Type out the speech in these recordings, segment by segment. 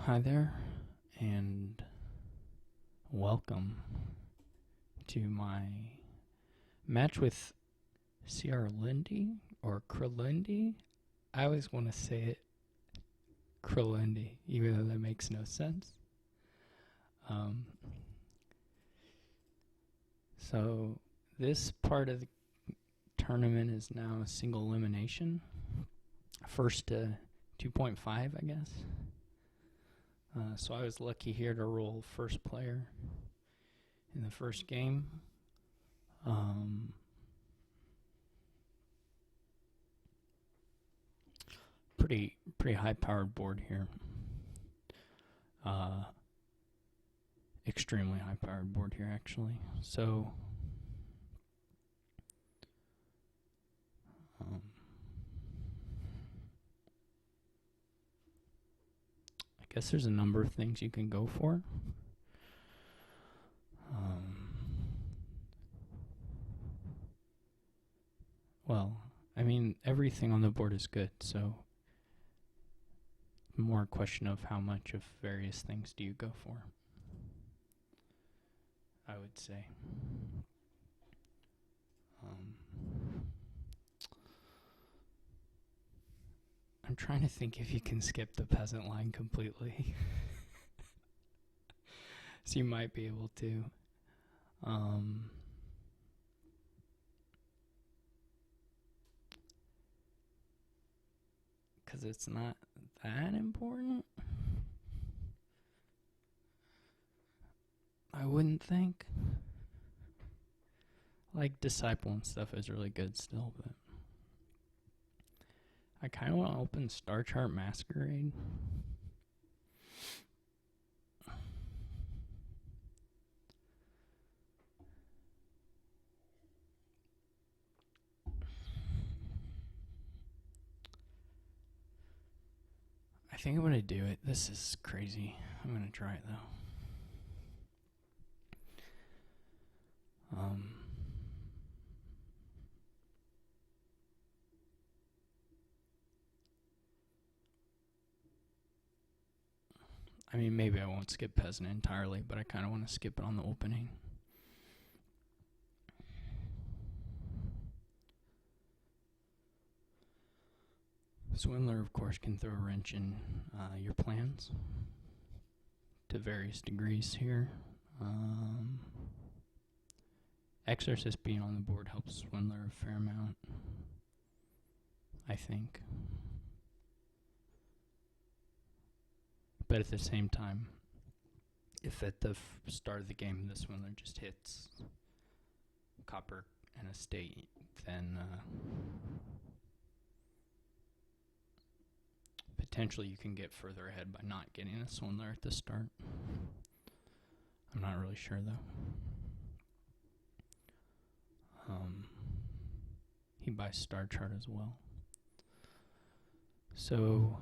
Hi there, and welcome to my match with crlundy or crlundy. I always want to say it crlundy, even though that makes no sense. So this part of the tournament is now a single elimination. First to 2.5, I guess. So I was lucky here to roll first player in the first game. Pretty high powered board here. Extremely high powered board here, actually. So I guess there's a number of things you can go for. Well, I mean, everything on the board is good, so more a question of how much of various things do you go for, I would say. I'm trying to think if you can skip the peasant line completely. So you might be able to. Because it's not that important, I wouldn't think. Like Disciple and stuff is really good still, but I kind of want to open Star Chart Masquerade. I think I'm going to do it. This is crazy. I'm going to try it though. I mean, maybe I won't skip peasant entirely, but I kind of want to skip it on the opening. Swindler, of course, can throw a wrench in your plans to various degrees here. Exorcist being on the board helps Swindler a fair amount, I think. But at the same time, if at the start of the game the Swindler just hits copper and a state, then potentially you can get further ahead by not getting a Swindler at the start. I'm not really sure though. He buys Star Chart as well. So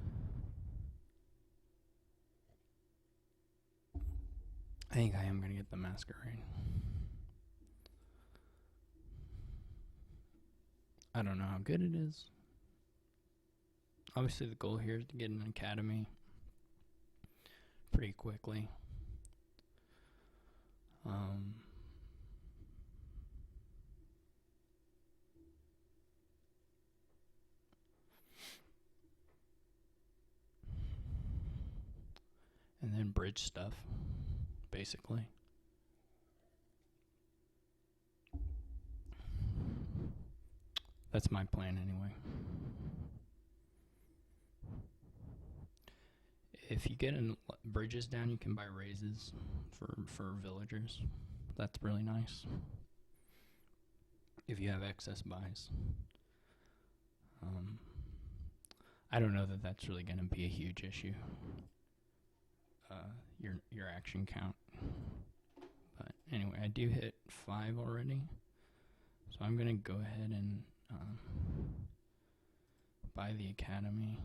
I think I am going to get the Masquerade. I don't know how good it is. Obviously the goal here is to get an academy pretty quickly. And then bridge stuff, basically. That's my plan anyway. If you get bridges down, you can buy raises for villagers. That's really nice. If you have excess buys. I don't know that that's really going to be a huge issue. Your action count. But anyway, I do hit 5 already. So I'm going to go ahead and buy the academy.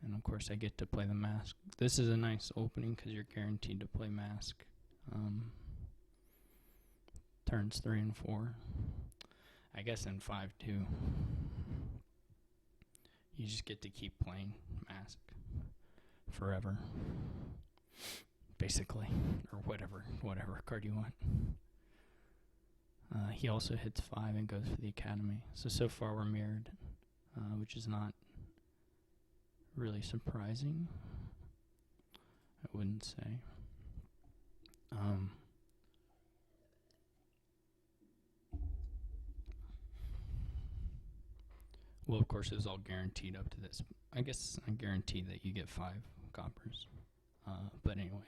And of course I get to play the mask. This is a nice opening because you're guaranteed to play mask. Turns 3 and 4. I guess in 5 too. You just get to keep playing mask forever, basically, or whatever card you want. He also hits 5 and goes for the academy. So far we're mirrored, which is not really surprising, I wouldn't say. Well, of course, it was all guaranteed up to this. I guess I guarantee that you get 5 coppers. But anyway.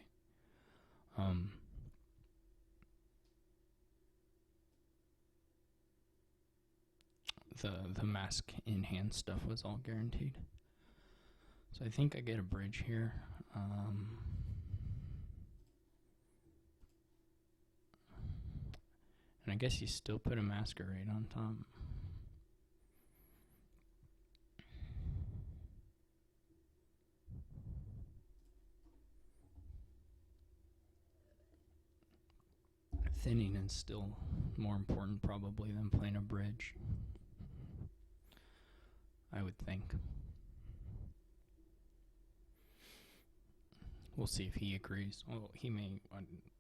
The mask in hand stuff was all guaranteed. So I think I get a bridge here. And I guess you still put a masquerade on top. Thinning is still more important probably than playing a bridge, I would think. We'll see if he agrees. Well, he may.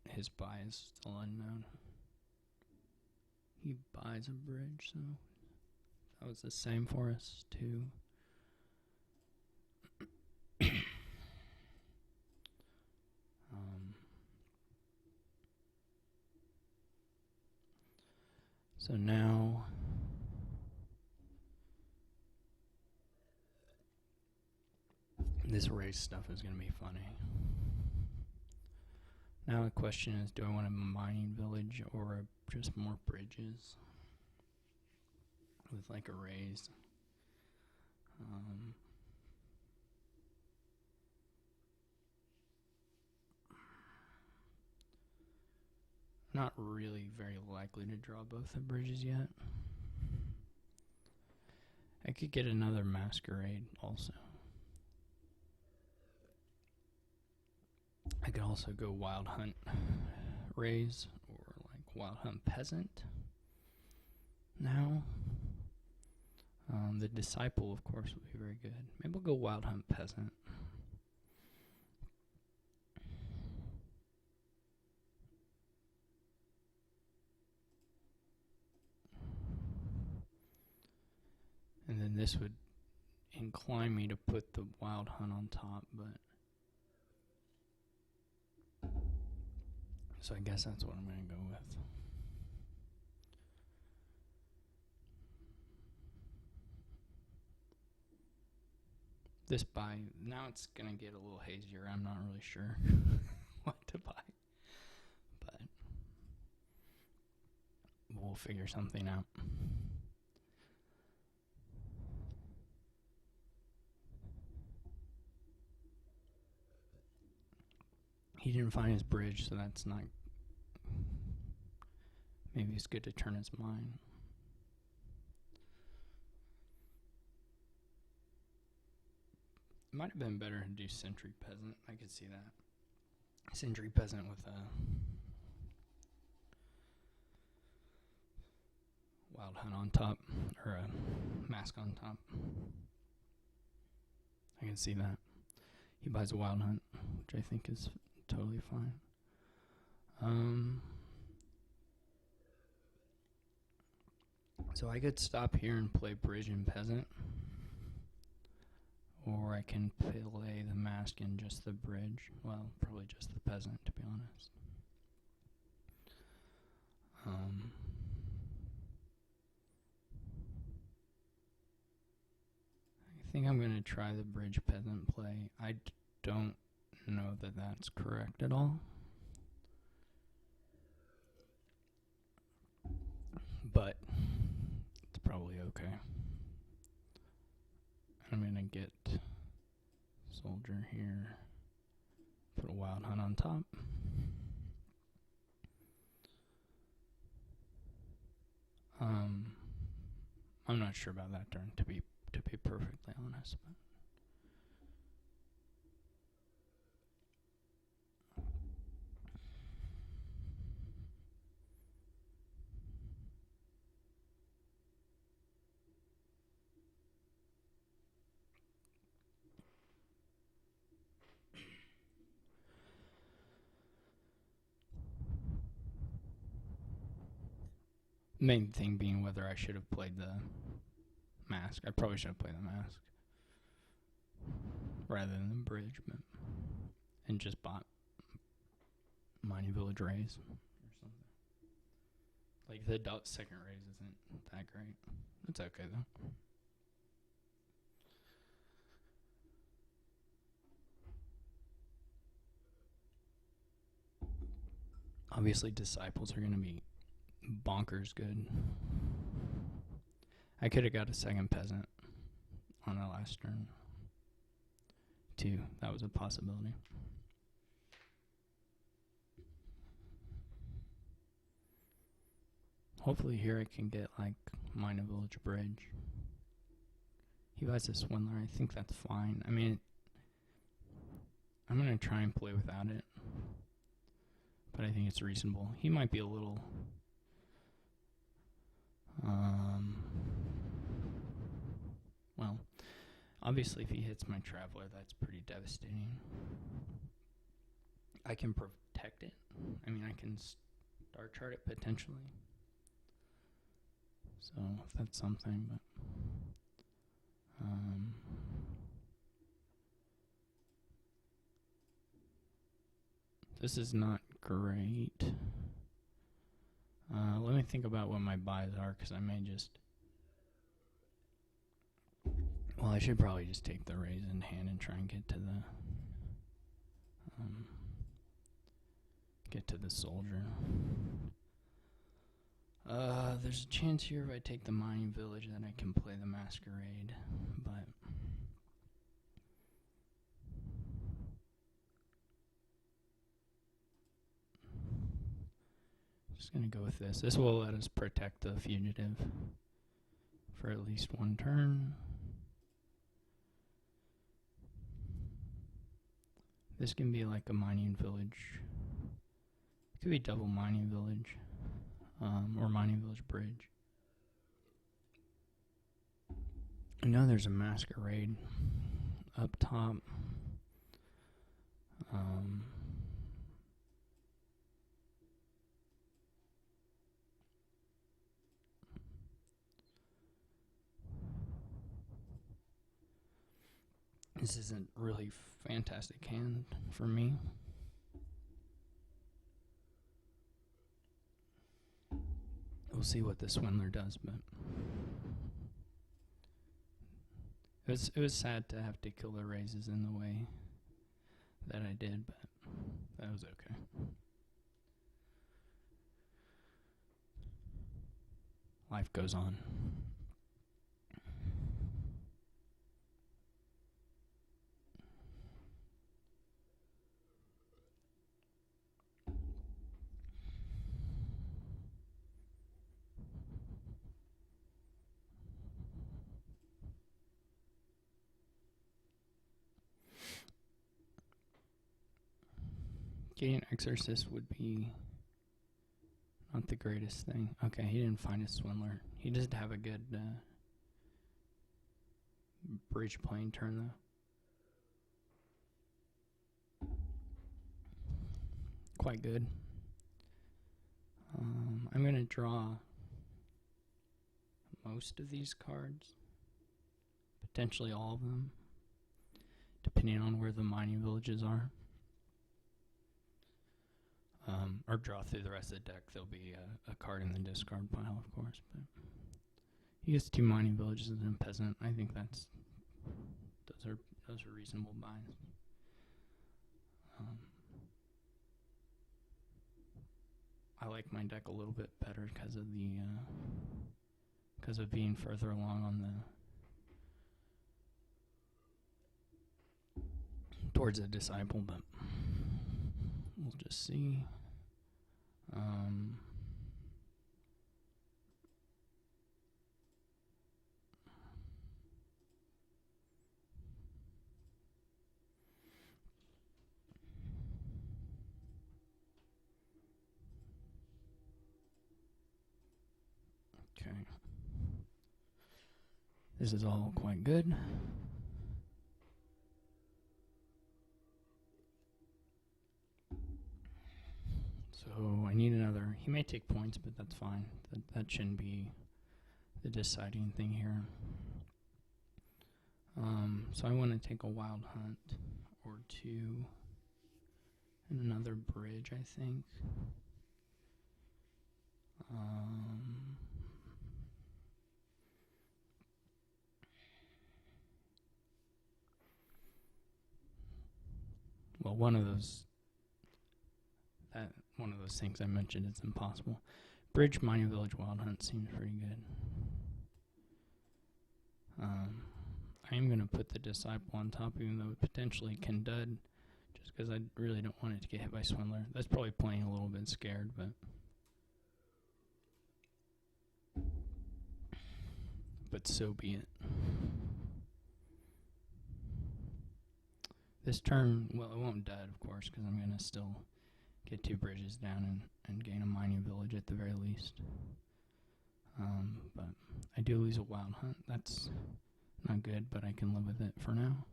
His buy is still unknown. He buys a bridge, so that was the same for us too. So now this race stuff is going to be funny. Now the question is, do I want a mining village or just more bridges with like a raise? Not really very likely to draw both the bridges yet. I could get another masquerade also. I could also go wild hunt raise or like wild hunt peasant now. The disciple, of course, would be very good. Maybe we'll go wild hunt peasant. And then this would incline me to put the wild hunt on top, but so I guess that's what I'm going to go with. This buy, now it's going to get a little hazier. I'm not really sure what to buy, but we'll figure something out. He didn't find his bridge, so that's not... Maybe it's good to turn his mind. Might have been better to do Sentry Peasant. I could see that. Sentry Peasant with a Wild Hunt on top, or a Mask on top. I can see that. He buys a Wild Hunt, which I think is totally fine. So I could stop here and play Bridge and Peasant, or I can play the Mask and just the Bridge. Well, probably just the Peasant, to be honest. I think I'm going to try the Bridge Peasant play. I don't know that that's correct at all, but it's probably okay. I'm going to get Soldier here, put a Wild Hunt on top. I'm not sure about that turn, to be perfectly honest, but Main thing being whether I should have played the mask. I probably should have played the mask rather than the bridge, but and just bought Mining Village Raise or something. Like the second raise isn't that great. It's okay though. Obviously, disciples are going to be bonkers good. I could have got a second peasant on the last turn, too. That was a possibility. Hopefully here I can get, like, Mine Village Bridge. He buys a Swindler. I think that's fine. I mean, I'm going to try and play without it, but I think it's reasonable. He might be a little... well, obviously if he hits my Traveler, that's pretty devastating. I can protect it. I mean, I can star chart it potentially. So, if that's something, but... this is not great. Let me think about what my buys are, because I may just... well, I should probably just take the raise in hand and try and get to the soldier. There's a chance here if I take the mining village that I can play the masquerade, but... just gonna go with this. This will let us protect the fugitive for at least one turn. This can be like a mining village. It could be double mining village, or mining village bridge. I know there's a masquerade up top. This isn't really fantastic hand for me. We'll see what the Swindler does, but it was sad to have to kill the raises in the way that I did, but that was okay. Life goes on. Getting Exorcist would be not the greatest thing. Okay, he didn't find a Swindler. He doesn't have a good bridge playing turn, though. Quite good. I'm going to draw most of these cards. Potentially all of them. Depending on where the mining villages are. Or draw through the rest of the deck. There'll be a card in the discard pile, of course. But he gets 2 mining villages and a peasant. I think those are reasonable buys. I like my deck a little bit better because of being further along on towards the disciple, but we'll just see. Okay. This is all quite good. So So I need another. He may take points, but that's fine. That shouldn't be the deciding thing here. So I want to take a wild hunt or two and another bridge, I think. Well, one of those things I mentioned is impossible. Bridge, mining village, wild hunt seems pretty good. I am going to put the disciple on top, even though it potentially can dud, just because I really don't want it to get hit by swindler. That's probably playing a little bit scared, but so be it. This turn, well, it won't dud, of course, because I'm going to still get 2 bridges down and gain a mining village at the very least. But I do lose a wild hunt. That's not good, but I can live with it for now.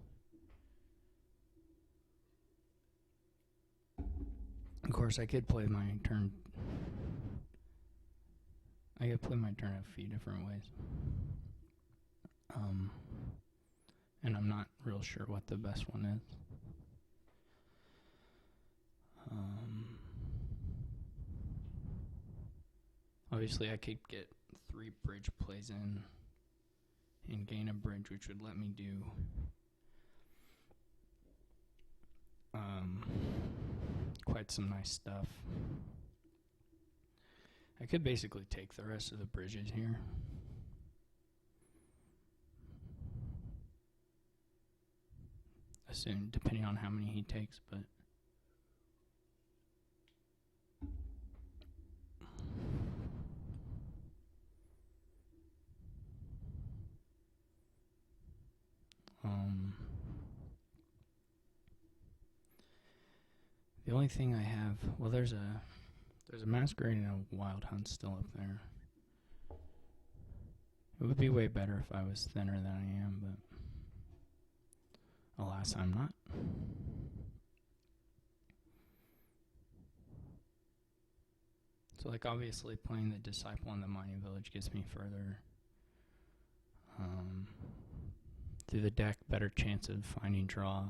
Of course, I could play my turn. I could play my turn a few different ways. And I'm not real sure what the best one is. Obviously, I could get 3 bridge plays in and gain a bridge, which would let me do quite some nice stuff. I could basically take the rest of the bridges here. Assume, depending on how many he takes, but the only thing I have, well, there's a masquerade and a wild hunt still up there. It would be way better if I was thinner than I am, but alas, I'm not. So, like, obviously playing the disciple in the mining village gets me further through the deck, better chance of finding draw,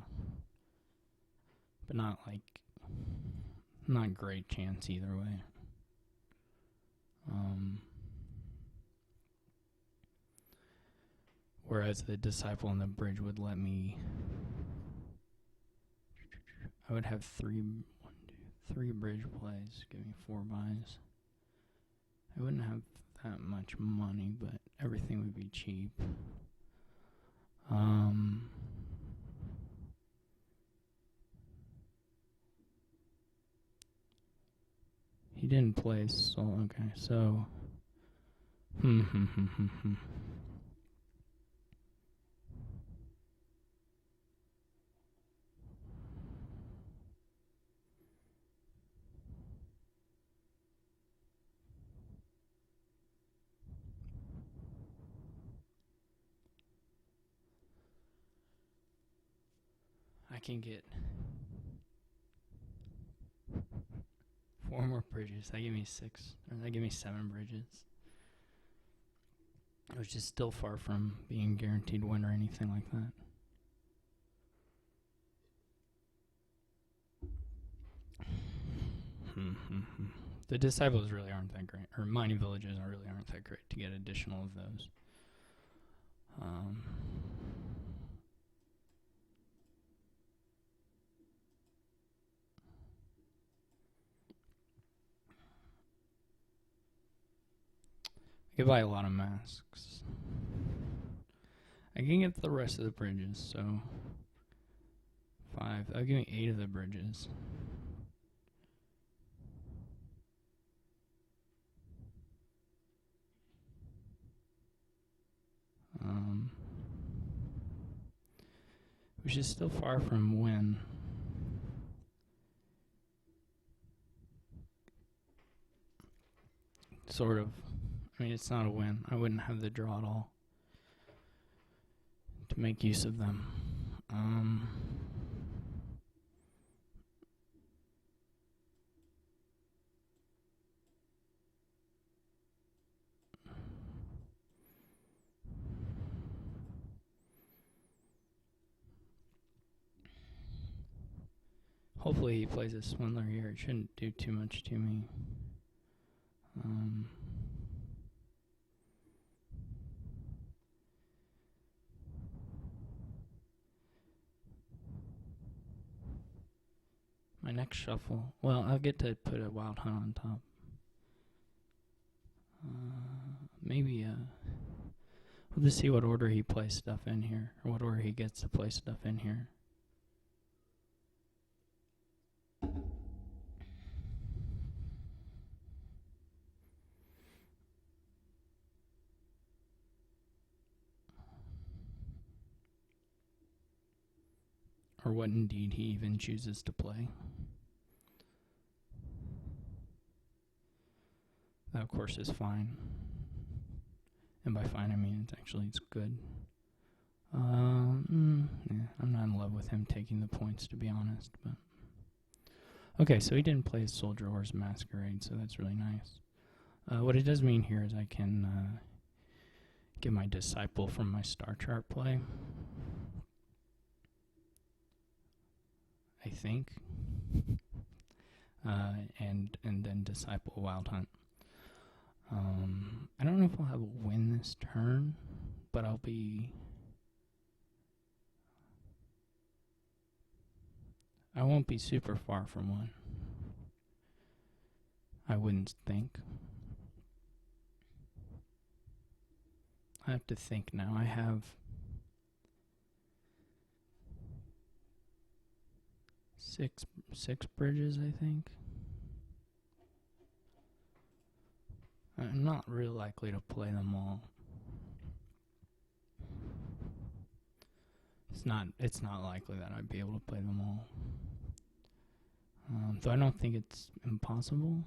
but not great chance either way. Whereas the disciple and the bridge would let me, I would have 3 bridge plays, give me 4 buys. I wouldn't have that much money, but everything would be cheap. He didn't play soul. Okay, so I can get 4 more bridges. That gave me 6, or that gave me 7 bridges, which is still far from being guaranteed win or anything like that. The disciples really aren't that great, or mining villages really aren't that great to get additional of those. I could buy a lot of masks. I can get the rest of the bridges, so 5. That'll give me 8 of the bridges. Which is still far from win. Sort of. I mean, it's not a win. I wouldn't have the draw at all to make use of them. Hopefully he plays a swindler here. It shouldn't do too much to me. My next shuffle. Well, I'll get to put a wild hunt on top. Maybe we'll just see what order he plays stuff in here, or what order he gets to play stuff in here. Or what indeed he even chooses to play. That, of course, is fine. And by fine, I mean it's good. Yeah, I'm not in love with him taking the points, to be honest. But okay, so he didn't play his soldier or his masquerade, so that's really nice. What it does mean here is I can get my disciple from my star chart play. I think. And then disciple wild hunt. I don't know if I'll have a win this turn, but I won't be super far from one. I wouldn't think. I have to think now. I have six bridges, I think. I'm not real likely to play them all. It's not likely that I'd be able to play them all. Though I don't think it's impossible.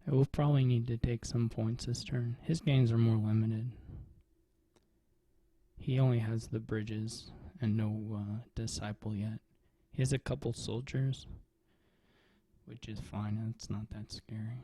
I will probably need to take some points this turn. His gains are more limited. He only has the bridges and no disciple yet. He has a couple soldiers, which is fine. It's not that scary.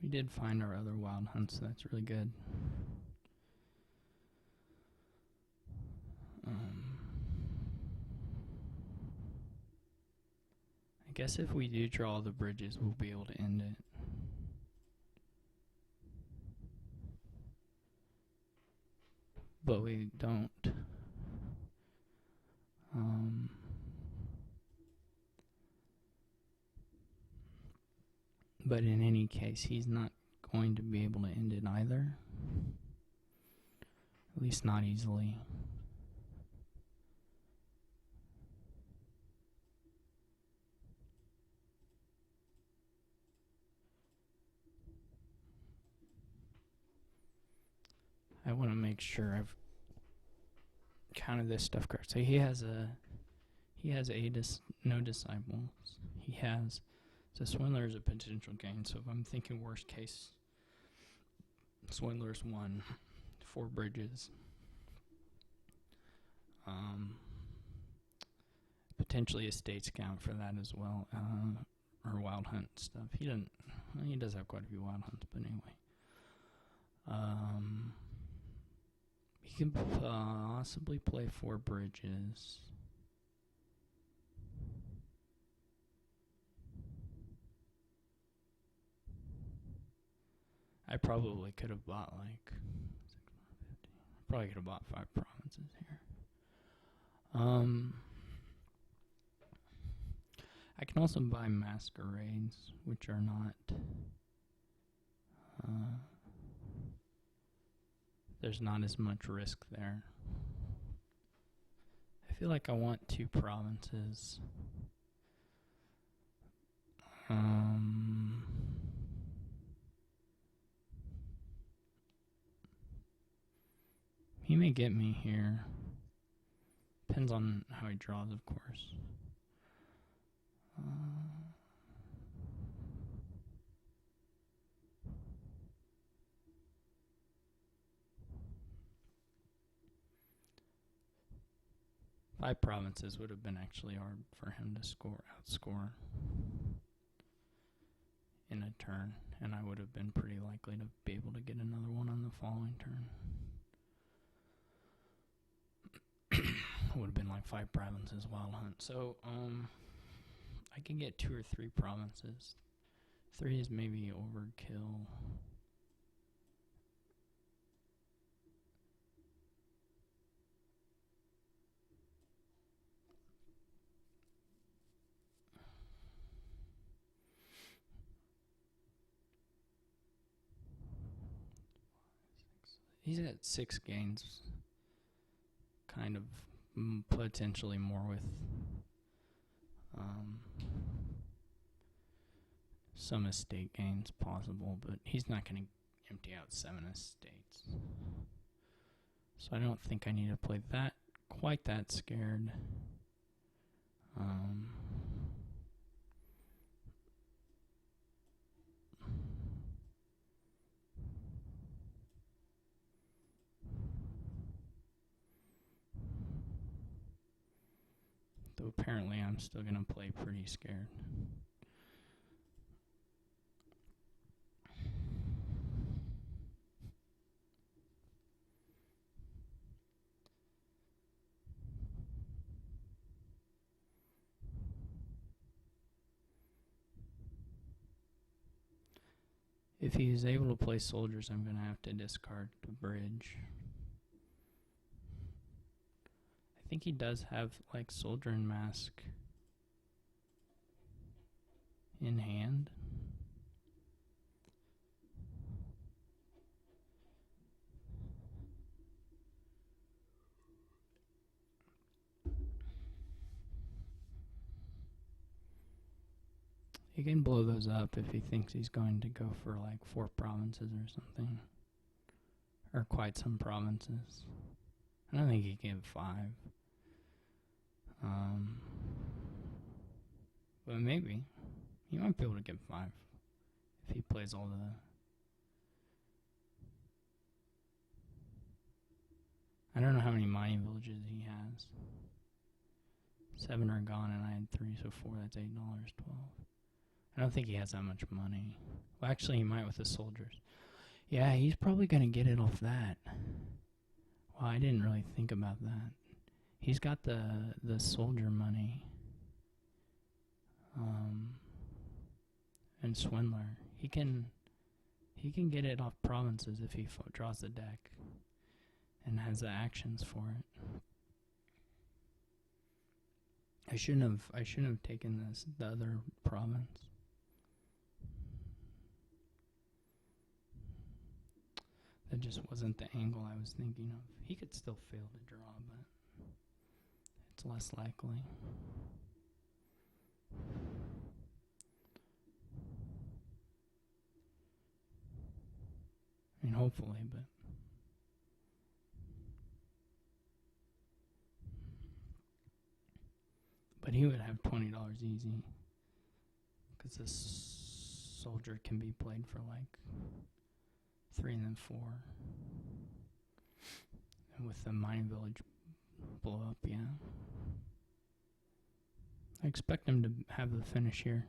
We did find our other wild hunts, so that's really good. I guess if we do draw the bridges, we'll be able to end it. But we don't. But in any case, he's not going to be able to end it either. At least not easily. I want to make sure I've counted this stuff correct. So he has no disciples. He has, so Swindler is a potential gain. So if I'm thinking worst case, Swindler's 1, 4 bridges. Potentially estates count for that as well, or wild hunt stuff. He does have quite a few wild hunts, but anyway. He can possibly play 4 bridges. I probably could have bought probably could have bought 5 provinces here. I can also buy masquerades, which are not. There's not as much risk there. I feel like I want 2 provinces. He may get me here, Depends on how he draws, of course. 5 provinces would have been actually hard for him to outscore in a turn, and I would have been pretty likely to be able to get another one on the following turn. Would have been like 5 provinces wild hunt. So I can get 2 or 3 provinces. 3 is maybe overkill. He's at 6 gains, kind of potentially more with some estate gains possible, but he's not going to empty out 7 estates. So I don't think I need to play that quite that scared. Though apparently I'm still going to play pretty scared. If he is able to play soldiers, I'm going to have to discard the bridge. I think he does have like soldier and mask in hand. He can blow those up if he thinks he's going to go for like 4 provinces or something. Or quite some provinces. I don't think he can give 5. But maybe. He might be able to give 5 if he plays all the... I don't know how many mining villages he has. 7 are gone and I had 3, so 4, that's $8, 12. I don't think he has that much money. Well, actually, he might with the soldiers. Yeah, he's probably going to get it off that. Well, I didn't really think about that. He's got the soldier money. And Swindler. He can get it off provinces if he draws the deck and has the actions for it. I shouldn't have taken the other province. That just wasn't the angle I was thinking of. He could still fail to draw, but it's less likely. I mean, hopefully, but he would have $20 easy, because this soldier can be played for like 3 and then 4. And with the mining village blow up, yeah. I expect him to have the finish here.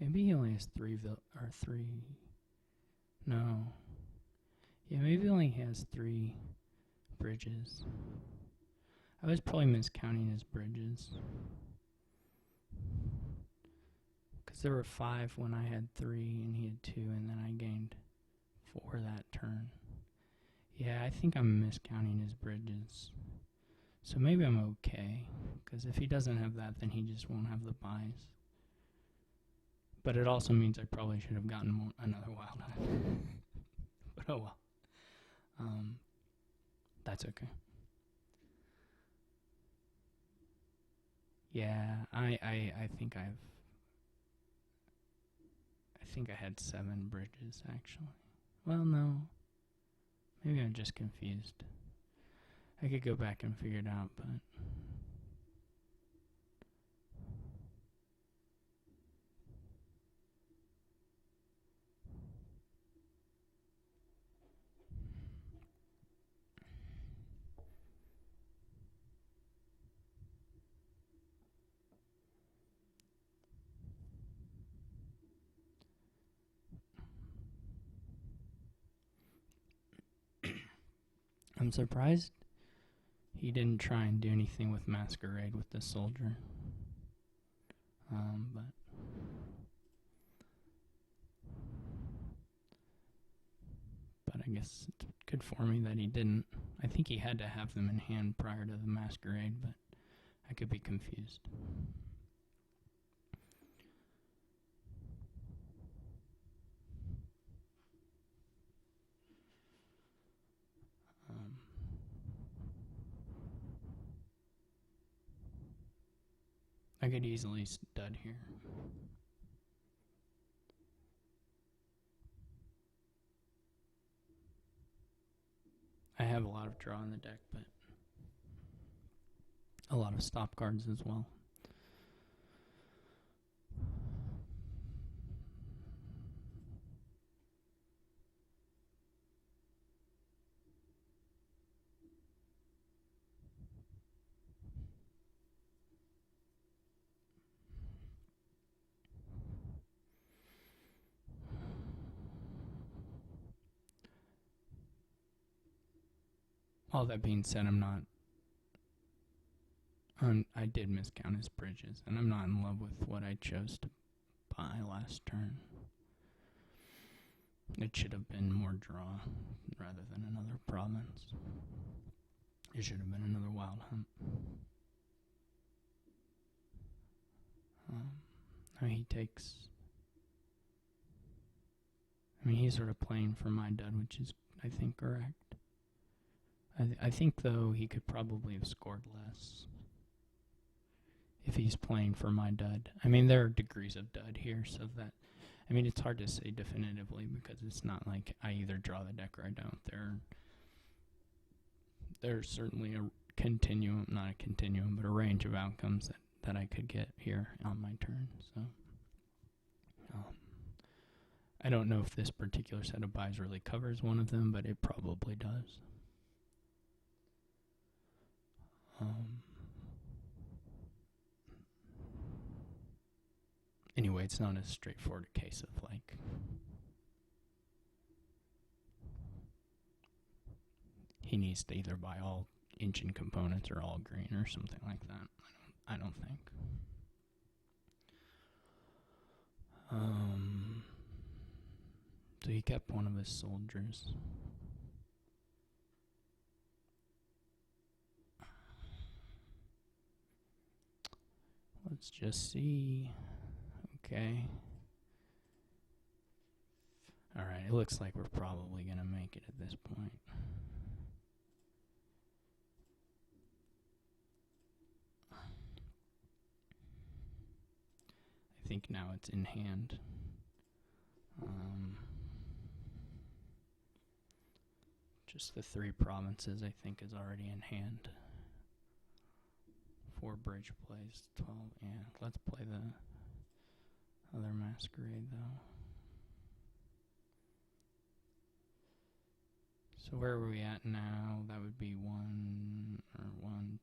Maybe he only has 3 No. Yeah, maybe he only has 3 bridges. I was probably miscounting his bridges. Because there were 5 when I had 3 and he had 2, and then I gained 4 that turn. Yeah, I think I'm miscounting his bridges. So maybe I'm okay. Because if he doesn't have that, then he just won't have the buys. But it also means I probably should have gotten another wild hunt. But oh well. That's okay. Yeah, I think I had 7 bridges actually. Well, no. Maybe I'm just confused. I could go back and figure it out, but I'm surprised he didn't try and do anything with Masquerade with the soldier. But I guess it's good for me that he didn't. I think he had to have them in hand prior to the Masquerade, but I could be confused. I could easily stud here. I have a lot of draw in the deck, but a lot of stop cards as well. All that being said, I did miscount his bridges, and I'm not in love with what I chose to buy last turn. It should have been more draw rather than another province. It should have been another wild hunt. Now he takes. He's sort of playing for my dud, which is, I think, correct. I think, though, he could probably have scored less if he's playing for my dud. There are degrees of dud here, so that... it's hard to say definitively because it's not like I either draw the deck or I don't. There's certainly a continuum, not a continuum, but a range of outcomes that I could get here on my turn, so... I don't know if this particular set of buys really covers one of them, but it probably does. Anyway, it's not a straightforward case of like he needs to either buy all engine components or all green or something like that. I don't think. So he kept one of his soldiers. Let's just see. Okay. Alright, it looks like we're probably going to make it at this point. I think now it's in hand. Just the 3 provinces I think is already in hand. 4 bridge plays, 12, yeah. Let's play the other Masquerade though. So where are we at now? That would be 1,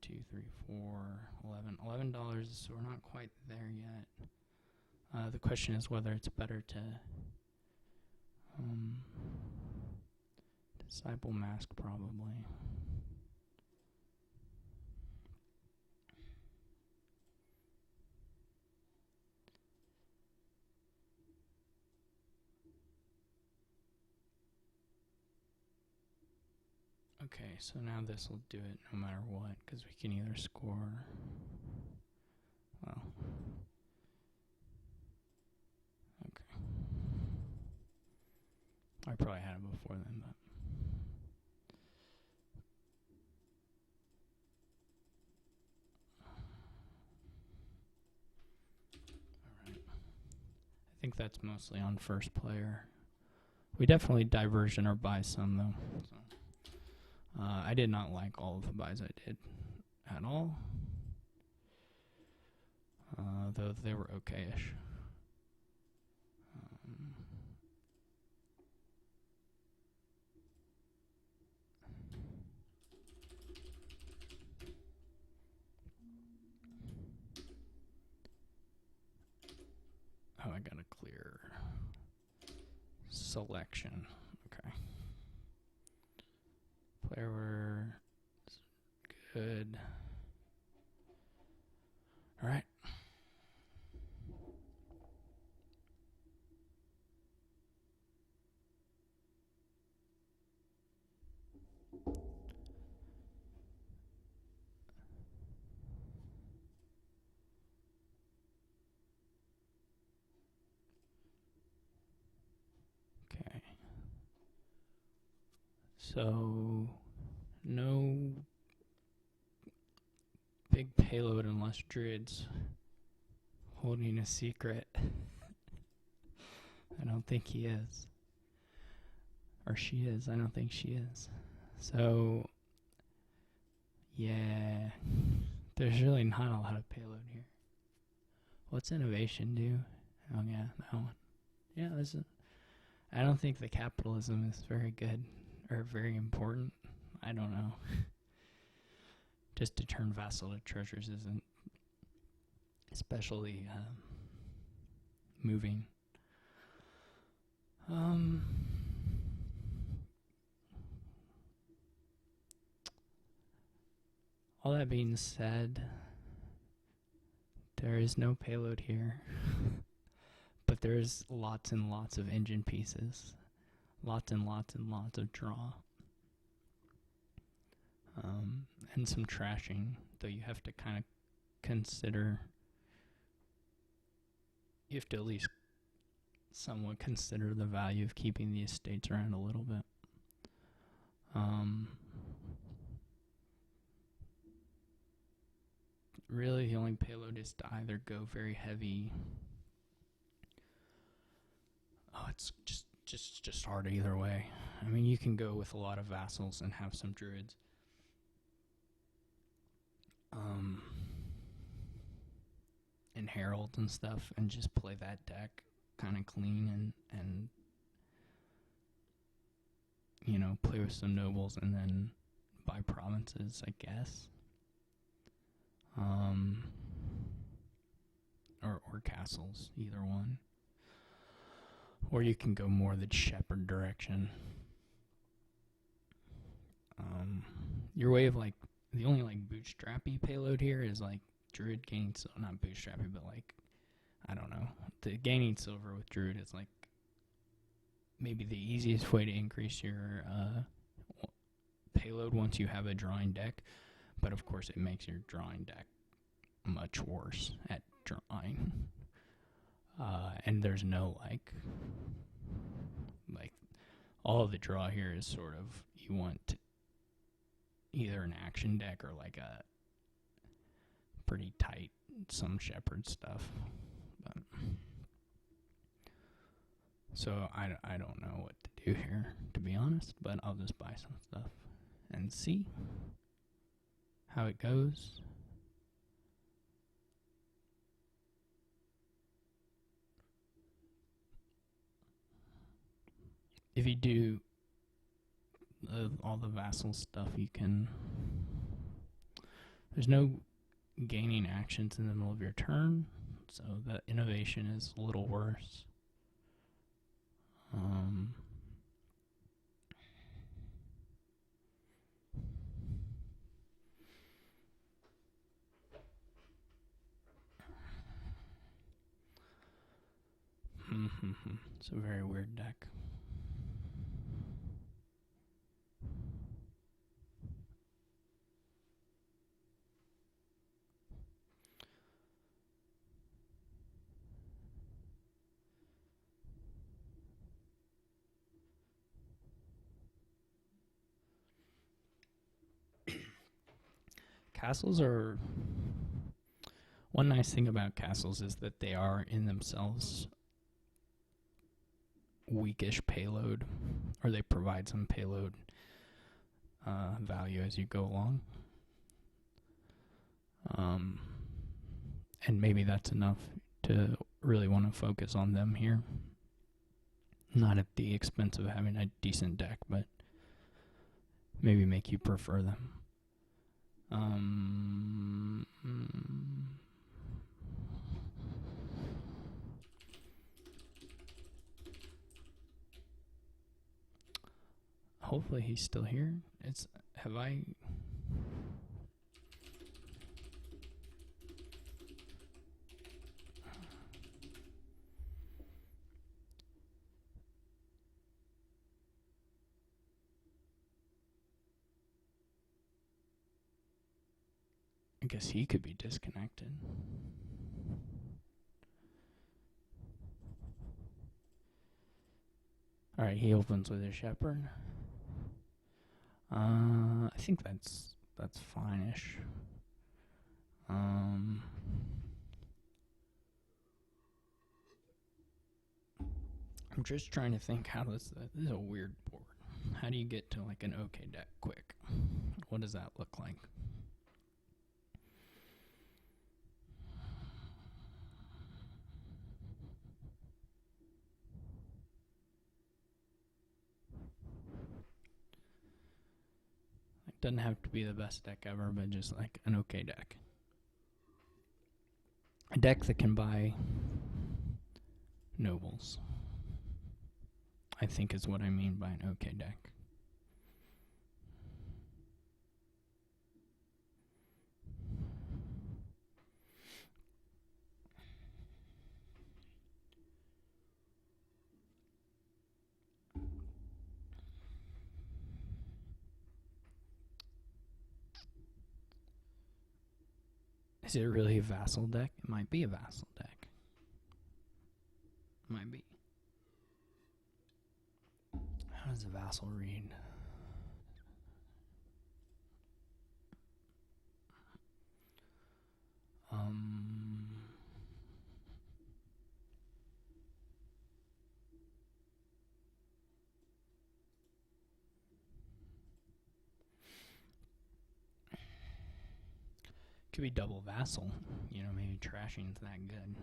2, 3, 4, 11. $11, so we're not quite there yet. The question is whether it's better to disciple mask, probably. Okay, so now this will do it no matter what, because we can either score, well, okay. I probably had it before then, but. Alright. I think that's mostly on first player. We definitely diversion or buy some, though. So, I did not like all of the buys I did at all. Though they were okay-ish. Oh, I gotta clear selection. Okay. Player good. All right. Okay. So, no big payload unless Druid's holding a secret. I don't think he is. Or she is. I don't think she is. So, yeah. There's really not a lot of payload here. What's innovation do? Oh, yeah, that one. Yeah, this is. I don't think the capitalism is very good or very important. I don't know. Just to turn vassal to treasures isn't especially moving. All that being said, there is no payload here. But there's lots and lots of engine pieces. Lots and lots and lots of draw. And some trashing, though you have to kind of consider, you have to at least somewhat consider the value of keeping the estates around a little bit. Really, the only payload is to either go very heavy. Oh, it's just hard either way. I mean, you can go with a lot of vassals and have some druids. And heralds and stuff, and just play that deck kind of clean and you know, play with some nobles and then buy provinces, I guess. Or castles, either one. Or you can go more the shepherd direction. Your way of like, the only like bootstrappy payload here is like druid gaining silver, not bootstrappy, but like, I don't know. The gaining silver with druid is like maybe the easiest way to increase your payload once you have a drawing deck. But of course it makes your drawing deck much worse at drawing. And there's no like all of the draw here is sort of, you want either an action deck or like a pretty tight some shepherd stuff. But so I don't know what to do here, to be honest, but I'll just buy some stuff and see how it goes. If you do all the vassal stuff, you can. There's no gaining actions in the middle of your turn, so the innovation is a little worse. It's a very weird deck. Castles are... One nice thing about castles is that they are in themselves weakish payload, or they provide some payload value as you go along. And maybe that's enough to really want to focus on them here. Not at the expense of having a decent deck, but maybe make you prefer them. Hopefully he's still here. Have I... I guess he could be disconnected. Alright, he opens with a shepherd. I think that's fine-ish. I'm just trying to think how this is a weird board. How do you get to like an okay deck quick? What does that look like? It doesn't have to be the best deck ever, but just like an okay deck. A deck that can buy nobles, I think, is what I mean by an okay deck. Is it really a vassal deck? It might be a vassal deck. Might be. How does a vassal read? Could be double vassal. You know, maybe trashing's that good.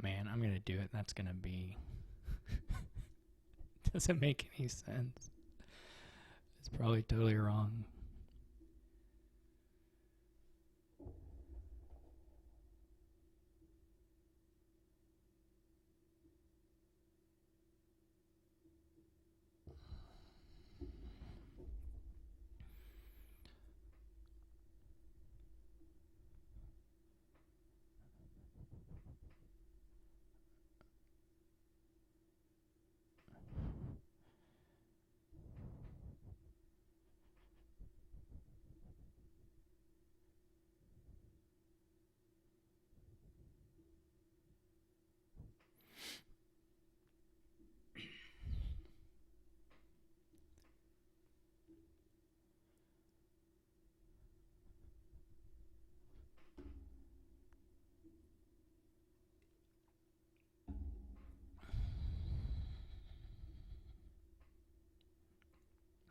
Man, I'm gonna do it. That's gonna be... Doesn't make any sense. It's probably totally wrong.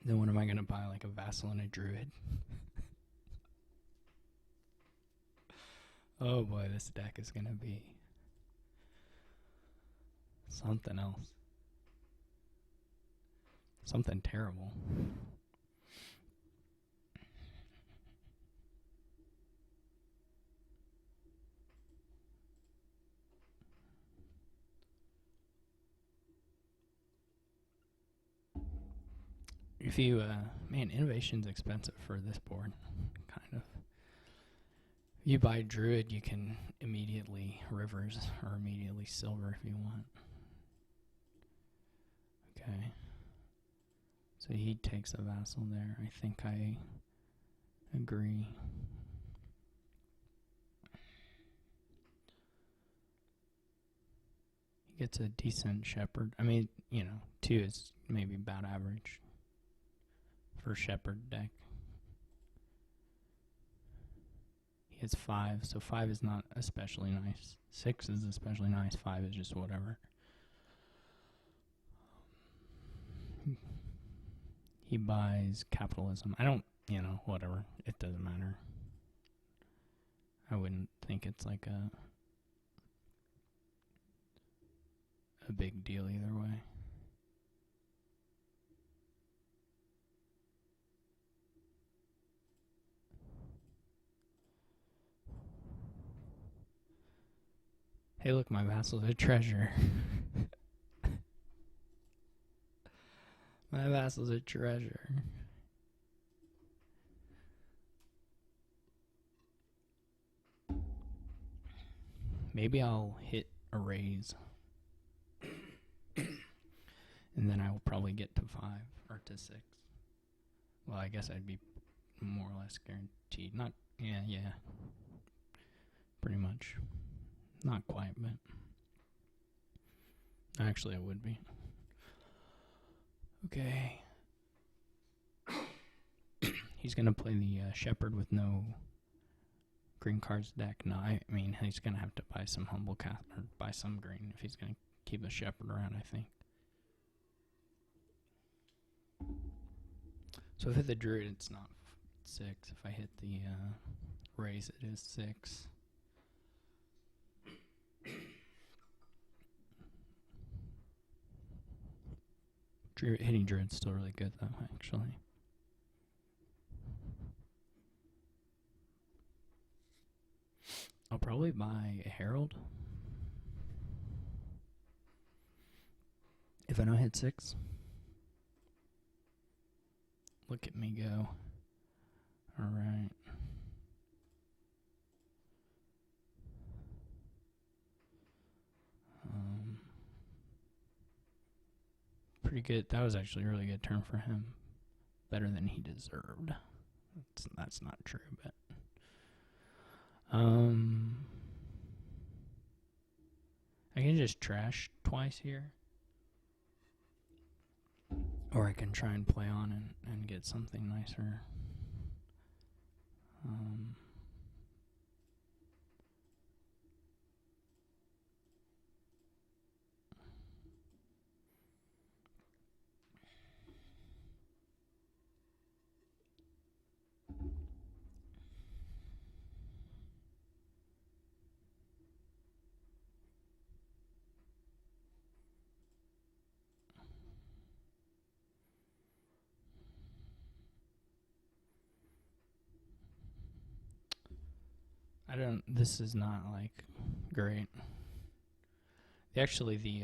Then what am I gonna buy? Like a vassal and a druid? Oh boy, this deck is gonna be something else. Something terrible. If you, man, innovation's expensive for this board, kind of. If you buy druid, you can immediately rivers or immediately silver if you want. Okay. So he takes a vassal there. I think I agree. He gets a decent shepherd. I mean, you know, 2 is maybe about average for Shepherd deck. He has 5, so 5 is not especially nice. 6 is especially nice. 5 is just whatever. He buys capitalism. I don't, whatever. It doesn't matter. I wouldn't think it's like a big deal either way. Hey, look, my vassal's a treasure. My vassal's a treasure. Maybe I'll hit a raise. And then I will probably get to 5 or to 6. Well, I guess I'd be more or less guaranteed. Not, yeah. Pretty much. Not quite, but actually I would be. Okay. He's going to play the Shepherd with no green cards deck. No, I mean, he's going to have to buy some Humble Cast or buy some green if he's going to keep a Shepherd around, I think. So if I hit the Druid, it's not 6. If I hit the raise, it is 6. Hitting Druid's still really good, though, actually. I'll probably buy a Herald. If I don't hit 6. Look at me go. Alright. Pretty good. That was actually a really good turn for him. Better than he deserved. That's not true, but I can just trash twice here. Or I can try and play on and get something nicer. This is not like great. Actually, the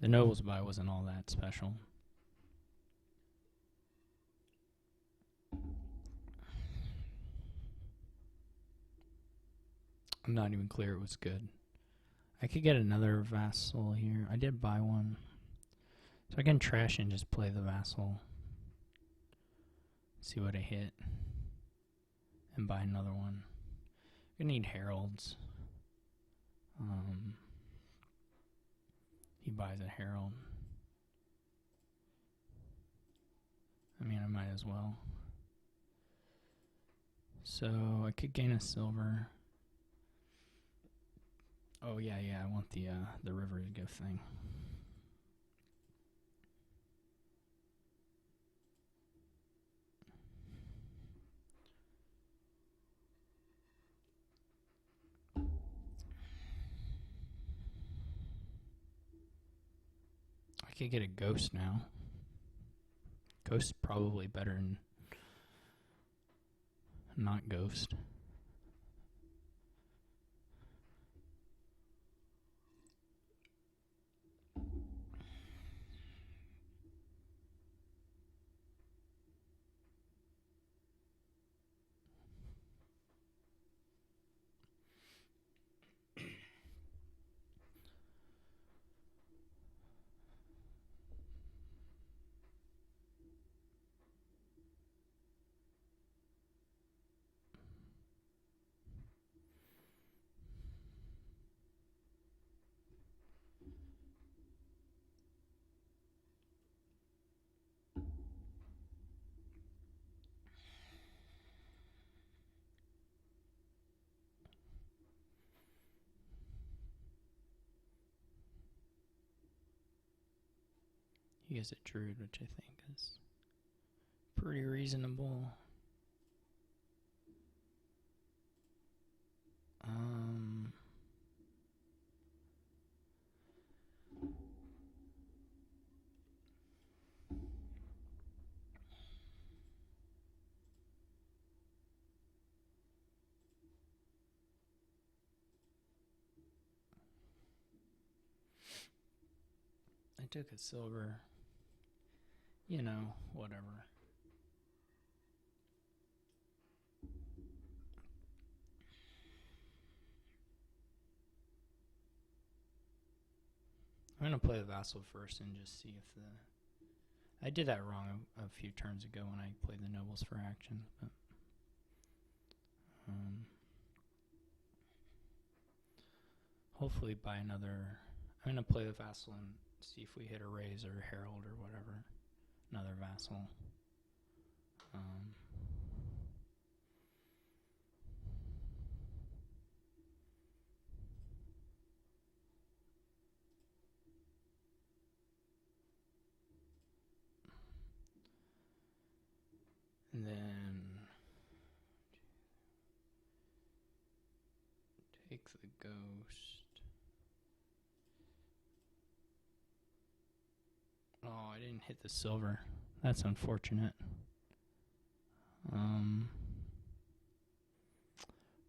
Nobles buy wasn't all that special. I'm not even clear it was good. I could get another vassal here. I did buy one. So I can trash and just play the vassal. See what I hit. And buy another one. We need heralds. He buys a herald. I mean, I might as well. So I could gain a silver. Oh yeah, I want the river gift thing. I could get a ghost now. Ghost's probably better than not ghost. He has a druid, which I think is pretty reasonable. I took a silver, whatever. I'm going to play the vassal first and just see if I did that wrong a few turns ago when I played the nobles for action, but hopefully by another... I'm going to play the vassal and see if we hit a raise or a herald or whatever. Another vassal. And then take the ghost. Oh, I didn't hit the silver. That's unfortunate.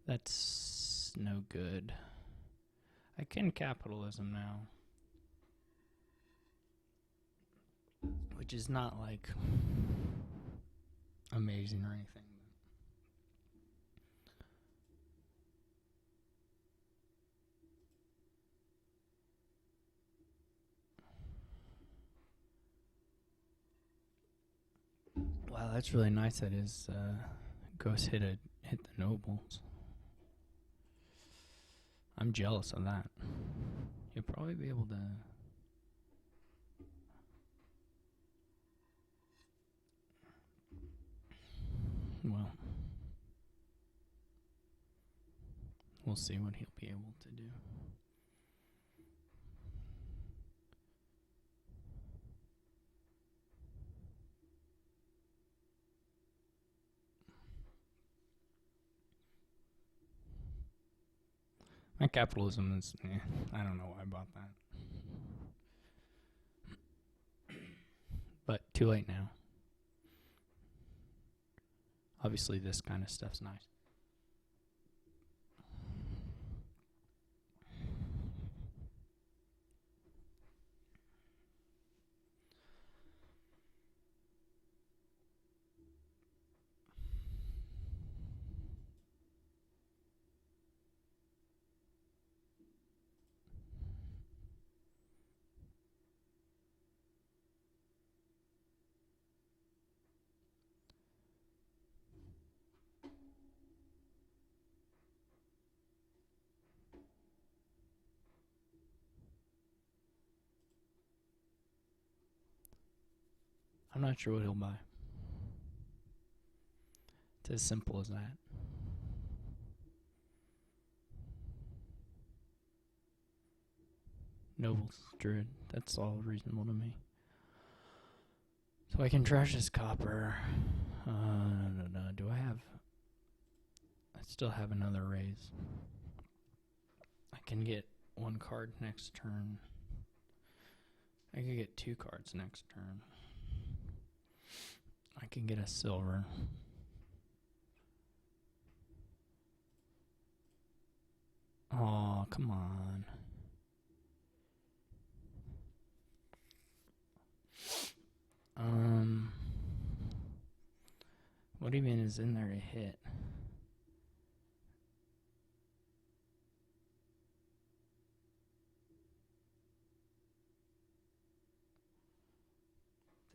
That's no good. I can capitalism now, which is not like amazing or anything. Wow, that's really nice that his ghost hit the nobles. I'm jealous of that. You'll probably be able to... Well, we'll see what he'll be able to do. My capitalism is... I don't know why I bought that. But too late now. Obviously this kind of stuff's nice. I'm not sure what he'll buy. It's as simple as that. Nobles, druid, that's all reasonable to me. So I can trash this copper. Do I have... I still have another raise. I can get one card next turn. I can get 2 cards next turn. I can get a silver. Oh, come on. What even is in there to hit?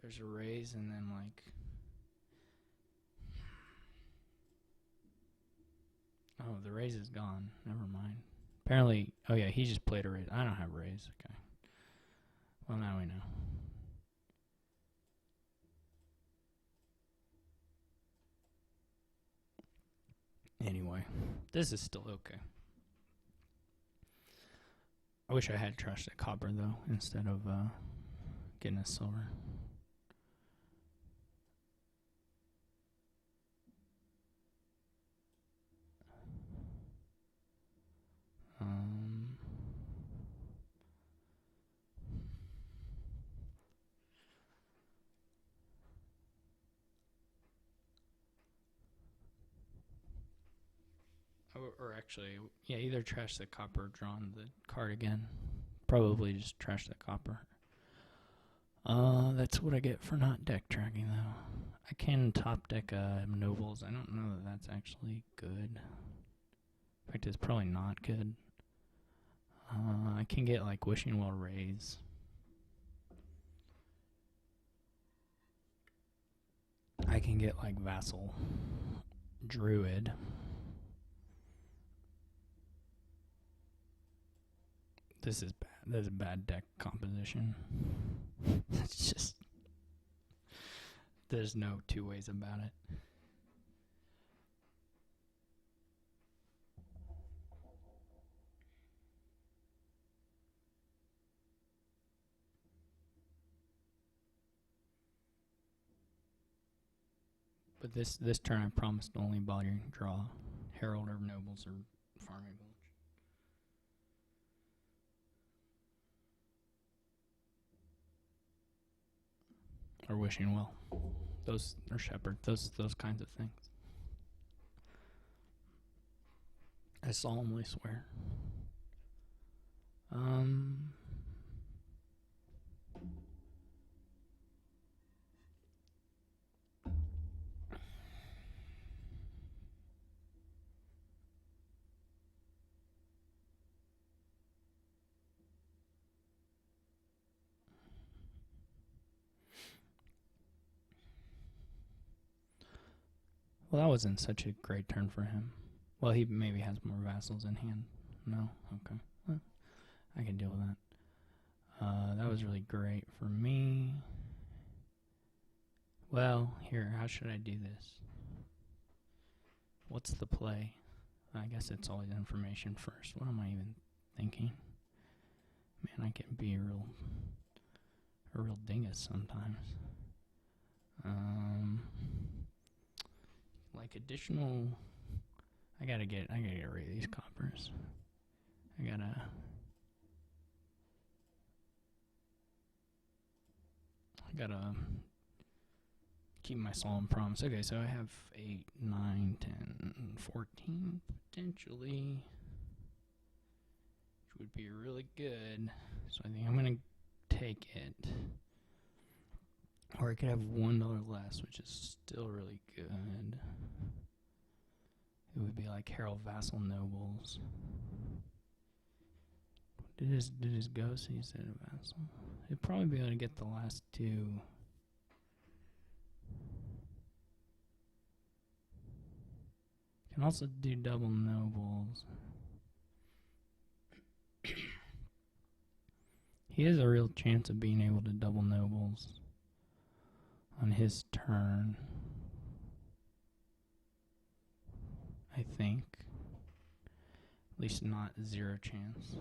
There's a raise and then like... Oh, the raise is gone. Never mind. Apparently, oh yeah, he just played a raise. I don't have raise. Okay. Well, now we know. Anyway, this is still okay. I wish I had trashed a copper though, instead of getting a silver. Or actually, yeah, either trash the copper or draw on the card again. Probably just trash the copper. That's what I get for not deck tracking, though. I can top deck nobles. I don't know that that's actually good. In fact, it's probably not good. I can get like Wishing Well Raise. I can get like Vassal Druid. This is bad. This is a bad deck composition. It's just, there's no two ways about it. But this turn I promised only bother draw Herald of Nobles or Farming Village. Or Wishing Well. Those or Shepherd. Those kinds of things. I solemnly swear. Well, that wasn't such a great turn for him. Well, he maybe has more vassals in hand. No? Okay. Well, I can deal with that. That was really great for me. Well, here, how should I do this? What's the play? I guess it's always information first. What am I even thinking? Man, I can be a real dingus sometimes. Like additional, I gotta get rid of these coppers. I gotta keep my solemn promise. Okay, so I have 8, 9, 10, 14 potentially, which would be really good. So I think I'm gonna take it. Or I could have $1 less, which is still really good. It would be like Herald Vassal Nobles. Did his go? So he said a vassal. He'd probably be able to get the last two. Can also do double nobles. He has a real chance of being able to double nobles on his turn, I think. At least not 0 chance.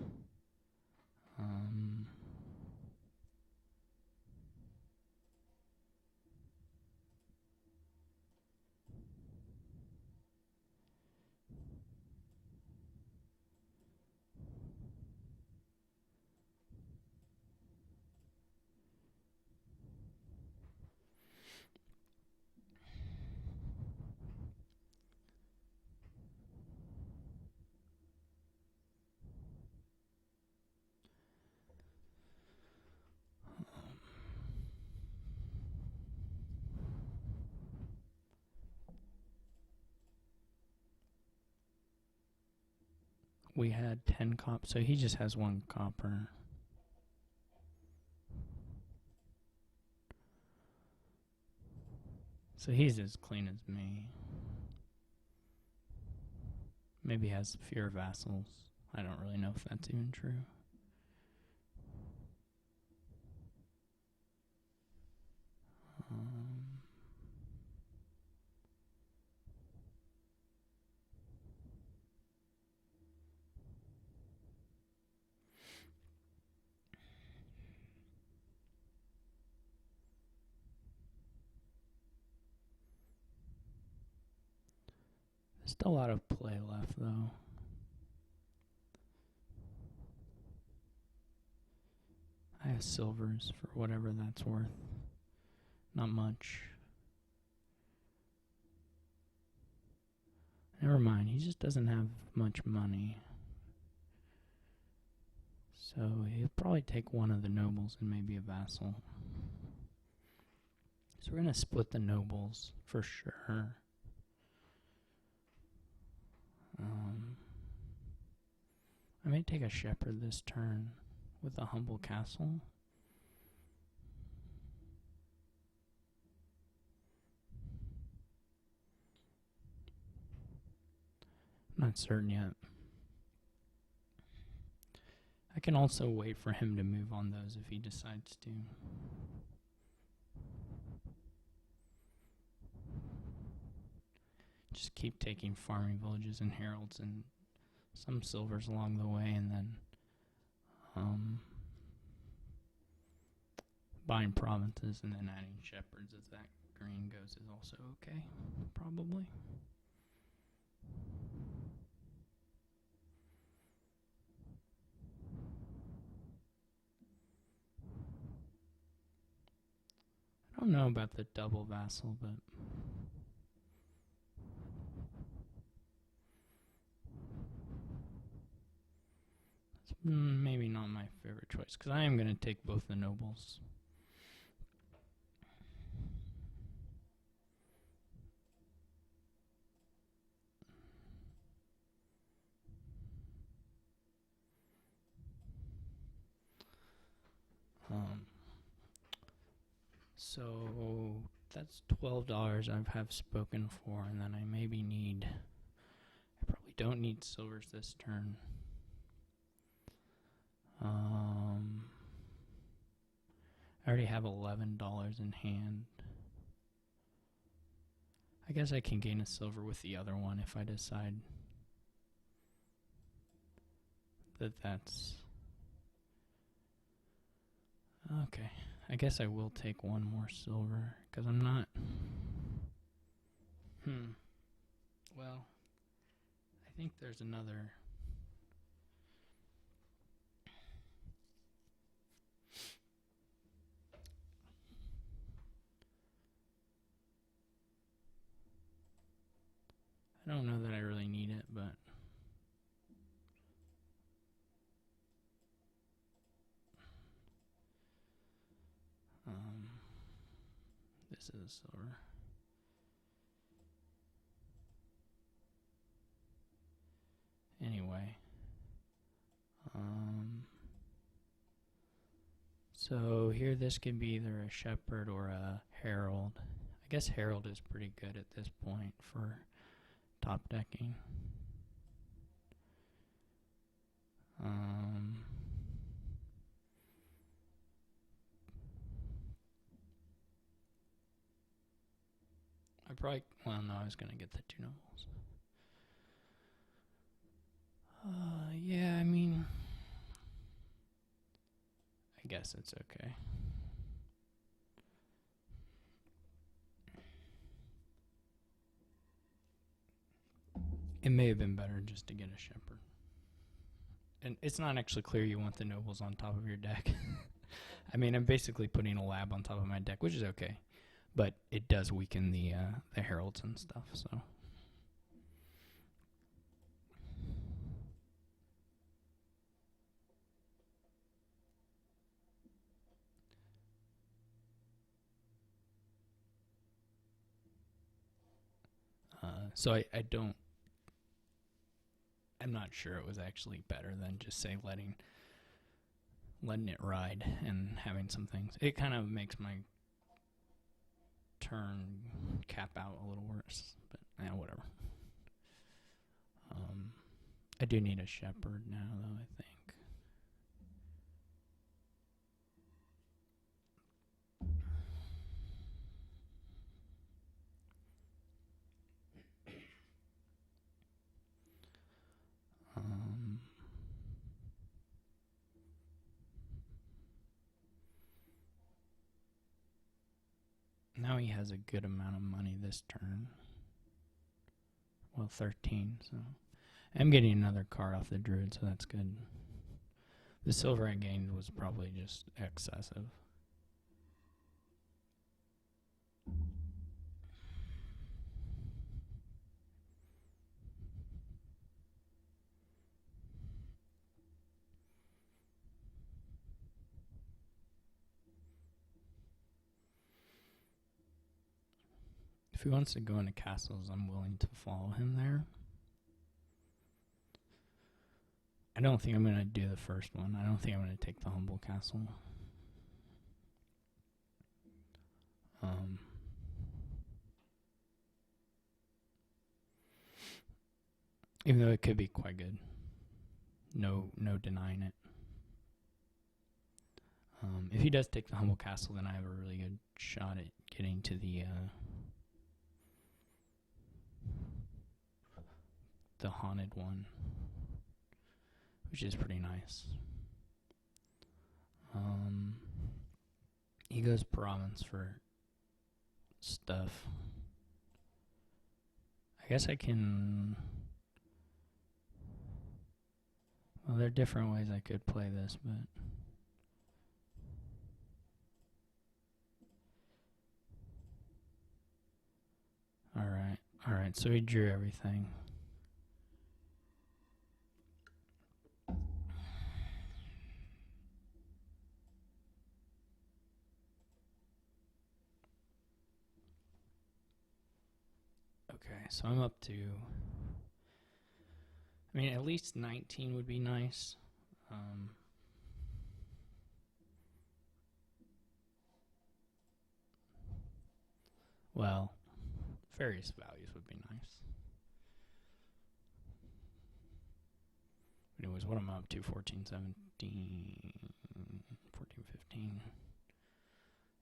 We had 10 copper, so he just has 1 copper. So he's as clean as me. Maybe has fewer vassals. I don't really know if that's even true. There's still a lot of play left, though. I have silvers for whatever that's worth. Not much. Never mind, he just doesn't have much money. So he'll probably take one of the nobles and maybe a vassal. So we're going to split the nobles for sure. I may take a shepherd this turn with a humble castle. I'm not certain yet. I can also wait for him to move on those if he decides to. Just keep taking farming villages and heralds and some silvers along the way, and then buying provinces and then adding shepherds as that green goes is also okay, probably. I don't know about the double vassal, but it's maybe not my favorite choice, because I am going to take both the nobles. So that's $12 I have spoken for, and then I maybe need, I probably don't need silvers this turn. I already have $11 in hand. I guess I can gain a silver with the other one if I decide that that's okay. I guess I will take one more silver, because I'm not... Well, I think there's another... I don't know that I really need it, but... this is a silver. Anyway. So here this could be either a shepherd or a herald. I guess herald is pretty good at this point for top decking. I probably, well, no, I was going to get the two nobles. Yeah, I mean, I guess it's okay. It may have been better just to get a shepherd. And it's not actually clear you want the nobles on top of your deck. I mean, I'm basically putting a lab on top of my deck, which is okay. But it does weaken the heralds and stuff, so... So I don't... I'm not sure it was actually better than just, say, letting it ride and having some things. It kind of makes my turn cap out a little worse, but yeah, whatever. I do need a shepherd now, though, I think. Now he has a good amount of money this turn. Well, 13, so... I'm getting another card off the druid, so that's good. The silver I gained was probably just excessive. If he wants to go into castles, I'm willing to follow him there. I don't think I'm going to do the first one. I don't think I'm going to take the humble castle. Even though it could be quite good. No denying it. If he does take the humble castle, then I have a really good shot at getting to the haunted one, which is pretty nice. He goes province for stuff. I guess I can... Well, there are different ways I could play this, but... Alright, so he drew everything. Okay, so I'm up to... I mean, at least 19 would be nice. Well, various values would be nice. But anyways, what am I up to? 14, 17, 14, 15,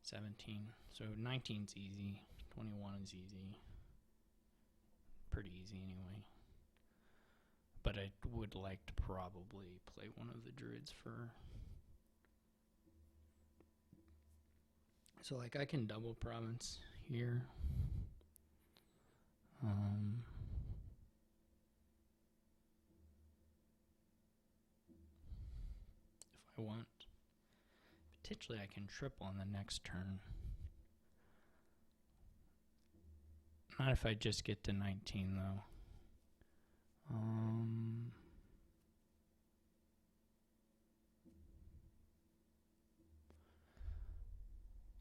17. So 19's easy. 21 is easy. Pretty easy anyway. But I would like to probably play one of the druids for... So like I can double province here. If I want. Potentially I can triple on the next turn. Not if I just get to 19 though.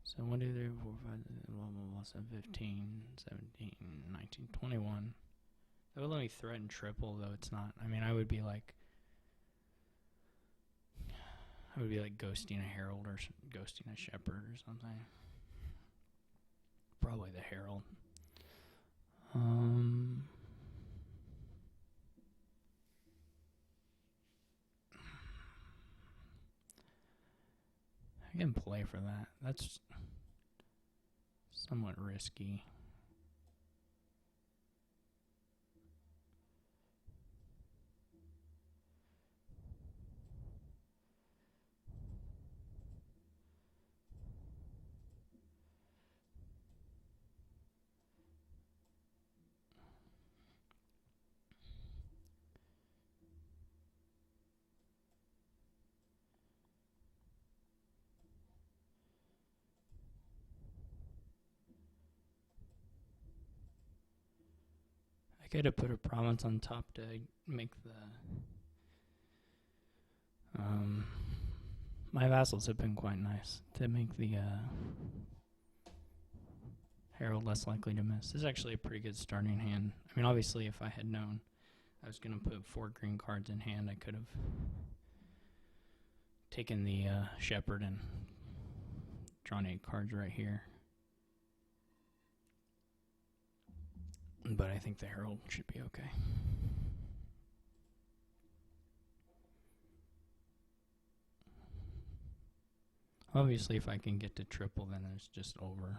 So 1, 2, 3, 4, 5, blah, blah, blah, 7, 15, 17, 19, 21. That would let me threaten triple, though it's not. I mean, I would be like ghosting a herald or ghosting a shepherd or something. Probably the herald. I can play for that. That's somewhat risky. I could have put a province on top to make the... my vassals have been quite nice to make the herald less likely to miss. This is actually a pretty good starting hand. I mean, obviously, if I had known I was going to put 4 green cards in hand, I could have taken the shepherd and drawn 8 cards right here. But I think the herald should be okay. Obviously, if I can get to triple, then it's just over.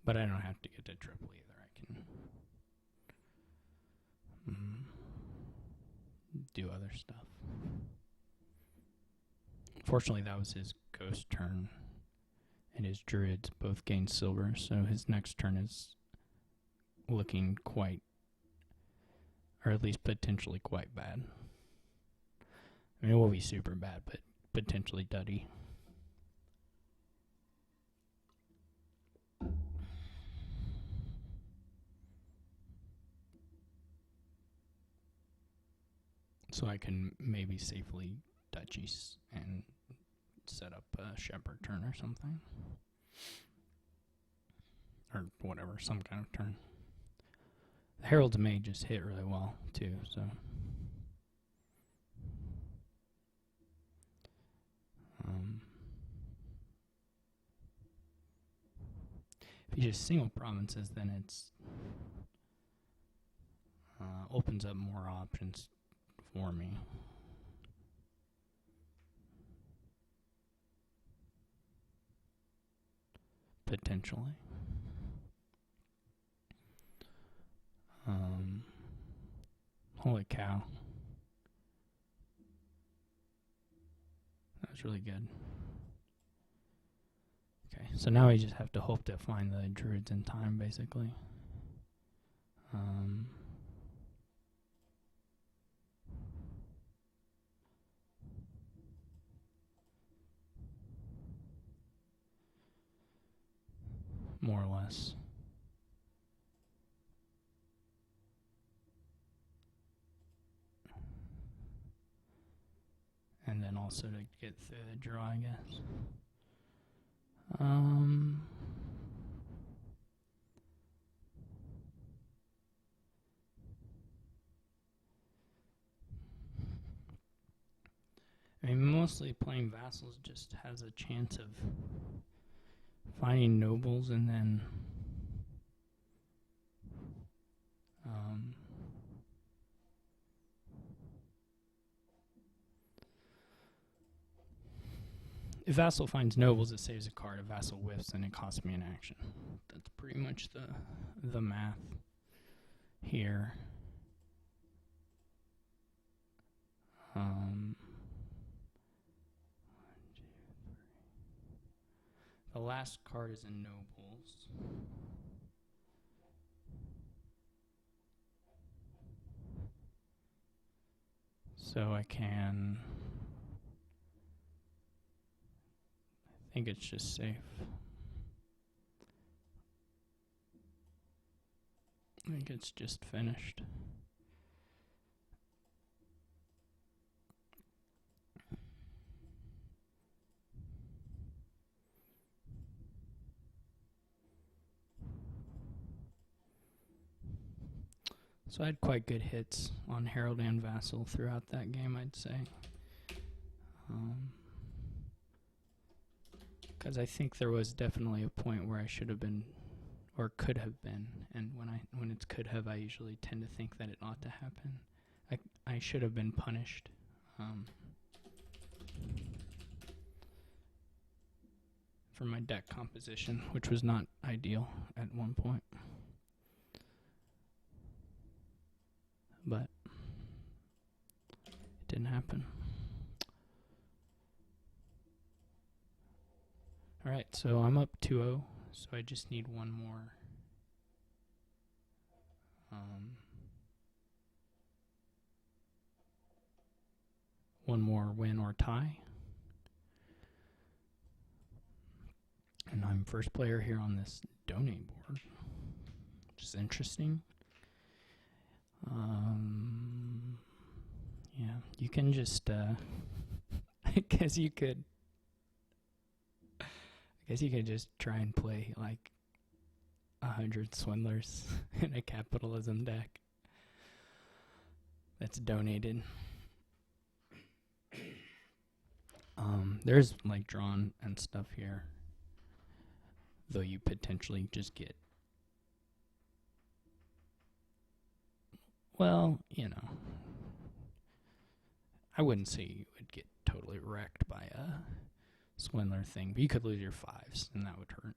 But I don't have to get to triple either. I can do other stuff. Fortunately, that was his ghost turn. And his druids both gained silver, so his next turn is looking quite, or at least potentially quite bad. I mean, it will be super bad, but potentially duddy. So I can maybe safely duchies and set up a shepherd turn or something. Or whatever, some kind of turn. The Herald's May just hit really well, too, so. If you just single provinces, then it's opens up more options for me. Potentially. Holy cow. That was really good. Okay, so now we just have to hope to find the druids in time, basically. More or less. And then also to get through the draw, I guess. I mean, mostly playing vassals just has a chance of finding nobles and then if vassal finds nobles, it saves a card. If vassal whiffs, then it costs me an action. That's pretty much the math here. The last card is in nobles. So I can... I think it's just safe. I think it's just finished. So I had quite good hits on Herald and Vassal throughout that game, I'd say. Because I think there was definitely a point where I should have been, or could have been, and when it's could have, I usually tend to think that it ought to happen. I should have been punished. For my deck composition, which was not ideal at one point. But it didn't happen. Alright, so I'm up 2-0, so I just need one more. One more win or tie. And I'm first player here on this donate board, which is interesting. Yeah, you can just, I guess you could just try and play like 100 swindlers in a capitalism deck that's donated. There's like drawn and stuff here, though you potentially just get, well, you know, I wouldn't say you would get totally wrecked by a swindler thing, but you could lose your fives, and that would hurt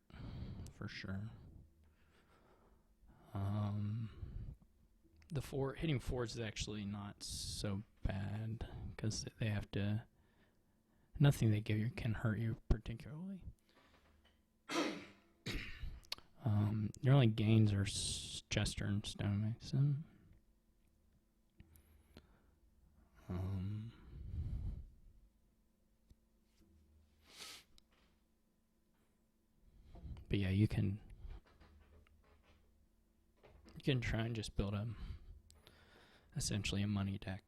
for sure. Hitting fours is actually not so bad because they have to. Nothing they give you can hurt you particularly. Your only gains are Jester and Stonemason. But yeah, you can try and just build essentially a money deck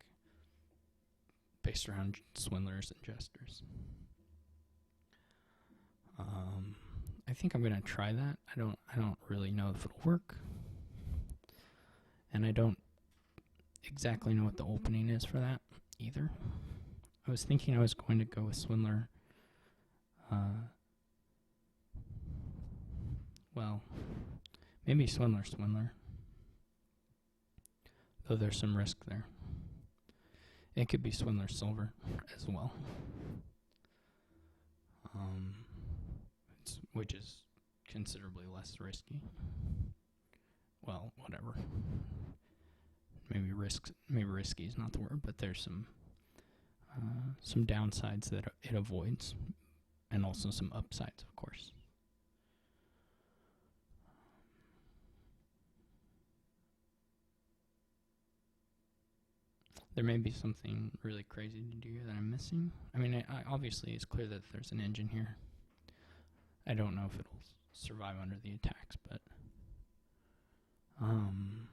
based around swindlers and jesters. I think I'm gonna try that. I don't really know if it'll work, and I don't exactly know what the opening is for that either. I was thinking I was going to go with Swindler. Well, maybe Swindler. Though there's some risk there. It could be Swindler Silver as well. Which is considerably less risky. Well, whatever. Maybe risky is not the word, but there's some downsides that it avoids, and also some upsides, of course. There may be something really crazy to do here that I'm missing. I mean, obviously it's clear that there's an engine here. I don't know if it'll survive under the attacks, but I'm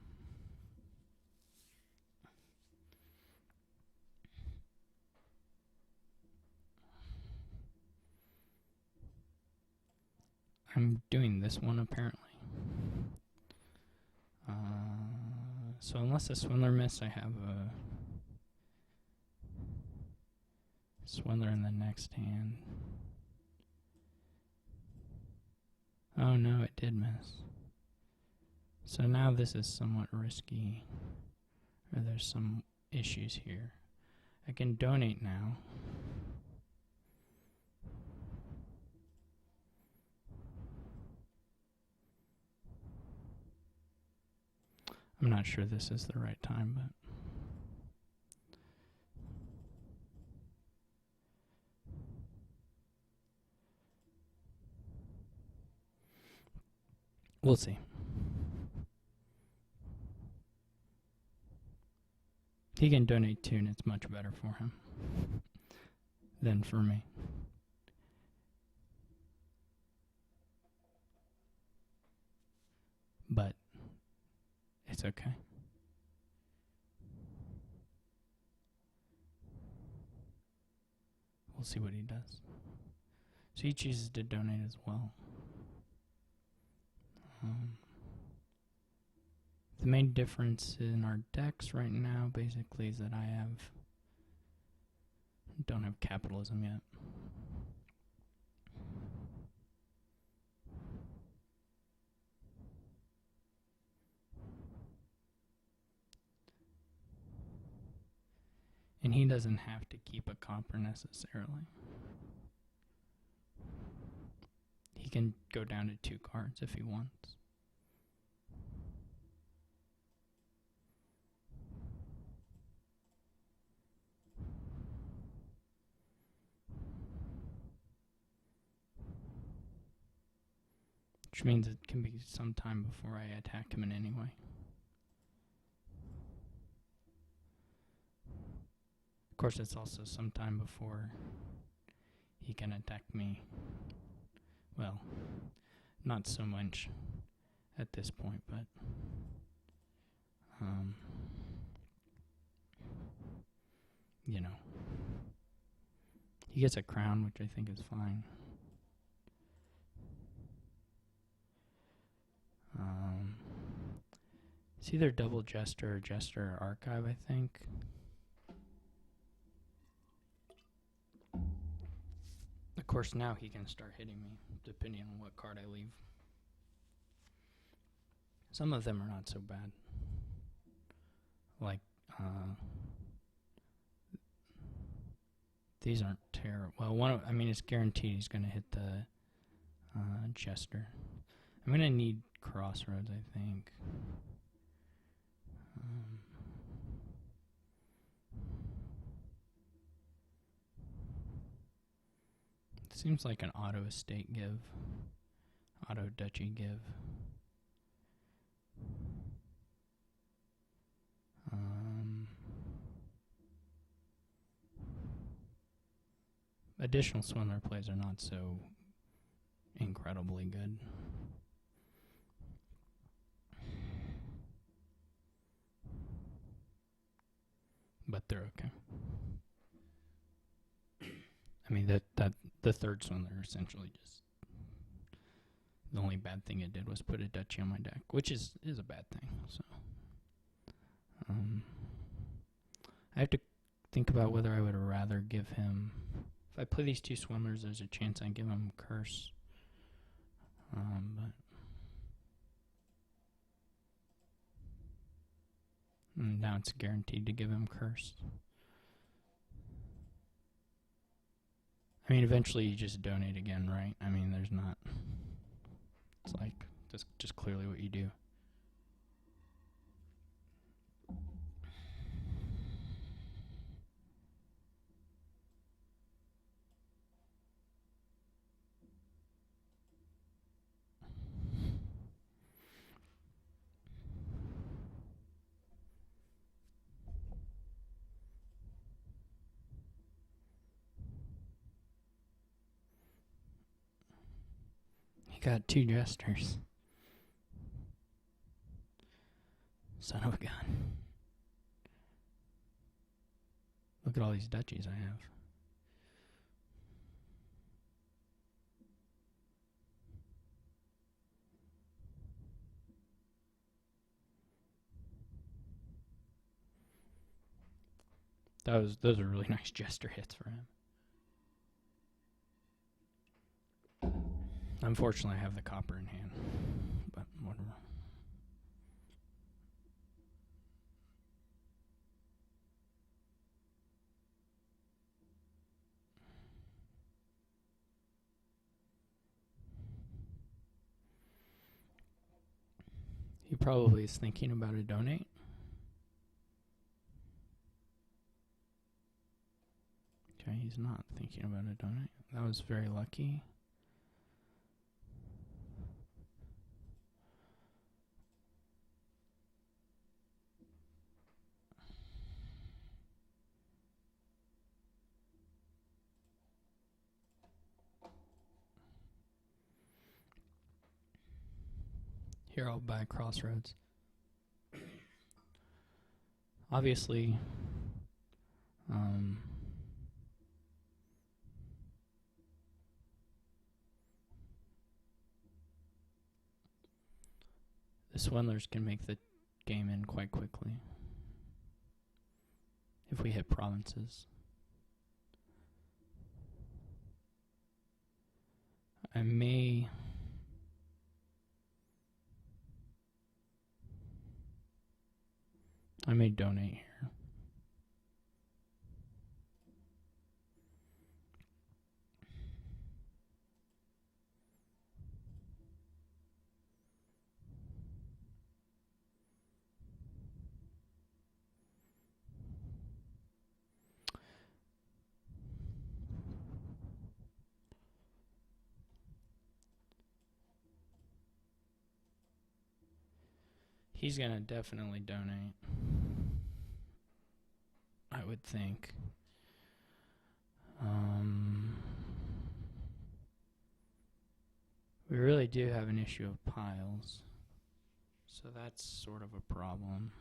doing this one apparently. So unless a Swindler miss, I have a Swindler in the next hand. Oh no, it did miss. So now this is somewhat risky, or there's some issues here. I can donate now. I'm not sure this is the right time, but we'll see. He can donate too, and it's much better for him than for me. But it's okay. We'll see what he does. So he chooses to donate as well. The main difference in our decks right now basically is that I don't have capitalism yet. And he doesn't have to keep a copper necessarily. He can go down to 2 cards if he wants. Which means it can be some time before I attack him in any way. Of course, it's also some time before he can attack me. Well, not so much at this point, but you know, he gets a crown, which I think is fine. It's either double Jester or Jester Archive, I think. Of course, now he can start hitting me, depending on what card I leave. Some of them are not so bad. Like, these aren't terrible. Well, I mean, it's guaranteed he's going to hit the Jester. I'm going to need Crossroads, I think. It seems like an auto estate give, auto duchy give. Additional Swindler plays are not so incredibly good. But they're okay. I mean, that the third Swindler essentially just the only bad thing it did was put a duchy on my deck, which is a bad thing. So I have to think about whether I would rather give him. If I play these two swindlers, there's a chance I give him curse. But now it's guaranteed to give him curse. I mean, eventually you just donate again, right? I mean, there's not. It's like that's just clearly what you do. He got 2 jesters. Son of a gun. Look at all these duchies I have. Those are really nice jester hits for him. Unfortunately, I have the copper in hand, but whatever. He probably is thinking about a donate. Okay, he's not thinking about a donate. That was very lucky. Here I'll buy Crossroads. Obviously, the swindlers can make the game end quite quickly if we hit provinces. I may donate here. He's gonna definitely donate, I would think. We really do have an issue of piles, so that's sort of a problem.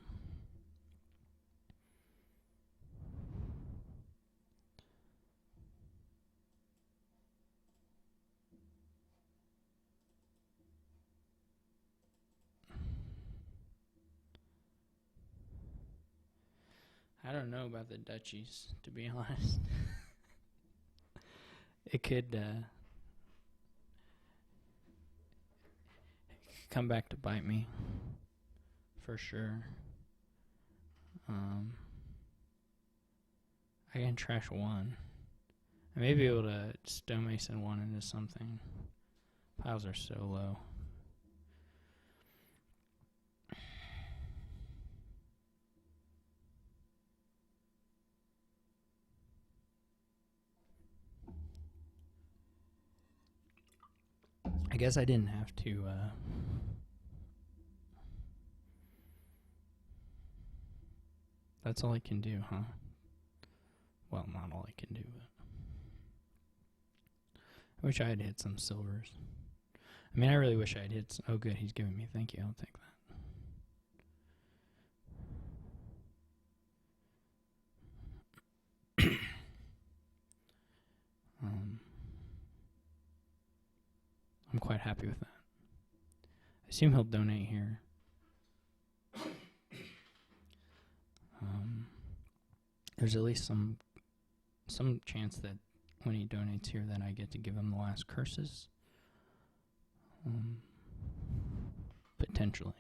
I don't know about the duchies, to be honest. It could come back to bite me, for sure. I can trash 1. I may be able to stonemason 1 into something. Piles are so low. I guess I didn't have to that's all I can do, huh? Well, not all I can do, but I wish I had hit some silvers. I mean, I really wish I had hit oh good, he's giving me, thank you, I'll take that. I'm quite happy with that. I assume he'll donate here. There's at least some chance that when he donates here that I get to give him the last curses. Potentially.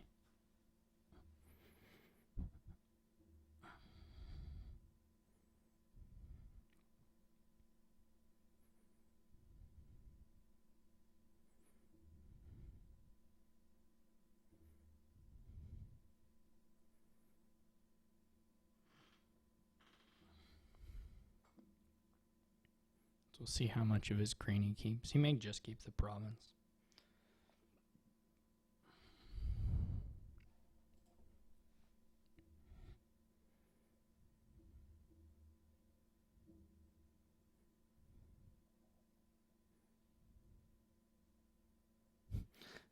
So we'll see how much of his green he keeps. He may just keep the province.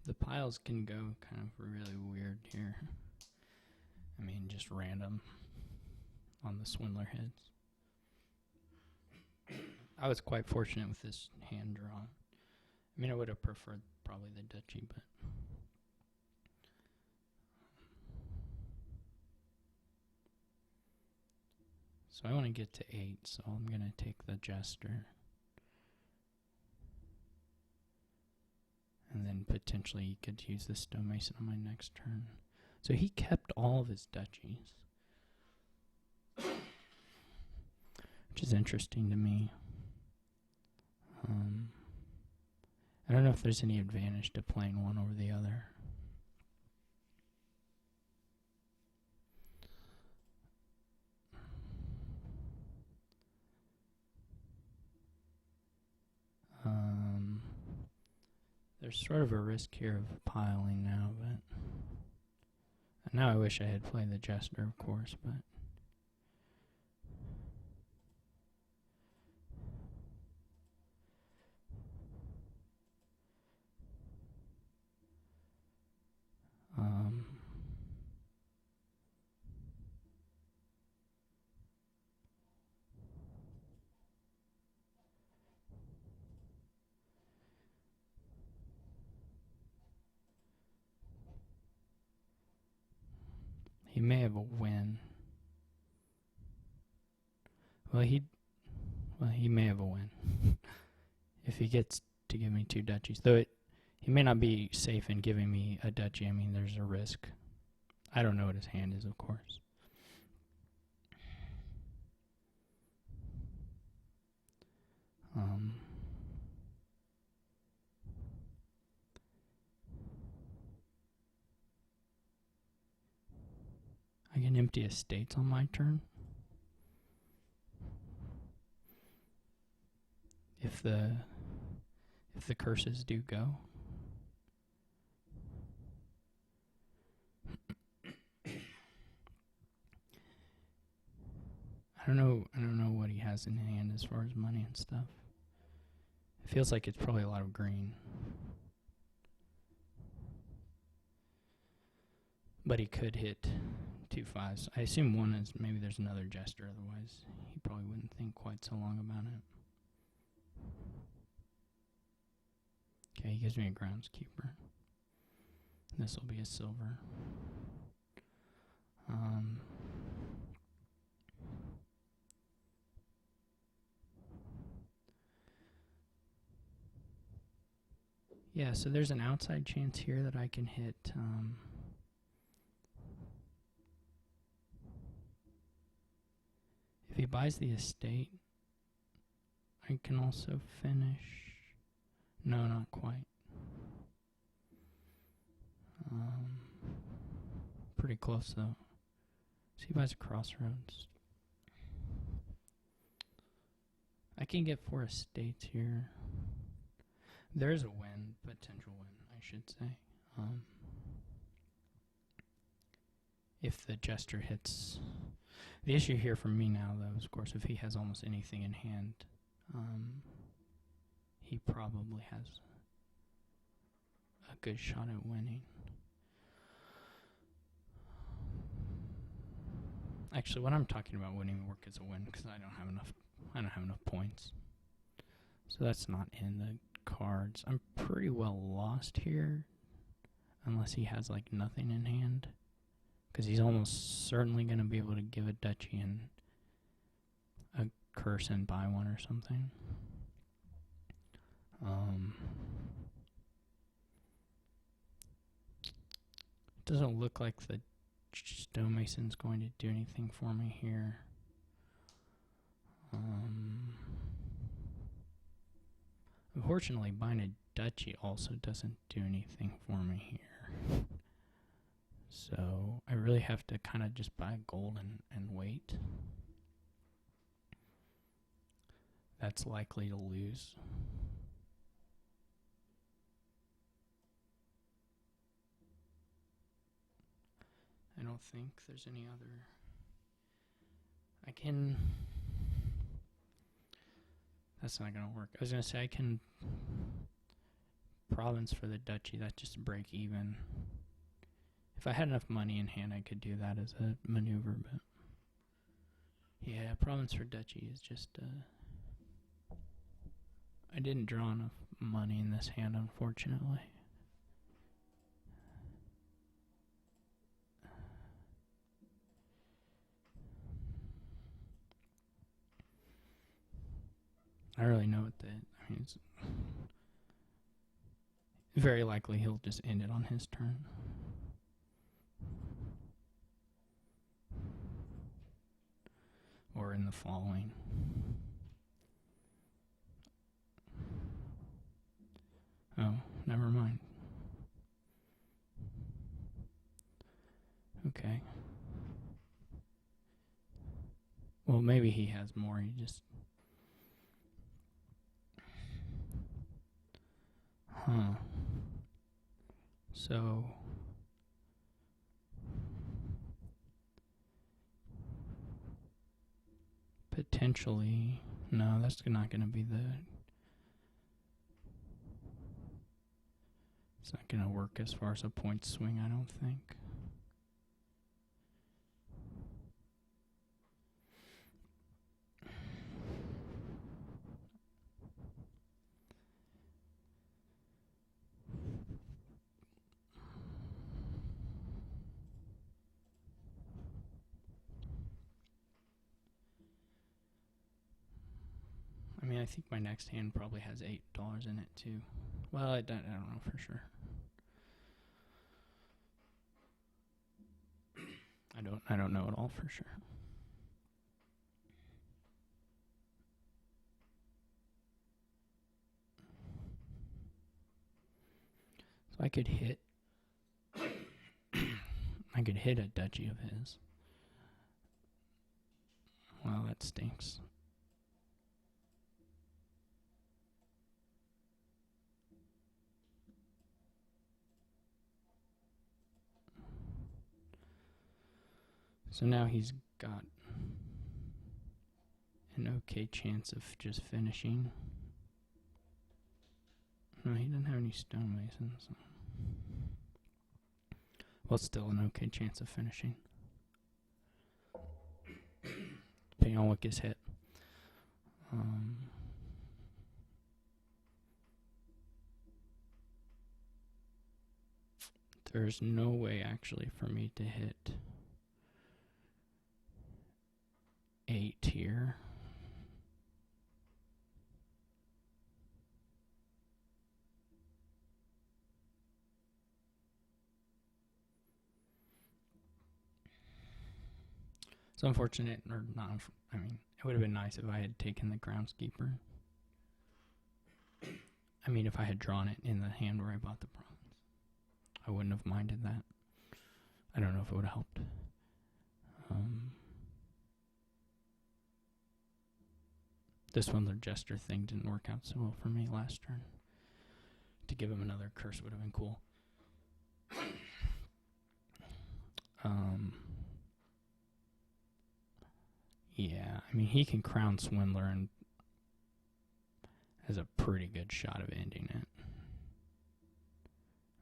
The piles can go kind of really weird here. I mean, just random on the swindler heads. I was quite fortunate with this hand draw. I mean, I would have preferred probably the duchy, but... So I want to get to 8, so I'm going to take the jester. And then potentially he could use the stonemason on my next turn. So he kept all of his duchies. Which is interesting to me. I don't know if there's any advantage to playing one over the other. There's sort of a risk here of piling now, but now I wish I had played the jester, of course, but he may have a win. Well, he may have a win if he gets to give me 2 duchies. Though he may not be safe in giving me a duchy. I mean, there's a risk. I don't know what his hand is, of course. I can empty estates on my turn. If the curses do go. I don't know what he has in hand as far as money and stuff. It feels like it's probably a lot of green. But he could hit 2 5s. I assume one is maybe there's another jester, otherwise he probably wouldn't think quite so long about it. Okay, he gives me a groundskeeper. This will be a silver. Yeah, so there's an outside chance here that I can hit if he buys the estate, I can also finish. No, not quite. Pretty close though. So he buys a crossroads. I can get 4 estates here. There's a win, potential win, I should say. If the jester hits. The issue here for me now, though, is, of course, if he has almost anything in hand, he probably has a good shot at winning. Actually, when I'm talking about winning, work as a win because I don't have enough points. So that's not in the cards. I'm pretty well lost here. unless he has like nothing in hand, because he's almost certainly going to be able to give a duchy and a curse and buy one or something. Doesn't look like the stonemason's going to do anything for me here. Unfortunately, buying a duchy also doesn't do anything for me here. So I really have to kind of just buy gold and wait. That's likely to lose. I don't think there's any other. I can. That's not going to work. I was going to say I can province for the duchy. That's just a break even. If I had enough money in hand, I could do that as a maneuver, but yeah, province for duchy is just I didn't draw enough money in this hand, unfortunately. I really know what it's very likely he'll just end it on his turn. Or in the following. Oh, never mind. Okay. Well, maybe he has more. He just... Huh. So... potentially... No, that's not going to be the... It's not going to work as far as a point swing, I don't think. I mean, I think my next hand probably has $8 in it too. Well, I don't know for sure. I don't know at all for sure. So I could hit a duchy of his. Well, that stinks. So now he's got an okay chance of just finishing. No, he doesn't have any stonemasons. Well, still an okay chance of finishing. Depending on what gets hit. There's no way actually for me to hit 8 here. It's unfortunate, or not. I mean, it would have been nice if I had taken the groundskeeper. I mean, if I had drawn it in the hand where I bought the bronze, I wouldn't have minded that. I don't know if it would have helped. This one, the gesture thing didn't work out so well for me last turn. To give him another curse would have been cool. Yeah, I mean, he can crown Swindler and has a pretty good shot of ending it.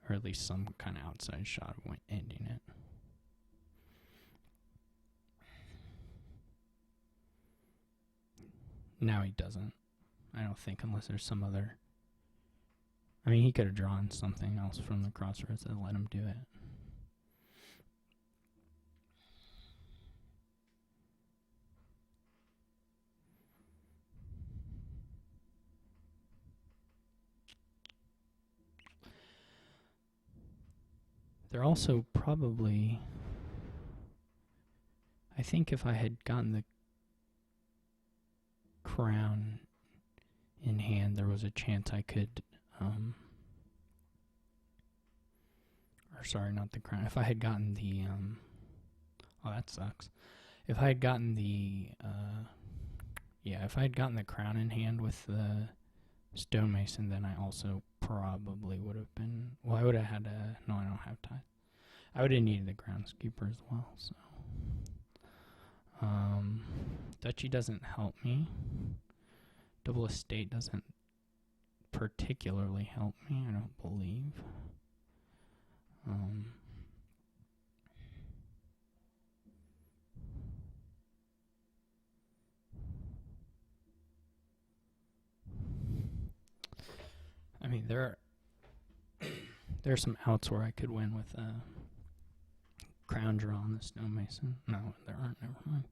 Or at least some kind of outside shot of ending it. Now he doesn't. I don't think, unless there's some other I mean, he could have drawn something else from the crossroads that let him do it. They're also probably... I think if I had gotten the crown in hand, there was a chance I could... or sorry, not the crown. If I had gotten the... oh, that sucks. If I had gotten the... yeah, if I had gotten the crown in hand with the stonemason, then I also probably would have been... Well, I would have had a... No, I don't have time. I would have needed the groundskeeper as well, so... Duchy doesn't help me. Double estate doesn't particularly help me, I don't believe. I mean, there are some outs where I could win with a crown draw on the stonemason. No, there aren't. Never mind.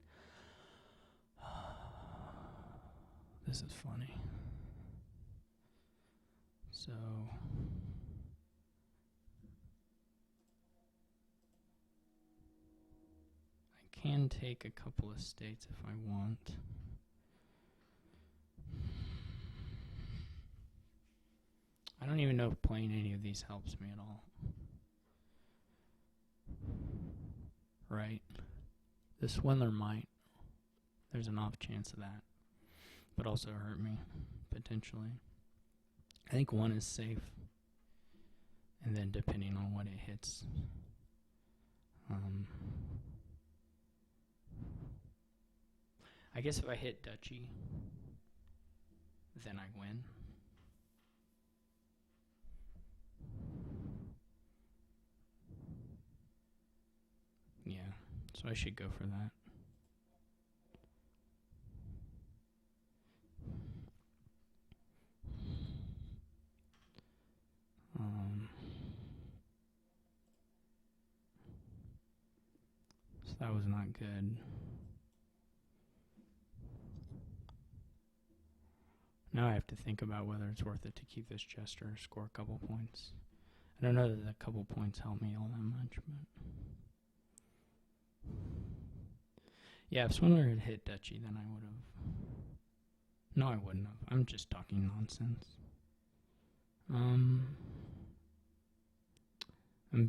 This is funny. So I can take a couple of states if I want. I don't even know if playing any of these helps me at all. Right? This Swindler might. There's an off chance of that. But also hurt me, potentially. I think one is safe. And then depending on what it hits. I guess if I hit Duchy, then I win. Yeah, so I should go for that. So that was not good. Now I have to think about whether it's worth it to keep this jester or score a couple points. I don't know that a couple points help me all that much, but... Yeah, if Swindler had hit Duchy, then I would have... No, I wouldn't have. I'm just talking nonsense. I'm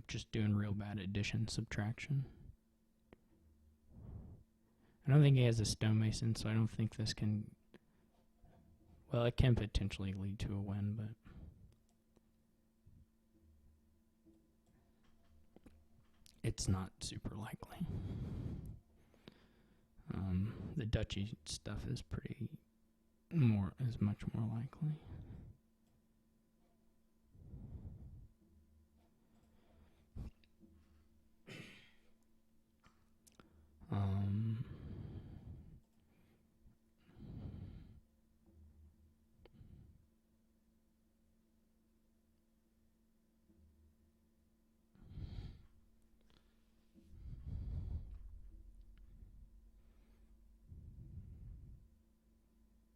just doing real bad addition, subtraction. I don't think he has a stonemason, so I don't think this can... Well, it can potentially lead to a win, but... It's not super likely. The Duchy stuff is much more likely.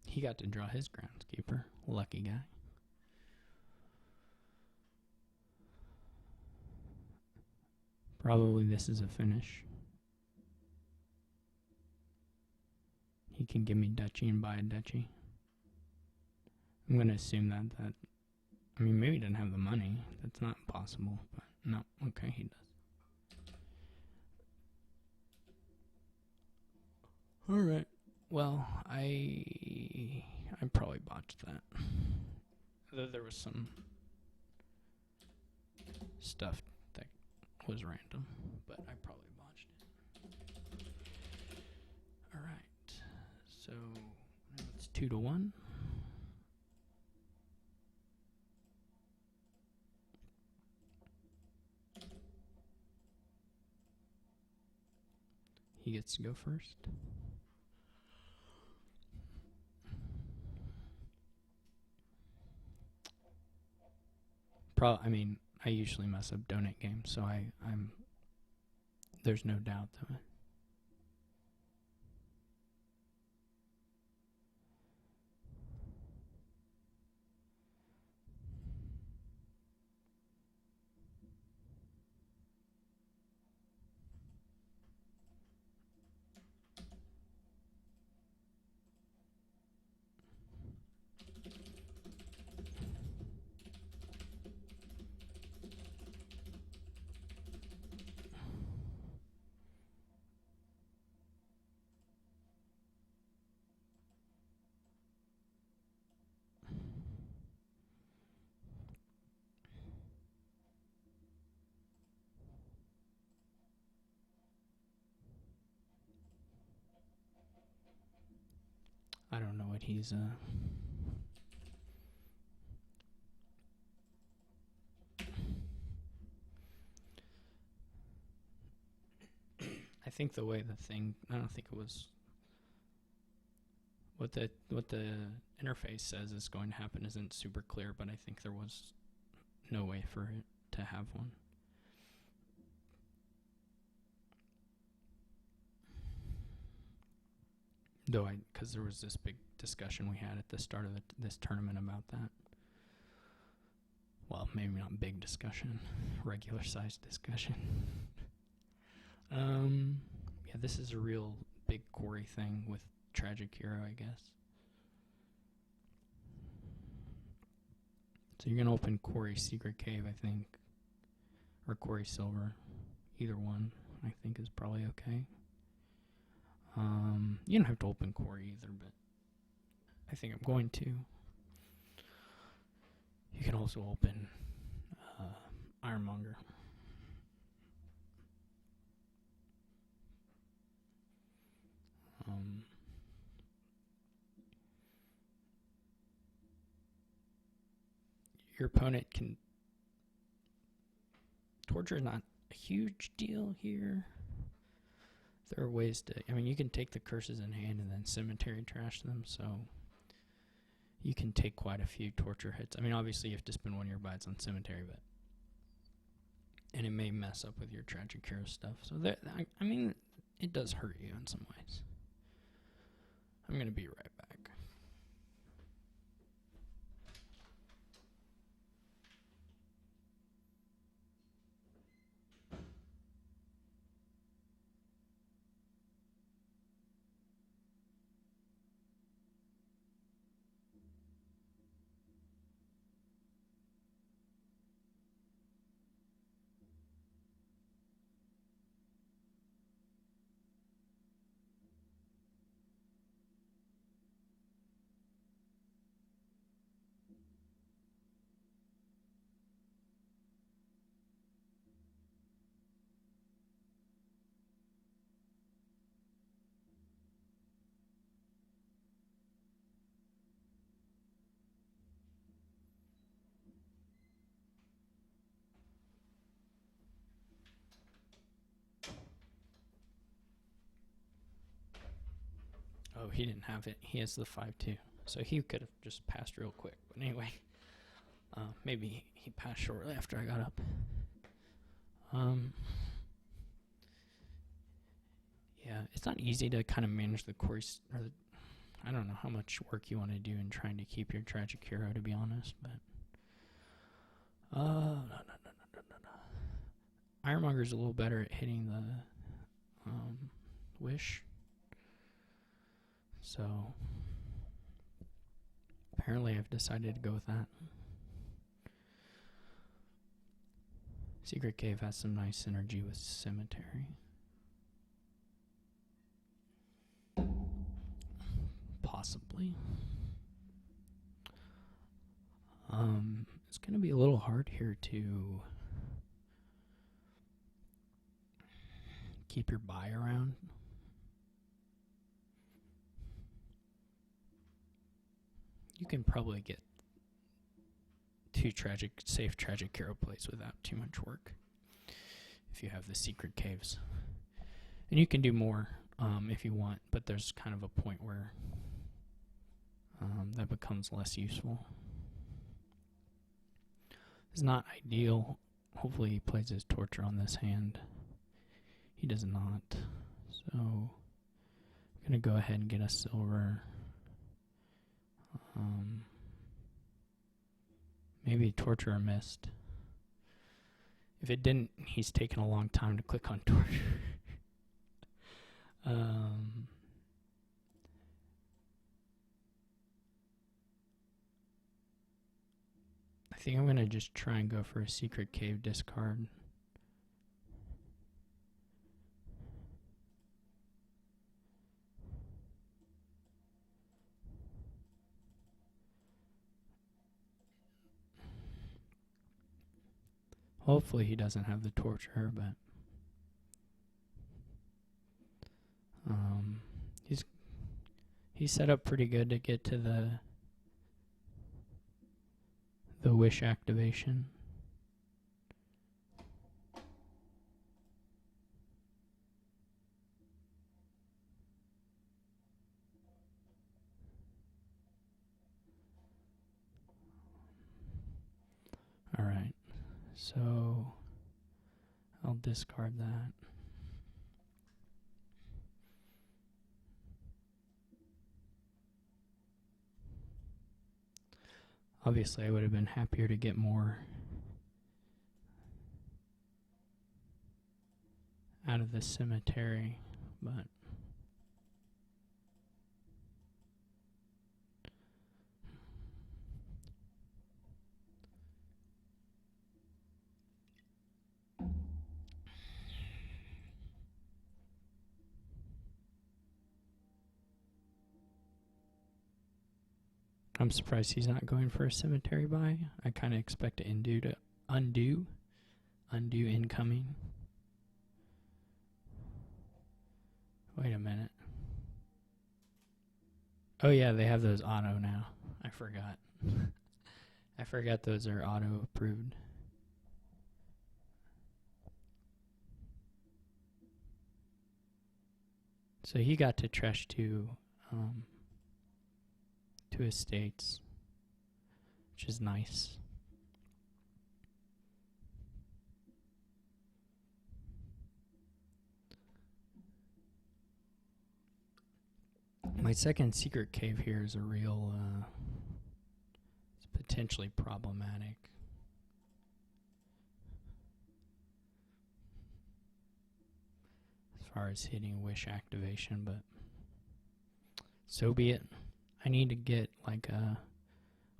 He got to draw his groundskeeper. Lucky guy. Probably this is a finish. He can give me Duchy and buy a Duchy. I'm going to assume that... I mean, maybe he doesn't have the money. That's not possible, but no. Okay, he does. Alright. Well, I probably botched that. Though there was some stuff that was random, but I probably botched it. Alright. So, now it's 2-1. He gets to go first. I mean, I usually mess up donut games, so I'm. There's no doubt that. I don't know what he's. I think the way the thing. I don't think it was. What the interface says is going to happen isn't super clear, but I think there was no way for it to have one. Though because there was this big discussion we had at the start of this tournament about that. Well, maybe not big discussion, regular sized discussion. Yeah, this is a real big quarry thing with Tragic Hero, I guess. So you're gonna open Quarry Secret Cave, I think, or Quarry Silver. Either one, I think, is probably okay. You don't have to open Quarry either, but I think I'm going to. You can also open Ironmonger. Your opponent can. Torture is not a huge deal here. There are ways to. I mean, you can take the curses in hand and then cemetery trash them, so you can take quite a few torture hits. I mean, obviously you have to spend one of your bites on cemetery, but. And it may mess up with your Tragic Hero stuff. So, I mean, it does hurt you in some ways. I'm going to be right back. Oh, he didn't have it. He has the 5-2. So he could have just passed real quick. But anyway, maybe he passed shortly after I got up. Yeah, it's not easy to kind of manage the course. I don't know how much work you want to do in trying to keep your Tragic Hero, to be honest. But no. Ironmonger's a little better at hitting the wish. So apparently I've decided to go with that. Secret Cave has some nice synergy with Cemetery. Possibly. It's going to be a little hard here to keep your buy around. You can probably get 2 safe Tragic Hero plays without too much work if you have the Secret Caves. And you can do more if you want, but there's kind of a point where that becomes less useful. is not ideal. Hopefully he plays his torture on this hand. He does not. So I'm going to go ahead and get a silver. Maybe torture missed. If it didn't, he's taken a long time to click on torture. I think I'm going to just try and go for a secret cave discard. Hopefully he doesn't have the torture, but he's set up pretty good to get to the wish activation. All right, so I'll discard that. Obviously, I would have been happier to get more out of the cemetery, but I'm surprised he's not going for a cemetery buy. I kind of expect to undo incoming. Wait a minute. Oh yeah, they have those auto now. I forgot. I forgot those are auto approved. So he got to trash two estates, which is nice. My second secret cave here is a real, it's potentially problematic. As far as hitting wish activation, but so be it. I need to get like a,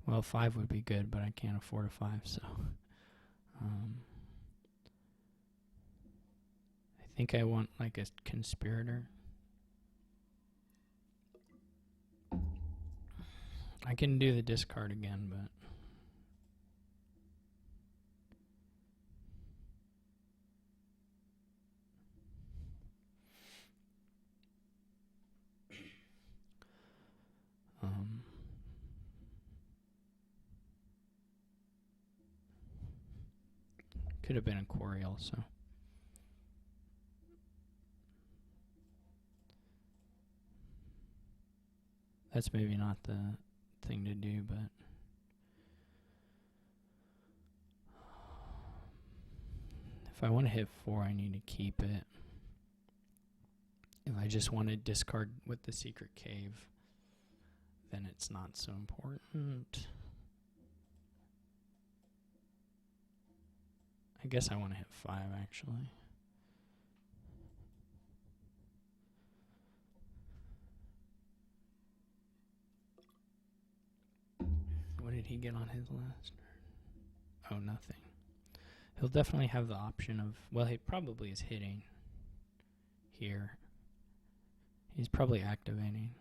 well, 5 would be good, but I can't afford a 5, so I think I want like a conspirator. I can do the discard again, but could have been a quarry also. That's maybe not the thing to do, but if I want to hit 4, I need to keep it. If I just want to discard with the secret cave, then it's not so important. I guess I want to hit 5 actually. What did he get on his last turn? Oh, nothing. He'll definitely have the option of, well, he probably is hitting here. He's probably activating.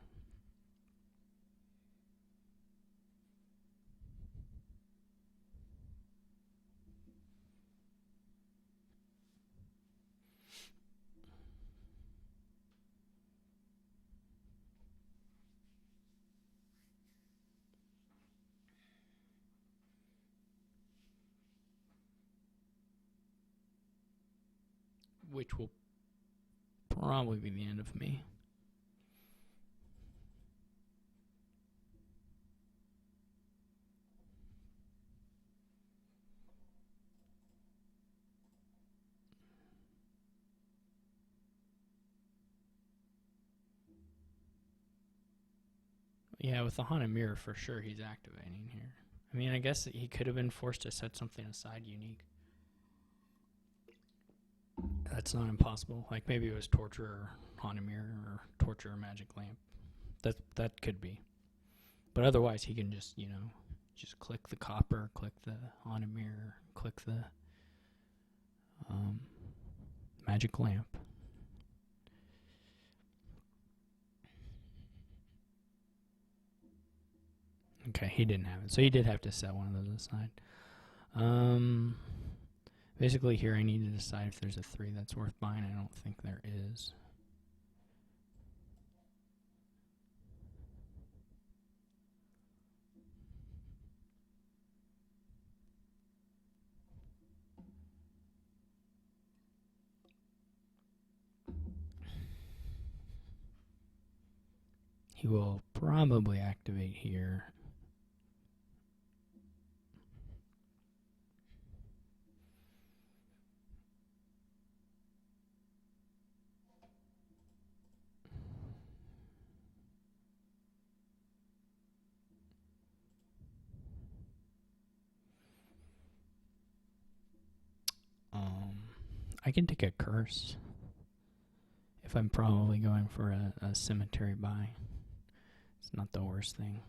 Which will probably be the end of me. Yeah, with the haunted mirror, for sure he's activating here. I mean, I guess he could have been forced to set something aside unique. That's not impossible. Like maybe it was torture or haunted mirror or torture or magic lamp. That could be. But otherwise, he can just, just click the copper, click the haunted mirror, click the magic lamp. Okay, he didn't have it. So he did have to set one of those aside. Basically here I need to decide if there's a 3 that's worth buying. I don't think there is. He will probably activate here. I can take a curse if I'm probably going for a cemetery buy. It's not the worst thing.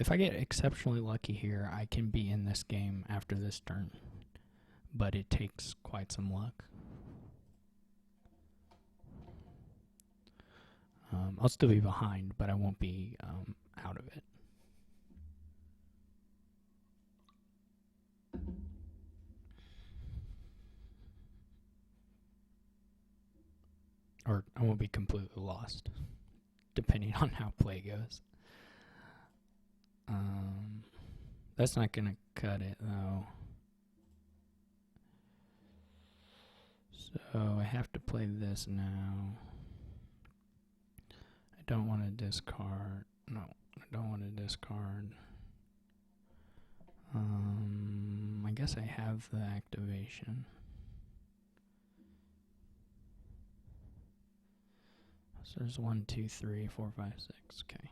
If I get exceptionally lucky here, I can be in this game after this turn. But it takes quite some luck. I'll still be behind, but I won't be out of it. Or I won't be completely lost, depending on how play goes. That's not going to cut it, though. So I have to play this now. I don't want to discard. No, I don't want to discard. I guess I have the activation. So there's 1, 2, 3, 4, 5, 6. Okay.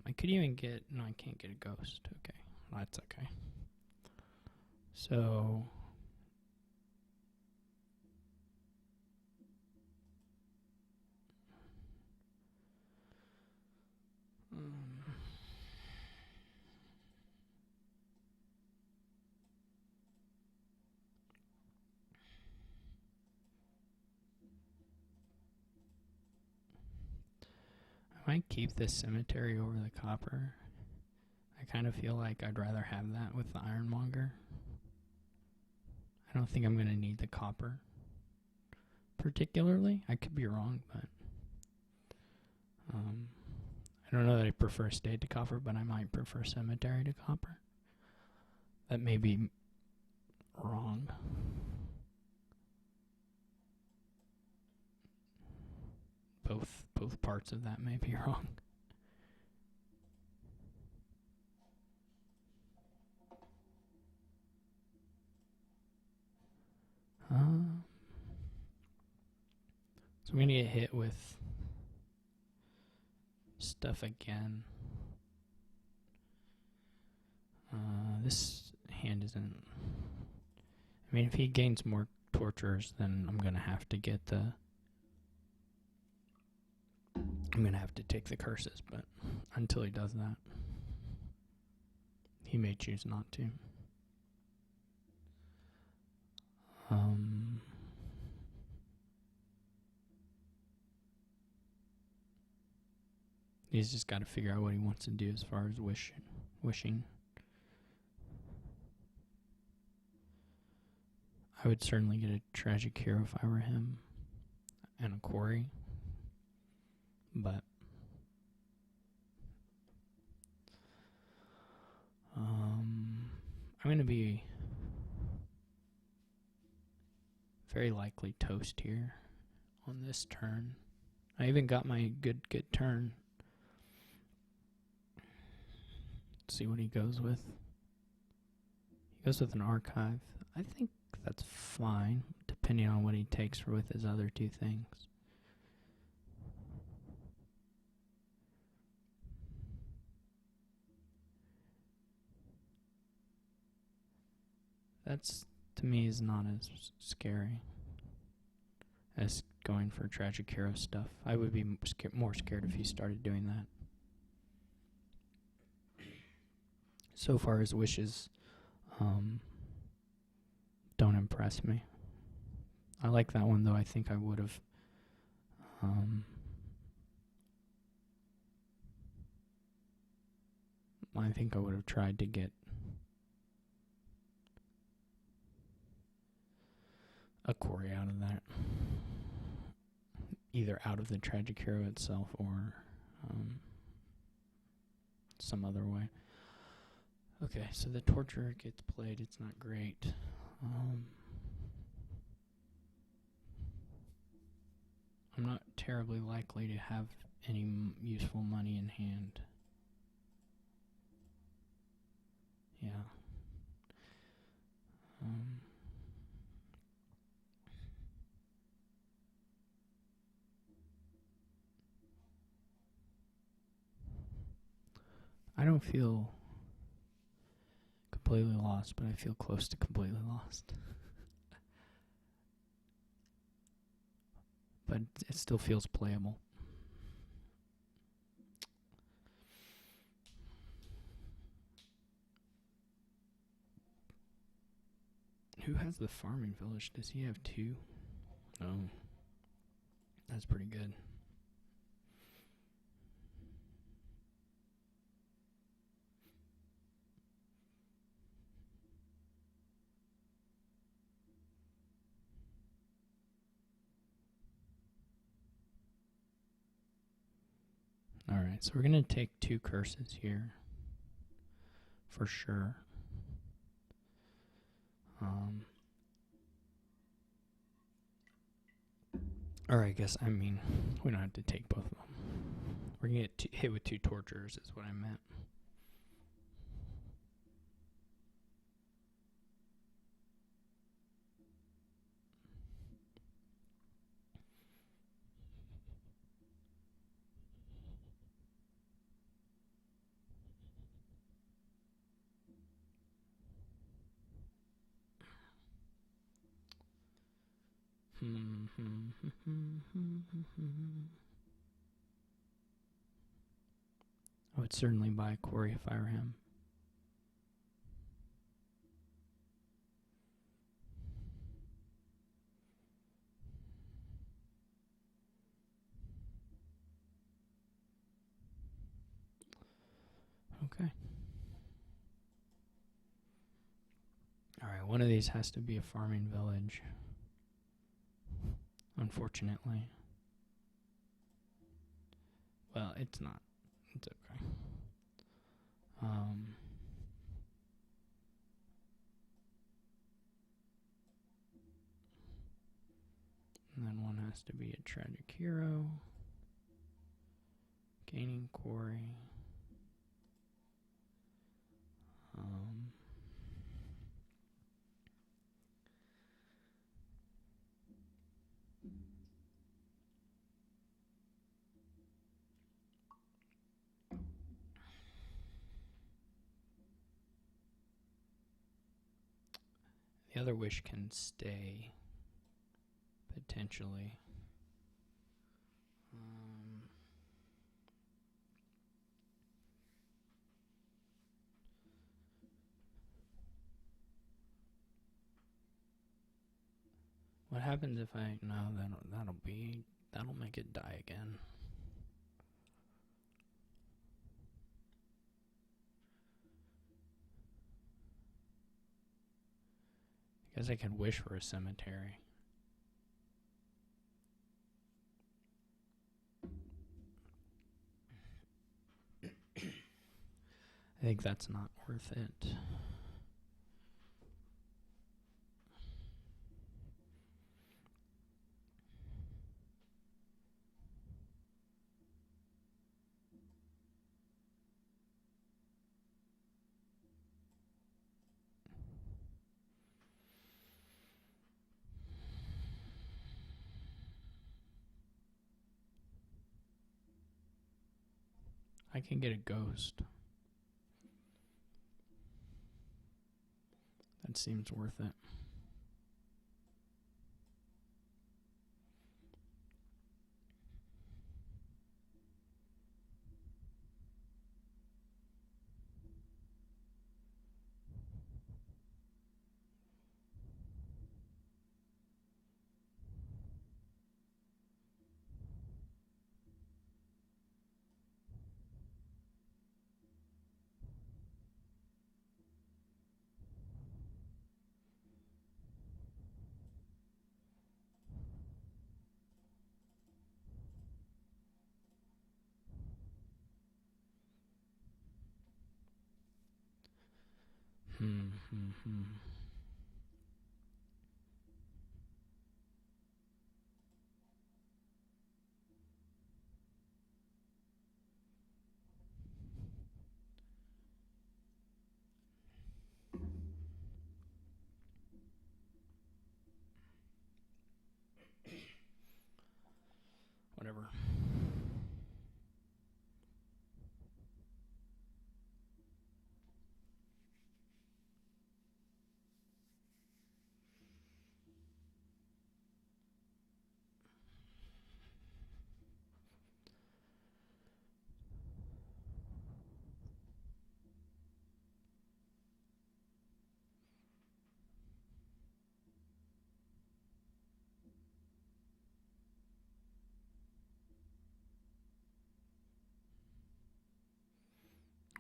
I could even get. No, I can't get a ghost. Okay. That's okay. So. I might keep this cemetery over the copper. I kind of feel like I'd rather have that with the ironmonger. I don't think I'm going to need the copper particularly. I could be wrong, but I don't know that I prefer state to copper, but I might prefer cemetery to copper. That may be wrong. Both parts of that may be wrong. So I'm going to get hit with stuff again. This hand isn't... I mean, if he gains more tortures, then I'm going to have to get the... I'm going to have to take the curses, but until he does that, he may choose not to. He's just got to figure out what he wants to do as far as wishing. I would certainly get a tragic hero if I were him, and a quarry. But I'm going to be very likely toast here on this turn. I even got my good turn. Let's see what he goes with. He goes with an archive. I think that's fine, depending on what he takes with his other 2 things. That's, to me, is not as scary as going for tragic hero stuff. I would be more scared if he started doing that. So far, his wishes don't impress me. I like that one, though. I think I would have tried to get a quarry out of that. Either out of the tragic hero itself or some other way. Okay, so the torturer gets played. It's not great. I'm not terribly likely to have any useful money in hand. Yeah. I don't feel completely lost, but I feel close to completely lost. But it still feels playable. Who has the farming village? Does he have 2? Oh. That's pretty good. Alright, so we're going to take 2 curses here. For sure. Or I guess, we don't have to take both of them. We're going to get hit with 2 torturers is what I meant. I would certainly buy a quarry if I were him. Okay. Alright, one of these has to be a farming village. Unfortunately. Well, it's not. It's okay. And then one has to be a tragic hero. Gaining quarry. The other wish can stay, potentially. What happens if I... No, that'll make it die again. I guess I could wish for a cemetery. I think that's not worth it. I can get a ghost. it seems worth it. Whatever.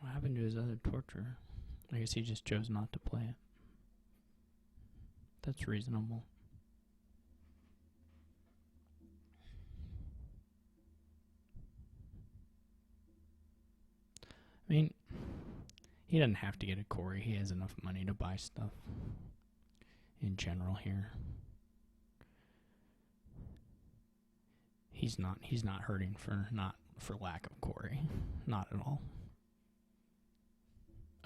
What happened to his other torture? I guess he just chose not to play it. That's reasonable. I mean, he doesn't have to get a Corey. He has enough money to buy stuff in general here. He's not hurting for lack of Corey. Not at all.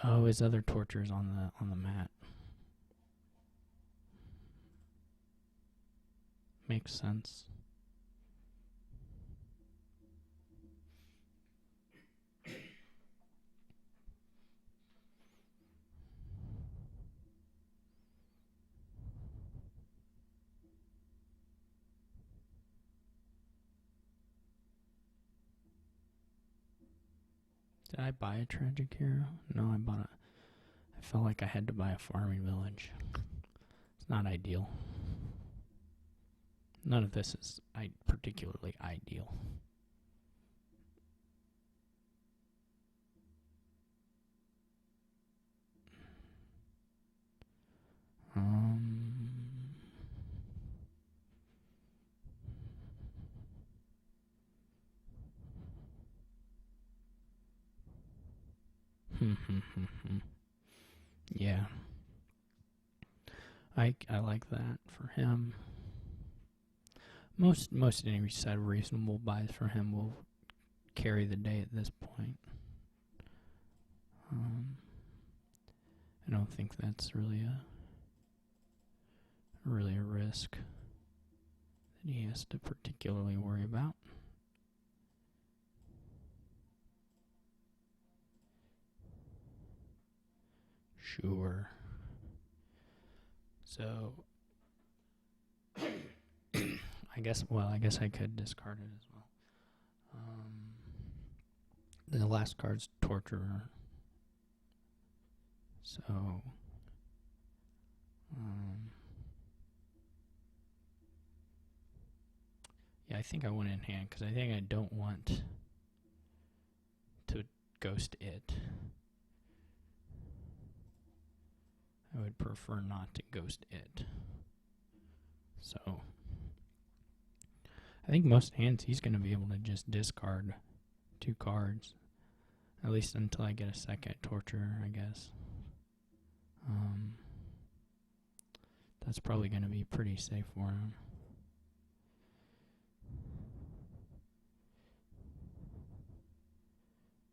Oh, his other torture's on the mat. Makes sense. Did I buy a tragic hero? No, I felt like I had to buy a farming village. It's not ideal. None of this is particularly ideal. Yeah. I like that for him. Most any set of reasonable buys for him will carry the day at this point. I don't think that's really a risk that he has to particularly worry about. Sure. So I guess I could discard it as well. The last card's Torturer. So yeah, I think I went in hand because I think I don't want to ghost it. I would prefer not to ghost it. So I think most hands he's going to be able to just discard 2 cards. At least until I get a second Torturer, I guess. That's probably going to be pretty safe for him.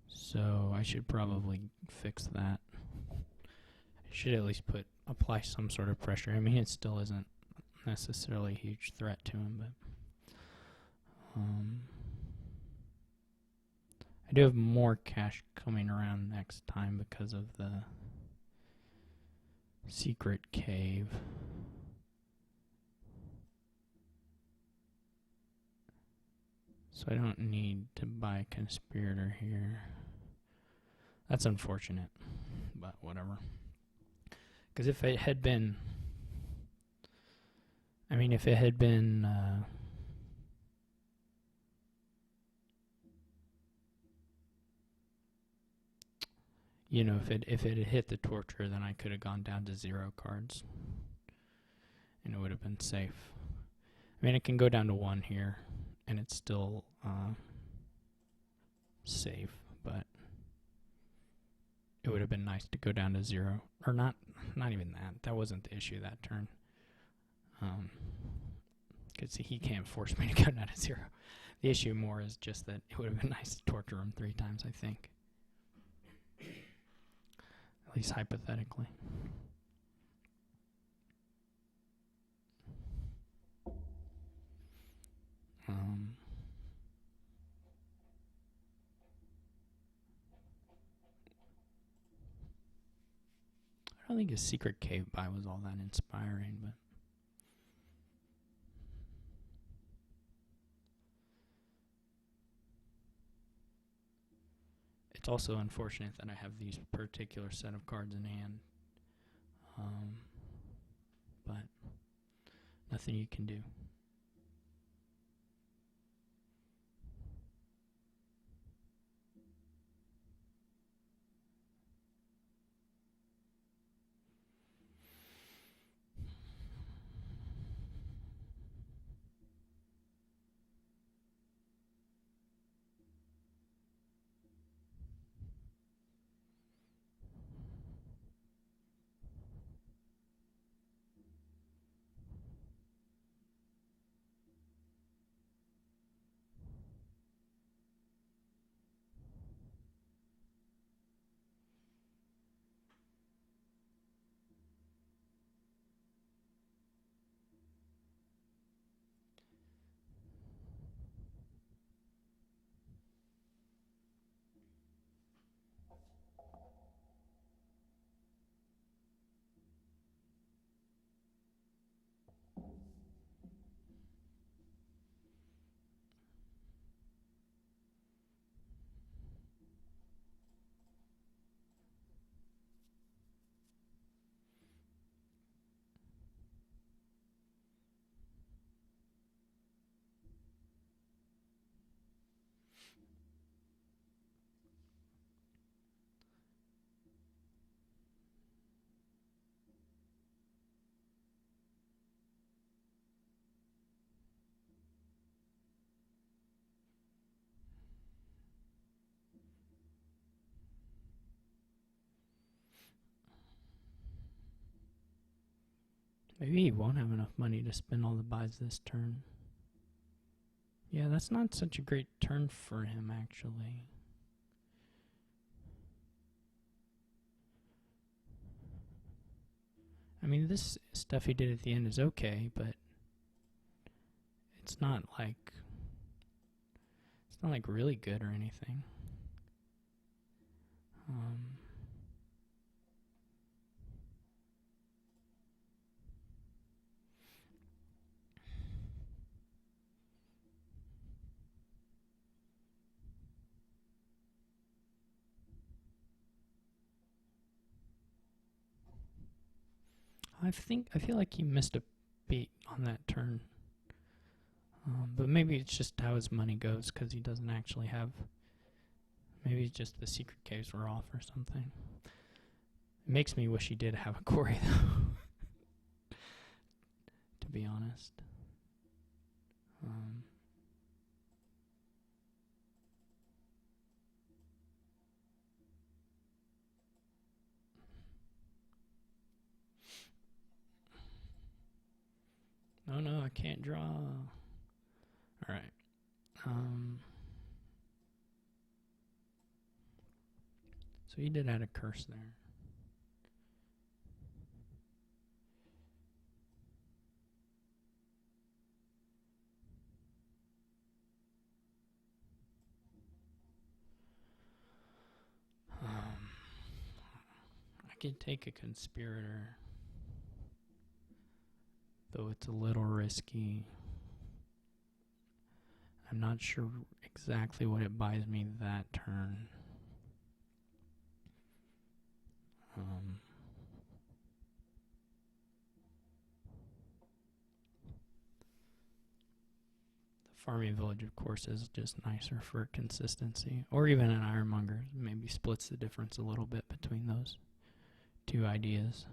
So I should probably fix that. I should at least apply some sort of pressure. I mean, it still isn't necessarily a huge threat to him, but I do have more cash coming around next time because of the secret cave. So I don't need to buy a conspirator here. That's unfortunate, but whatever. Because if it had been... I mean, if it had been... you know, if it had hit the torture, then I could have gone down to 0 cards. And it would have been safe. I mean, it can go down to 1 here, and it's still safe, but it would have been nice to go down to 0. Or not even that. That wasn't the issue that turn. Because he can't force me to go down to 0. The issue more is just that it would have been nice to torture him 3 times, I think. At least hypothetically. I don't think his secret cave buy was all that inspiring, but it's also unfortunate that I have these particular set of cards in hand. But nothing you can do. Maybe he won't have enough money to spend all the buys this turn. Yeah, that's not such a great turn for him, actually. I mean, this stuff he did at the end is okay, but it's not like really good or anything. I feel like he missed a beat on that turn. But maybe it's just how his money goes, because he doesn't actually have... Maybe it's just the secret caves were off or something. It makes me wish he did have a quarry, though. To be honest. No, I can't draw. Alright. So he did add a curse there. I could take a conspirator. though it's a little risky. I'm not sure exactly what it buys me that turn. The farming village, of course, is just nicer for consistency. Or even an ironmonger maybe splits the difference a little bit between those two ideas.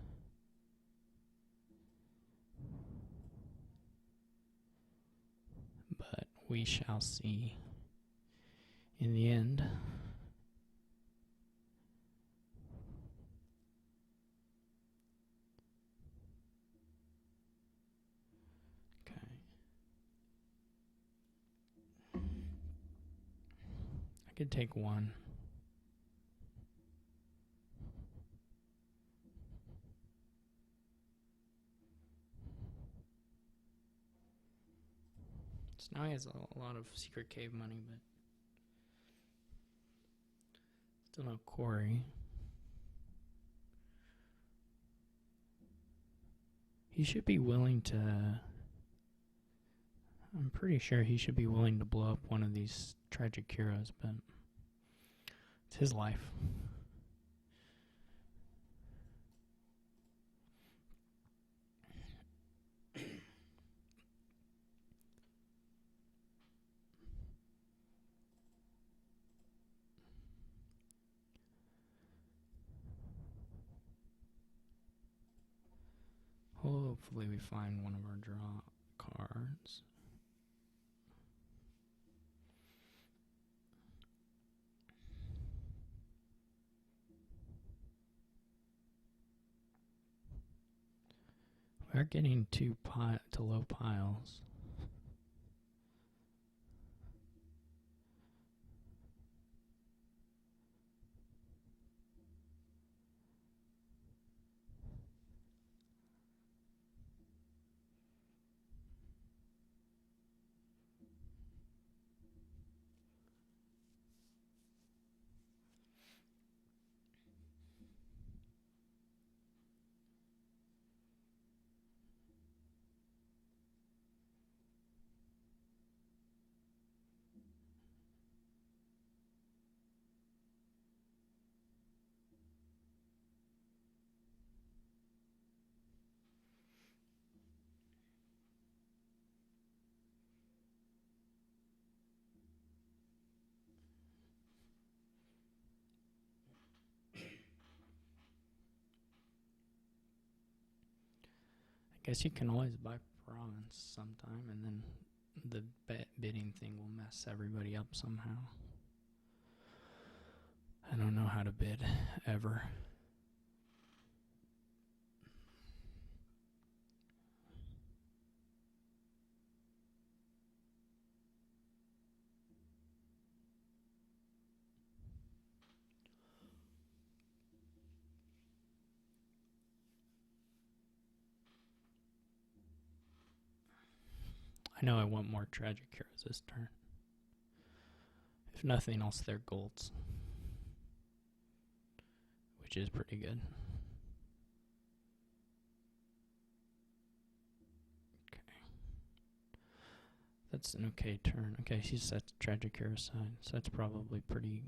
But we shall see in the end. Okay. I could take one. So now he has a lot of secret cave money, but still no quarry. He should be willing to... I'm pretty sure he should be willing to blow up one of these tragic heroes, but it's his life. Hopefully we find one of our draw cards. We're getting to low piles. I guess you can always buy bronze sometime, and then the bidding thing will mess everybody up somehow. I don't know how to bid, ever. I know I want more tragic heroes this turn. If nothing else, they're golds, which is pretty good. Okay. That's an okay turn. Okay, he sets tragic hero side, so that's probably pretty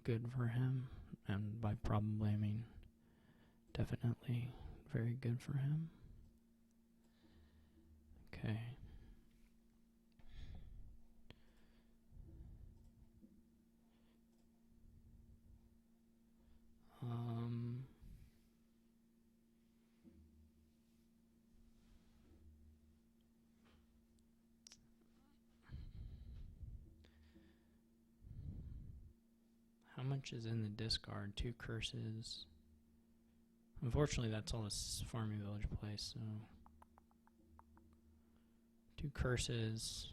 good for him. And by probably, I mean definitely very good for him. Okay. How much is in the discard? 2 curses. Unfortunately, that's all this farming village plays, so 2 curses.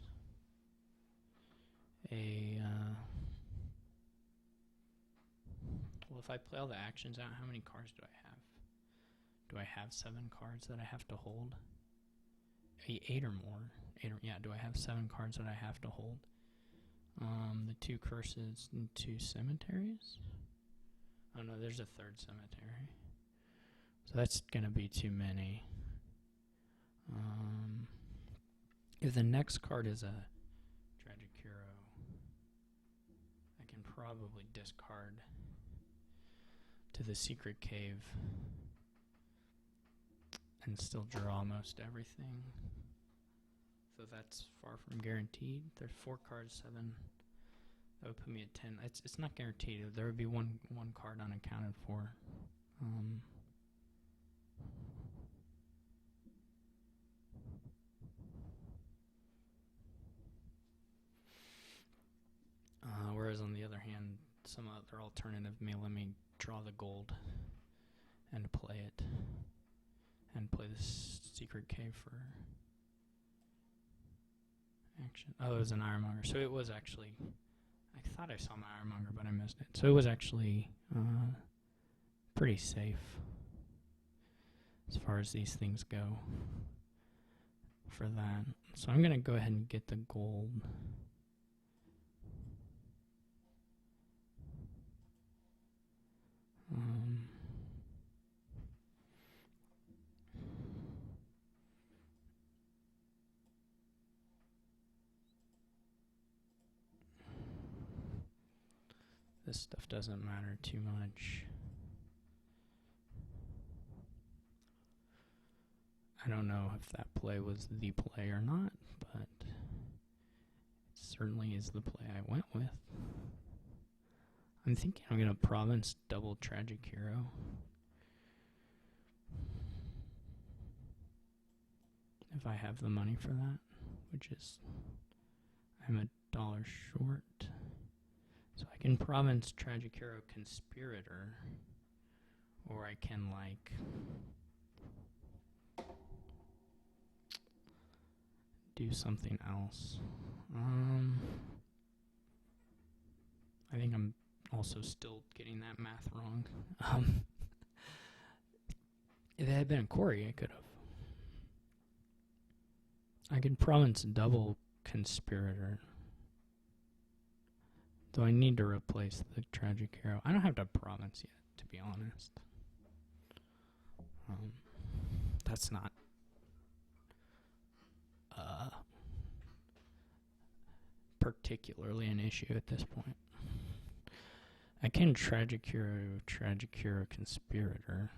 Well, if I play all the actions out, how many cards do I have? Do I have 7 cards that I have to hold? 8 or more. Yeah, do I have 7 cards that I have to hold? The 2 curses and 2 cemeteries? Oh no, there's a 3rd cemetery. So that's gonna be too many. If the next card is a Tragic Hero, I can probably discard to the Secret Cave and still draw most everything. So that's far from guaranteed. There's 4 cards, 7. That would put me at 10. It's not guaranteed. There would be one card unaccounted for. Whereas on the other hand, some other alternative may let me draw the gold and play it. And play this Secret Cave for action. Oh, it was an Ironmonger. So it was actually... I thought I saw my Ironmonger, but I missed it. So it was actually pretty safe as far as these things go for that. So I'm going to go ahead and get the gold. This stuff doesn't matter too much. I don't know if that play was the play or not, but it certainly is the play I went with. I'm thinking I'm going to province double Tragic Hero. If I have the money for that, which is, I'm $1 short. So I can province Tragic Hero Conspirator, or I can like do something else. I think I'm also still getting that math wrong. If it had been a Corey, I could have. I could province double Conspirator. Though I need to replace the Tragic Hero. I don't have to province yet, to be honest. That's not particularly an issue at this point. I can Tragic Hero Conspirator.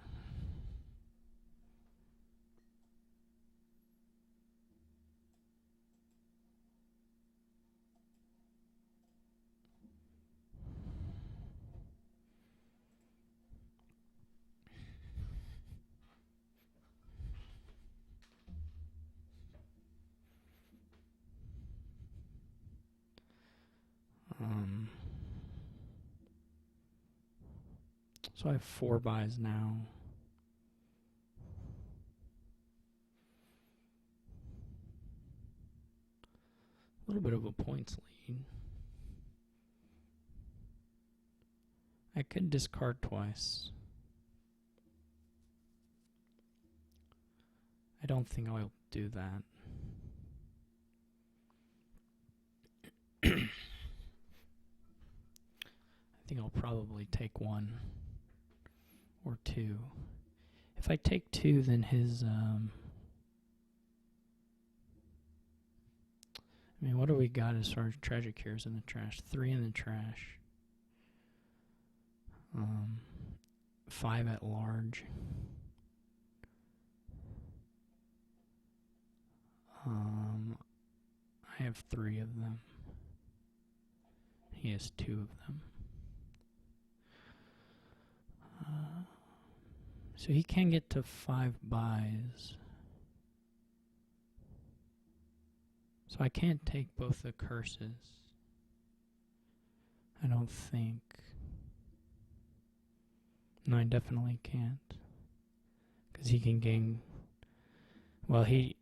So I have 4 buys now. A little bit of a points lead. I could discard twice. I don't think I'll do that. I think I'll probably take 1 or 2. If I take 2, then his I mean, what do we got as far as Tragic Heroes in the trash? 3 in the trash. 5 at large. I have 3 of them. He has 2 of them. So he can get to 5 buys. So I can't take both the curses. I don't think. No, I definitely can't. Because he can gain... Well, he...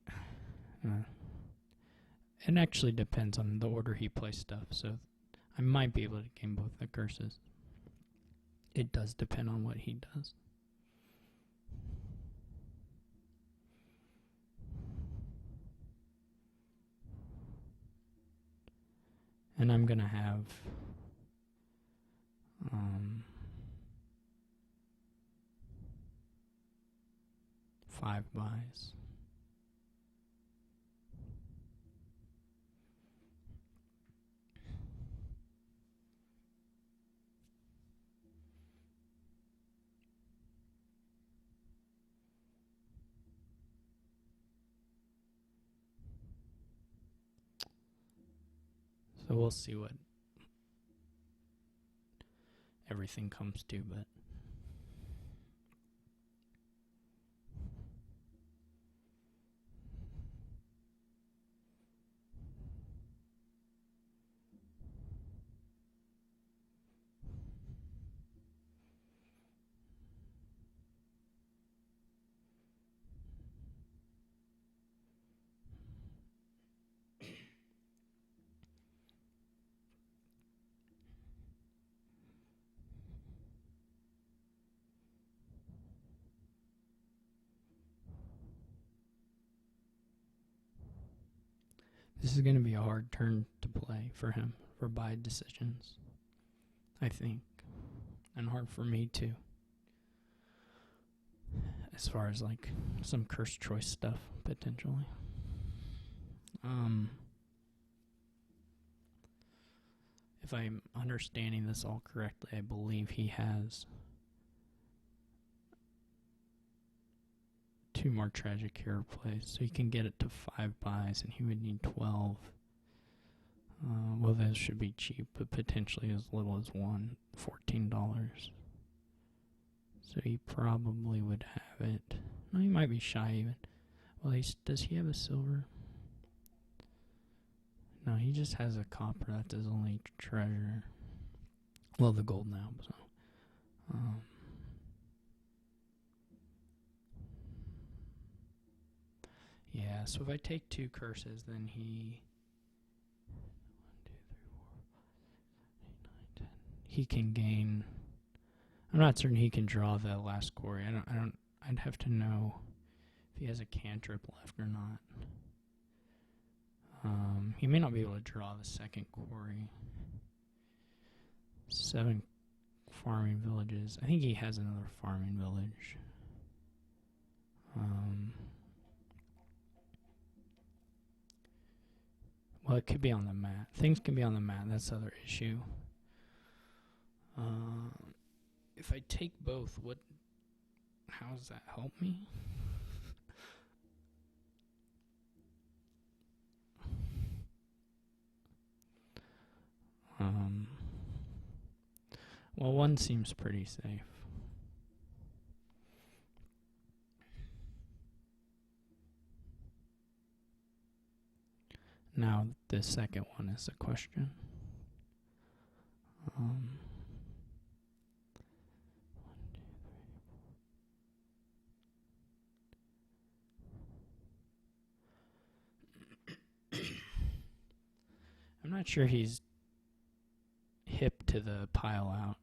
it actually depends on the order he plays stuff, so I might be able to gain both the curses. It does depend on what he does. And I'm going to have 5 buys. So we'll see what everything comes to, but this is going to be a hard turn to play for him for by decisions, I think, and hard for me too. As far as like some curse choice stuff potentially. If I'm understanding this all correctly, I believe he has 2 more tragic hero plays, so he can get it to 5 buys, and he would need 12. Well, those should be cheap, but potentially as little as $14. So he probably would have it. No, he might be shy even. Well, does he have a silver? No, he just has a copper. That's his only treasure. Well, the gold now. So, yeah. So if I take 2 curses, then he. 1, 2, 3, 4, 5, 6, 7, 8, 9, 10. He can gain. I'm not certain he can draw the last quarry. I'd have to know if he has a cantrip left or not. He may not be able to draw the second quarry. 7 farming villages. I think he has another farming village. Well, it could be on the mat. Things can be on the mat. That's the other issue. If I take both, how does that help me? Well, 1 seems pretty safe. Now, the second one is a question. I'm not sure he's hip to the pile out.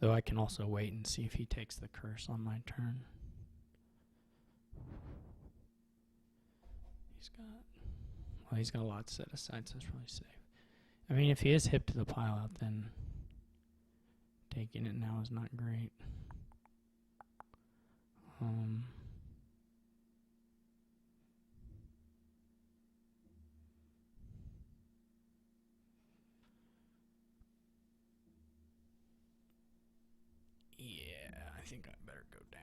Though I can also wait and see if he takes the curse on my turn. He's got a lot set aside, so it's really safe. I mean, if he is hip to the pile out, then taking it now is not great. Yeah, I think I better go down.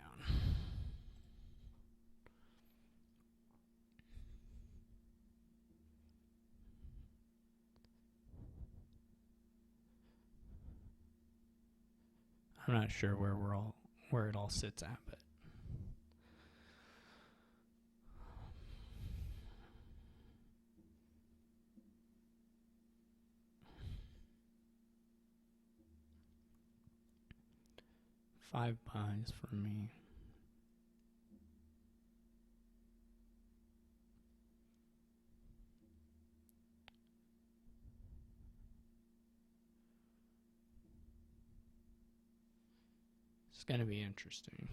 I'm not sure where it all sits at, but five buys for me. It's going to be interesting.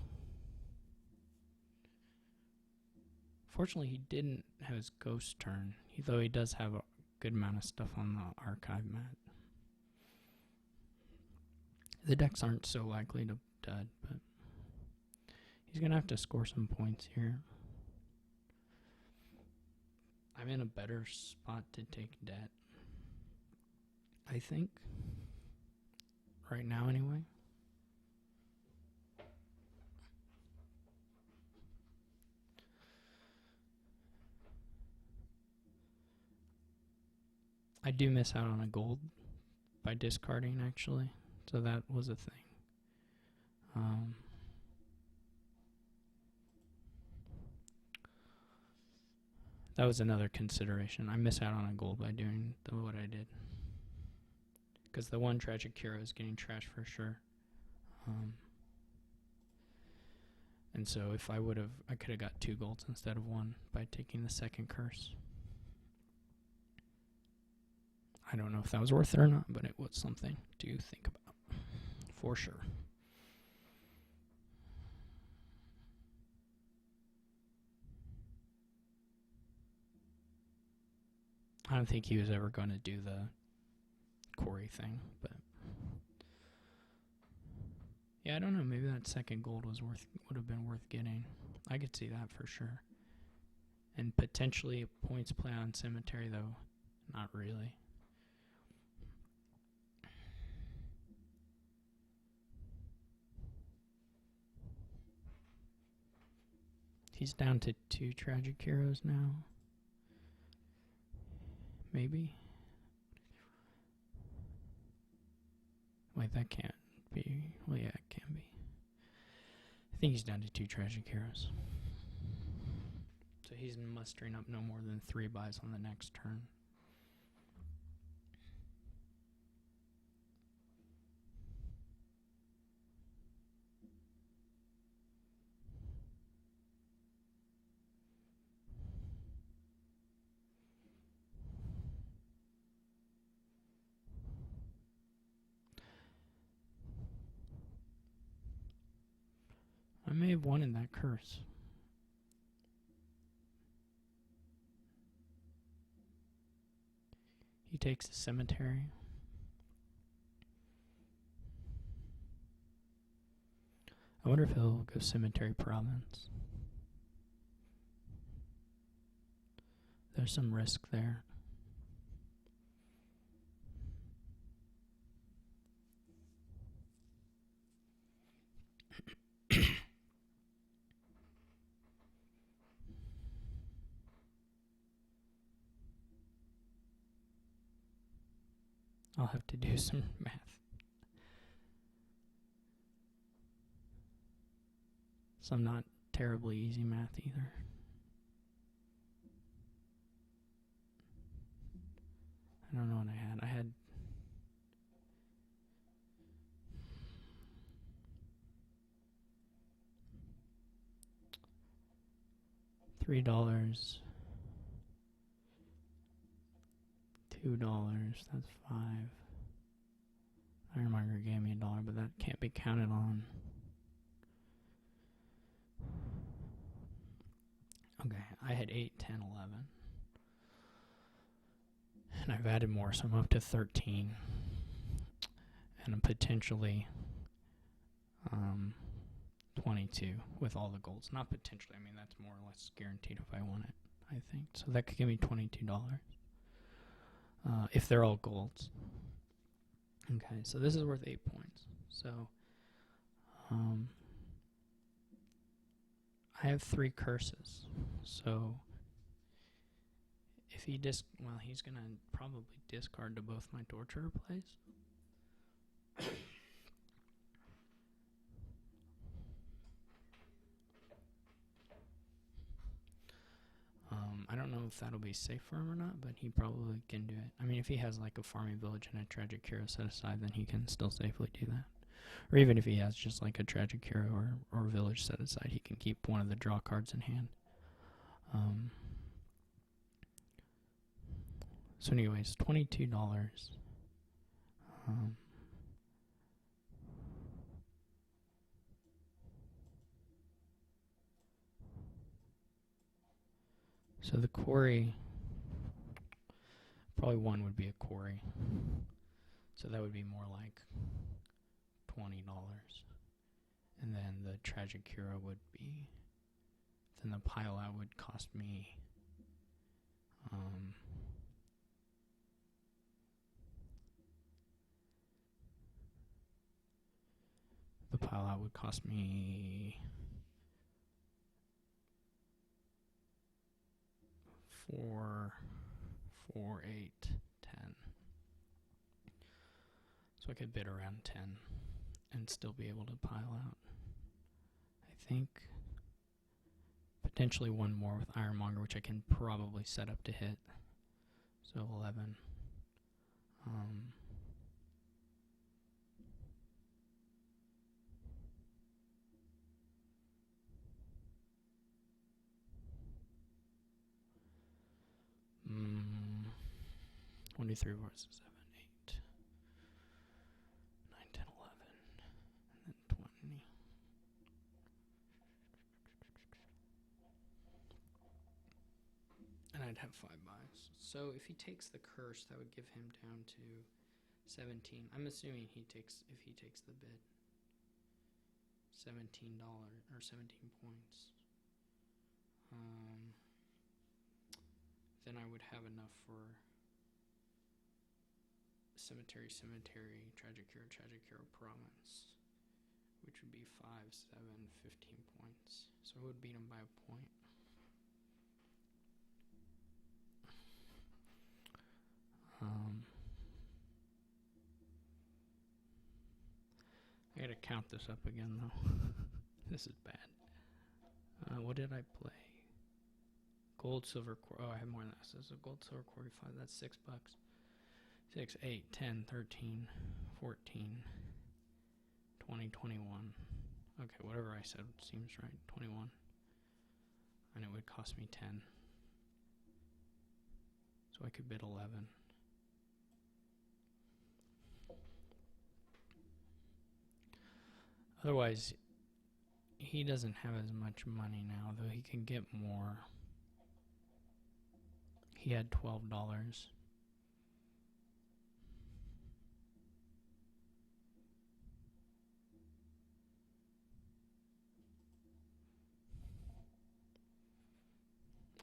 Fortunately, he didn't have his ghost turn, though he does have a good amount of stuff on the archive mat. The decks aren't so likely to dud, but he's going to have to score some points here. I'm in a better spot to take debt, I think. right now anyway. I do miss out on a gold by discarding, actually. So that was a thing. That was another consideration. I miss out on a gold by doing what I did. Because the one tragic hero is getting trashed for sure. And so if I would have, I could have got 2 golds instead of 1 by taking the second curse. I don't know if that was worth it or not, but it was something to think about, for sure. I don't think he was ever going to do the Corey thing, but yeah, I don't know. Maybe that second gold would have been worth getting. I could see that for sure. And potentially points play on Cemetery, though, not really. He's down to 2 tragic heroes now. Maybe. Wait, that can't be. Well, yeah, it can be. I think he's down to 2 tragic heroes. So he's mustering up no more than 3 buys on the next turn. I may have won in that curse. He takes the Cemetery. I wonder if he'll go Cemetery Province. There's some risk there. I'll have to do some math. Some not terribly easy math either. I don't know what I had. I had $3, $2, that's $5. Ironmonger gave me $1, but that can't be counted on. Okay, I had 8, 10, 11. And I've added more, so I'm up to 13. And I'm potentially 22 with all the golds. Not potentially, I mean, that's more or less guaranteed if I want it, I think. So that could give me $22. If they're all golds. Okay, so this is worth 8 points. So, I have 3 curses. So, if he well, he's gonna probably discard to both my torturer plays. I don't know if that'll be safe for him or not, but he probably can do it. I mean, if he has like a farming village and a tragic hero set aside, then he can still safely do that. Or even if he has just like a tragic hero or village set aside, he can keep one of the draw cards in hand. So anyways, $22. So the quarry, probably 1 would be a quarry. So that would be more like $20. And then the tragic hero would be, then the pile out would cost me pile out would cost me 4, 4, 8, 10. So I could bid around 10 and still be able to pile out. I think potentially one more with Ironmonger, which I can probably set up to hit. So 11. One, 2, 3, 4, 6, 7, 8, 9, 10, 11, and then 20. And I'd have 5 buys. So if he takes the curse, that would give him down to 17. I'm assuming if he takes the bid, $17 or 17 points. Then I would have enough for Cemetery, Tragic Hero Province, which would be 5, 7, 15 points. So I would beat him by a point. I gotta count this up again though. This is bad. What did I play? Gold, silver, oh, I have more than that. So gold, silver, quarter 5, that's $6. 6, 8, 10, 13, 14, 20, 21. Okay, whatever I said seems right. 21. And it would cost me 10. So I could bid 11. Otherwise, he doesn't have as much money now, though he can get more. He had $12.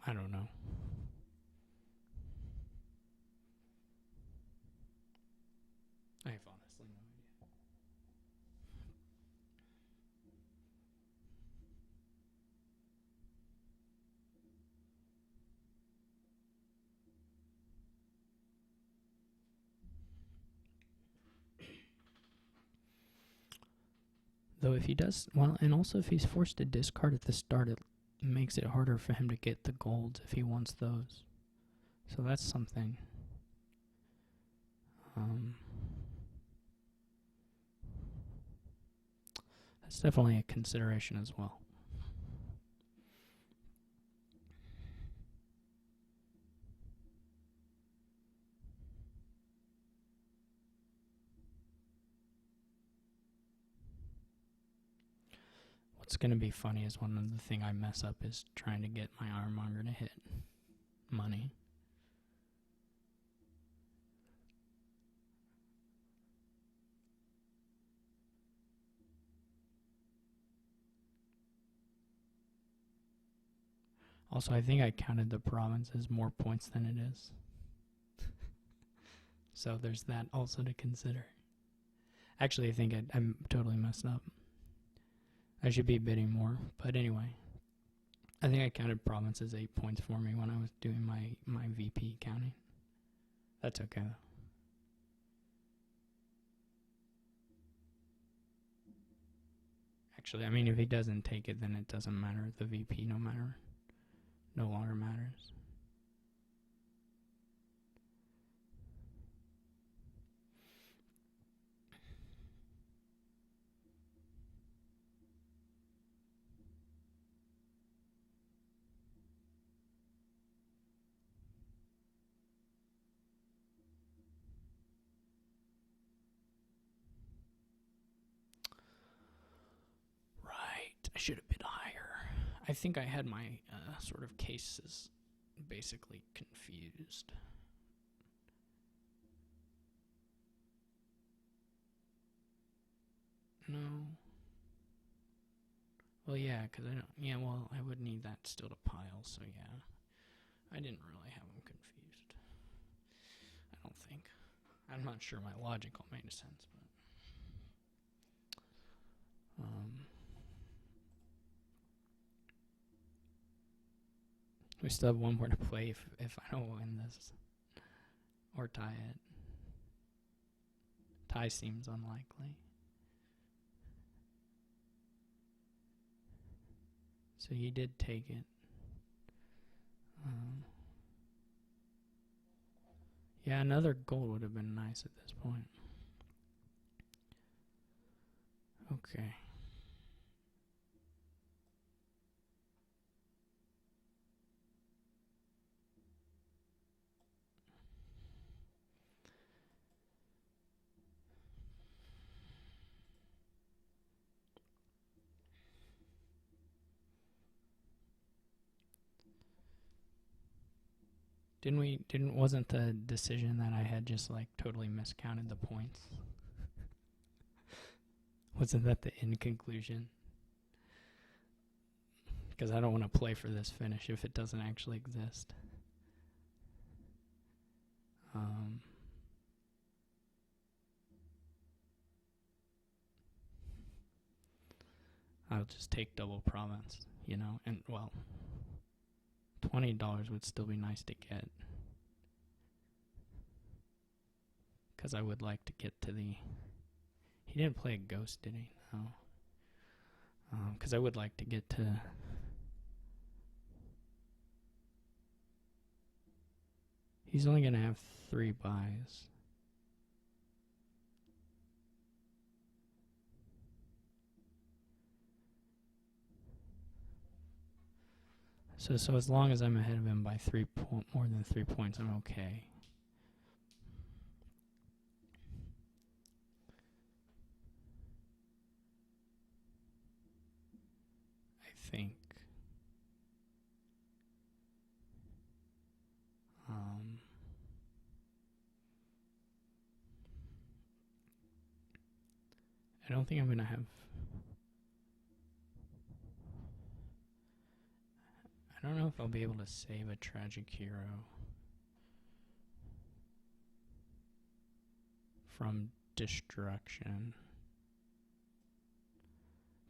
I don't know. I have honestly no idea. Though if he does, well, and also if he's forced to discard at the start, it makes it harder for him to get the golds if he wants those. So that's something. That's definitely a consideration as well. What's going to be funny is one of the thing I mess up is trying to get my Ironmonger to hit money. Also, I think I counted the province as more points than it is. So there's that also to consider. Actually, I think I'm totally messed up. I should be bidding more. But anyway, I think I counted province as 8 points for me when I was doing my VP counting. That's okay, though. Actually, I mean, if he doesn't take it, then it doesn't matter. The VP no longer matters. I should have bid higher. I think I had my sort of cases basically confused. No. Well, yeah, because I don't. Yeah, well, I would need that still to pile, so yeah. I didn't really have them confused. I don't think. I'm not sure my logic all made sense, but. We still have one more to play if I don't win this. Or tie it. Tie seems unlikely. So he did take it. Yeah, another gold would have been nice at this point. Okay. Wasn't the decision that I had just like totally miscounted the points? Wasn't that the end conclusion? Because I don't want to play for this finish if it doesn't actually exist. I'll just take double province, you know, and well, $20 would still be nice to get. Because I would like to get to the... He didn't play a ghost, did he? No. Because I would like to get to... He's only going to have 3 buys. So as long as I'm ahead of him by more than 3 points, I'm okay. I think. I don't think I'm going to have... I don't know if I'll be able to save a tragic hero from destruction.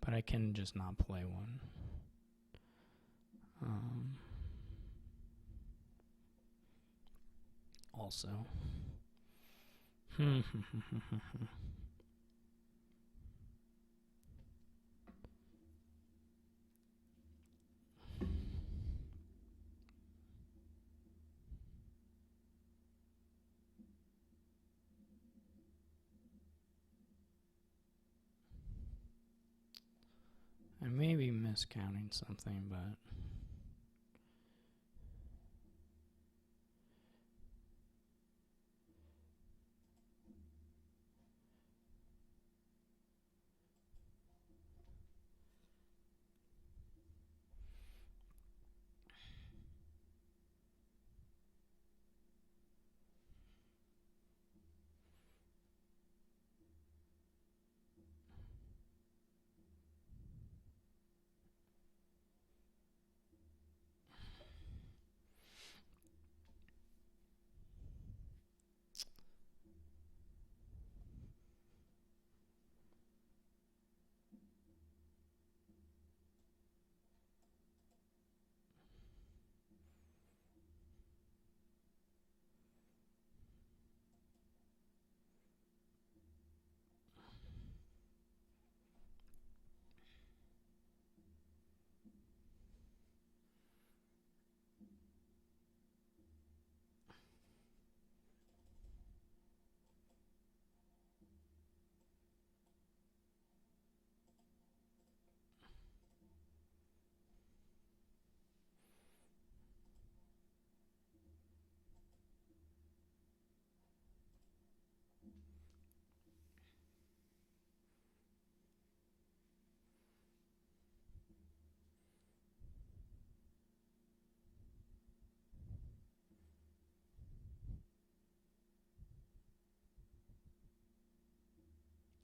But I can just not play one. Also. I may be miscounting something, but...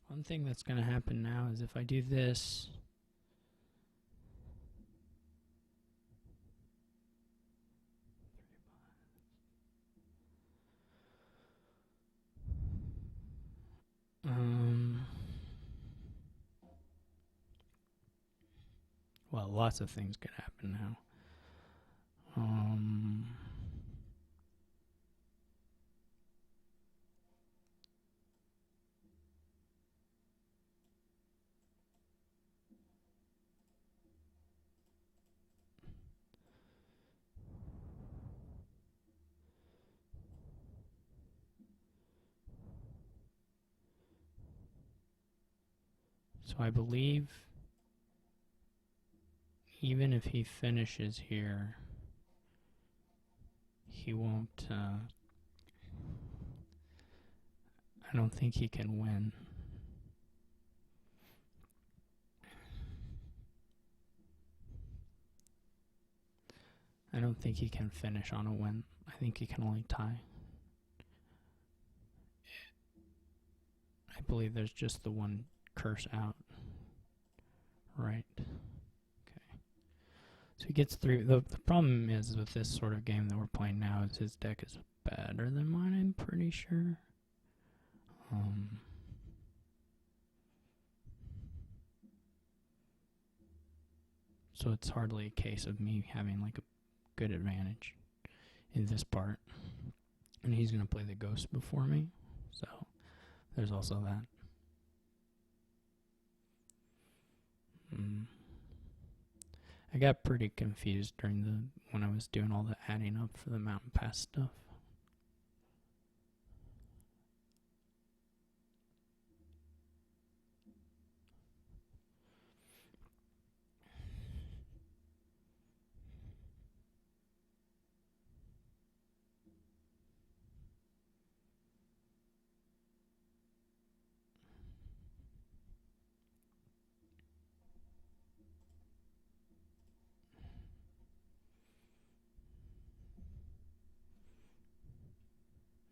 One thing that's going to happen now is if I do this... well, lots of things could happen now. Um, so I believe even if he finishes here, he won't. I don't think he can win. I don't think he can finish on a win. I think he can only tie. I believe there's just the one curse out. Right. Okay. So he gets through. The problem is with this sort of game that we're playing now is his deck is better than mine, I'm pretty sure. So it's hardly a case of me having like a good advantage in this part. And he's going to play the ghost before me. So there's also that. I got pretty confused when I was doing all the adding up for the mountain pass stuff.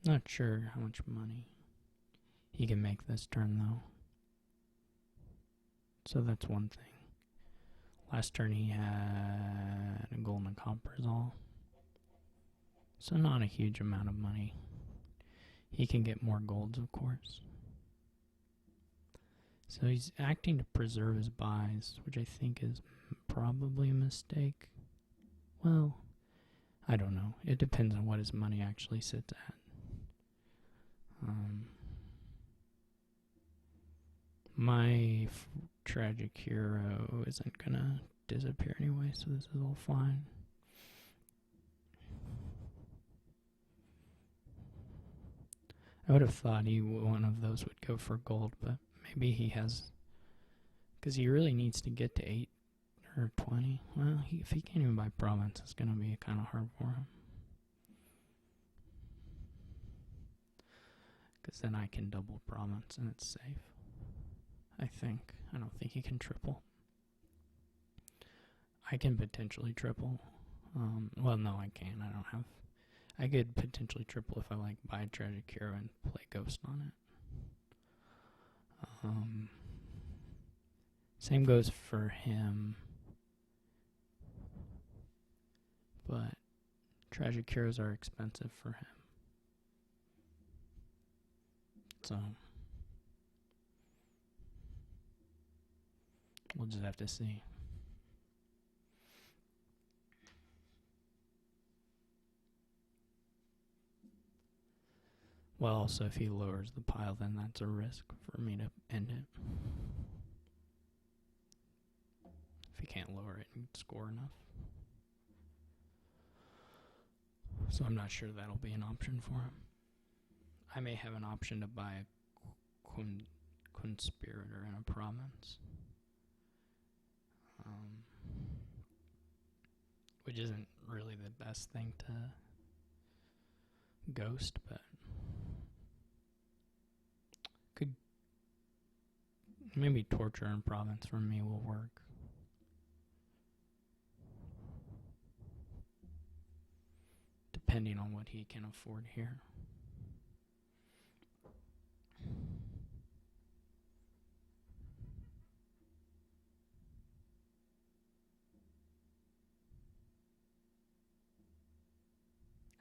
Not sure how much money he can make this turn, though. So that's one thing. Last turn he had a golden copper is all. So not a huge amount of money. He can get more golds, of course. So he's acting to preserve his buys, which I think is probably a mistake. Well, I don't know. It depends on what his money actually sits at. My tragic hero isn't gonna disappear anyway, so this is all fine. I would have thought one of those would go for gold, but maybe he has, because he really needs to get to 8 or 20. Well, if he can't even buy province, it's gonna be kind of hard for him. Because then I can double province and it's safe. I think. I don't think he can triple. I can potentially triple. Well, no, I can't. I could potentially triple if I buy a tragic hero and play ghost on it. Same goes for him. But tragic heroes are expensive for him. So we'll just have to see. Well, also, if he lowers the pile, then that's a risk for me to end it. If he can't lower it and score enough. So I'm not sure that'll be an option for him. I may have an option to buy a conspirator in a province. Which isn't really the best thing to ghost, but could maybe torture in province for me will work. Depending on what he can afford here.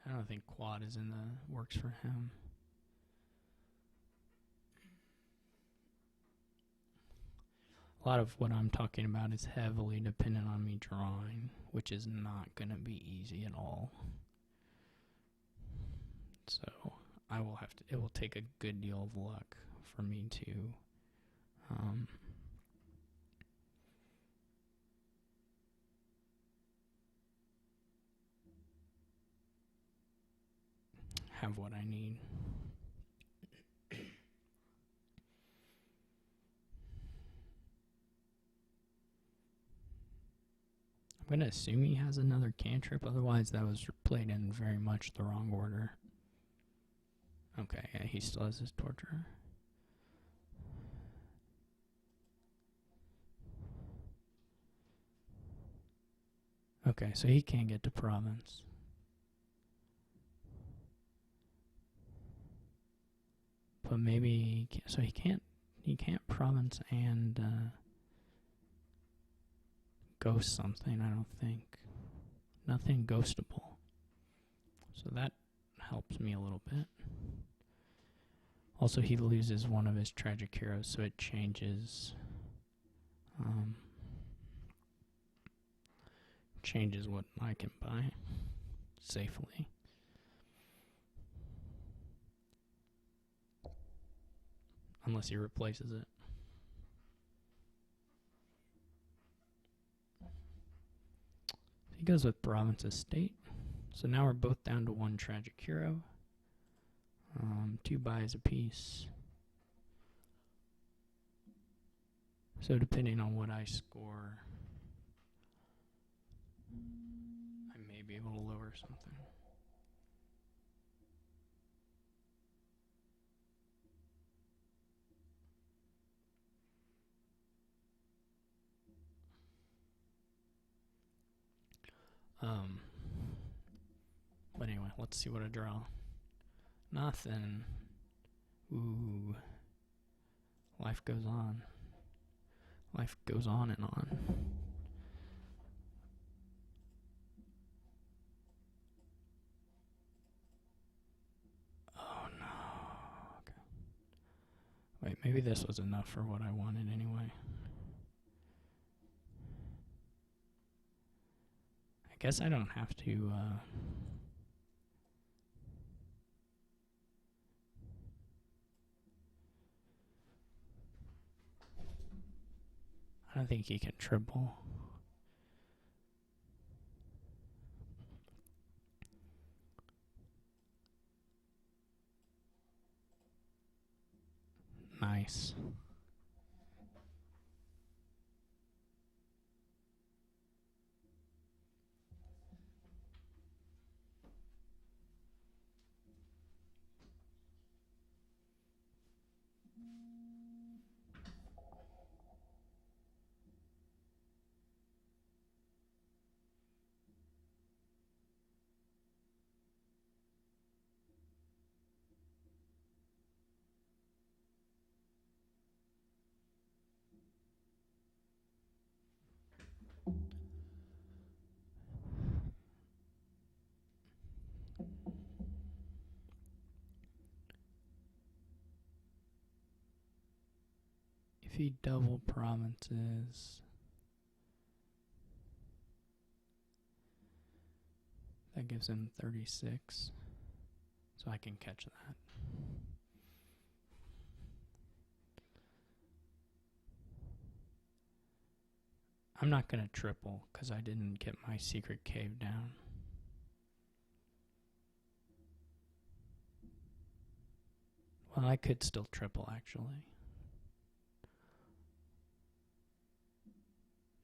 I don't think quad is in the works for him. a lot of what I'm talking about is heavily dependent on me drawing, which is not going to be easy at all. So I will have to, it will take a good deal of luck for me to have what I need. I'm going to assume he has another cantrip, otherwise that was played in very much the wrong order. Okay, yeah, he still has his torture. Okay, so he can't get to province. But maybe he can't, so he can't province and ghost something, I don't think. Nothing ghostable. So that helps me a little bit. Also, he loses one of his tragic heroes, so it changes changes what I can buy safely. Unless he replaces it. He goes with Province Estate. So now we're both down to one tragic hero. 2 buys a piece. So depending on what I score, I may be able to lower something. But anyway, let's see what I draw. Nothing. Ooh. Life goes on. Life goes on and on. Oh no. Okay. Wait, maybe this was enough for what I wanted anyway. I guess I don't have to I don't think he can triple. Nice. If he double provinces, that gives him 36. So I can catch that. I'm not going to triple because I didn't get my secret cave down. Well, I could still triple actually.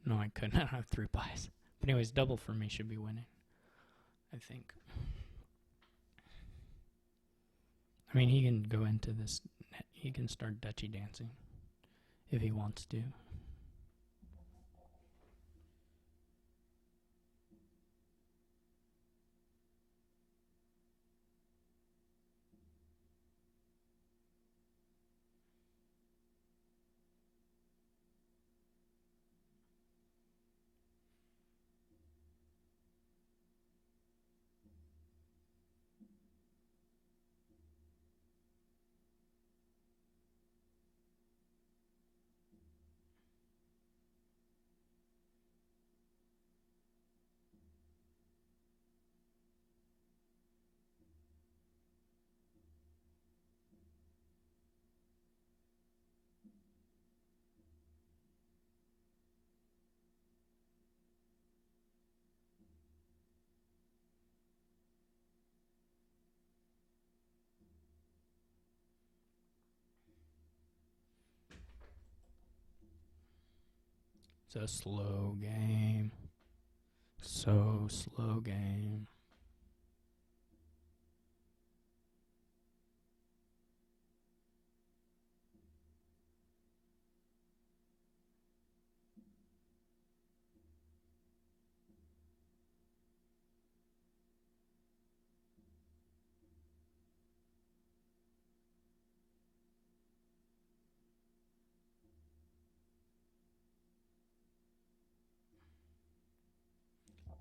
No, I couldn't. I don't have 3 buys. But anyways, double for me should be winning, I think. I mean, he can go into this, he can start Dutchy dancing if he wants to. It's a slow game. So slow game.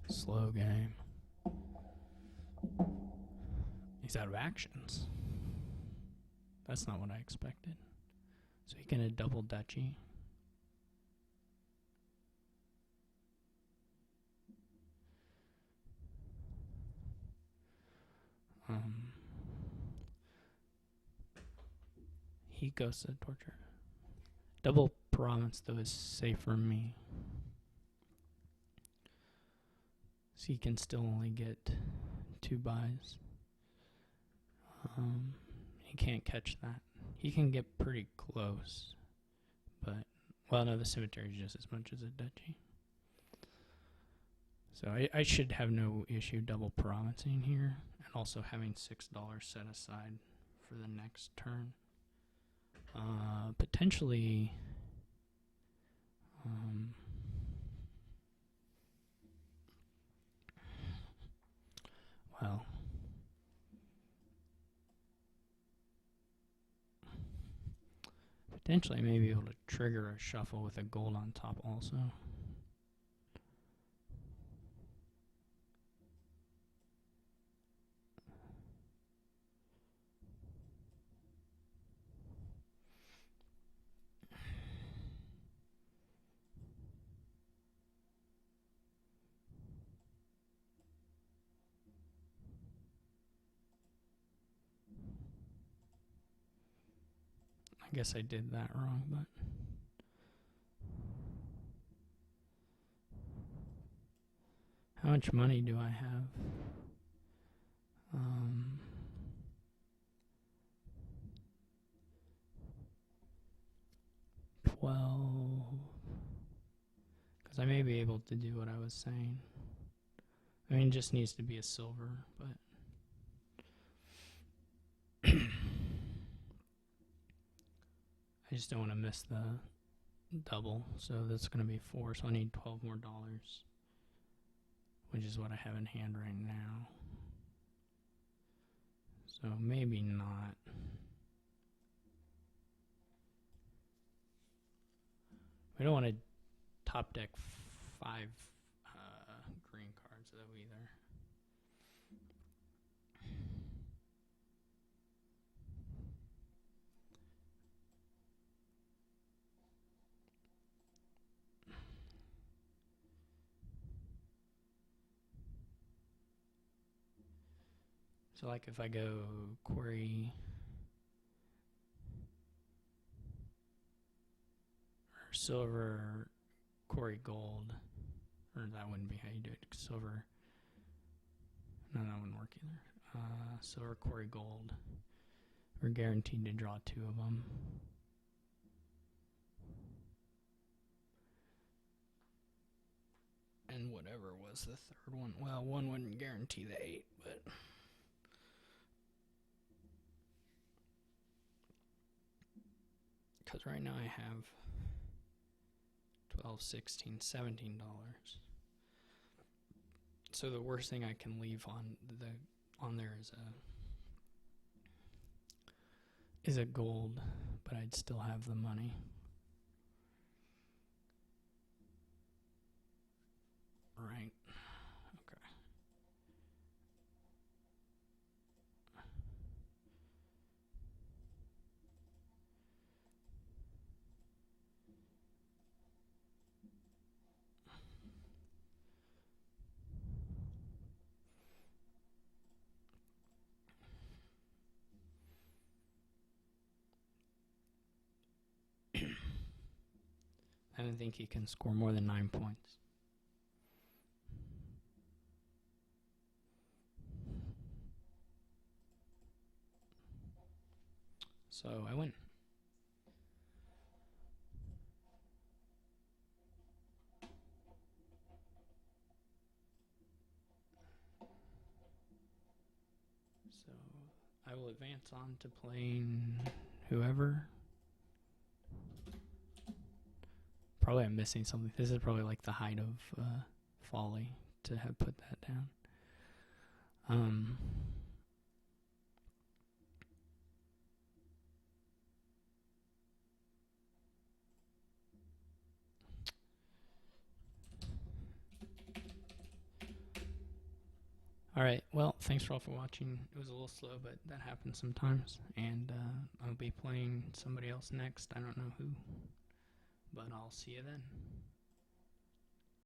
Slow game. He's out of actions. That's not what I expected. So he can double duchy. He goes to torture. Double province though is safe for me. So he can still only get 2 buys. He can't catch that. He can get pretty close. But, well, no, the cemetery is just as much as a duchy. So I should have no issue double provincing here. And also having $6 set aside for the next turn. Potentially... well... potentially I may be able to trigger a shuffle with a gold on top also. I guess I did that wrong, but... how much money do I have? 12. Because I may be able to do what I was saying. I mean, it just needs to be a silver, but... I just don't want to miss the double, so that's going to be 4, so I need $12 more, which is what I have in hand right now. So maybe not. We don't want to top deck 5 green cards though either. So like if I go query or silver, query gold, or that wouldn't be how you do it. Silver, no, that wouldn't work either. Silver, query gold. We're guaranteed to draw 2 of them. And whatever was the third one. Well, one wouldn't guarantee the 8, but... because right now I have $12, $16, $17. So the worst thing I can leave on there is a gold, but I'd still have the money. Right. Okay. I don't think he can score more than 9 points. So I win. I will advance on to playing whoever. Probably I'm missing something. This is probably like the height of folly to have put that down. Alright, well, thanks for all for watching. It was a little slow, but that happens sometimes. And I'll be playing somebody else next. I don't know who, but I'll see you then.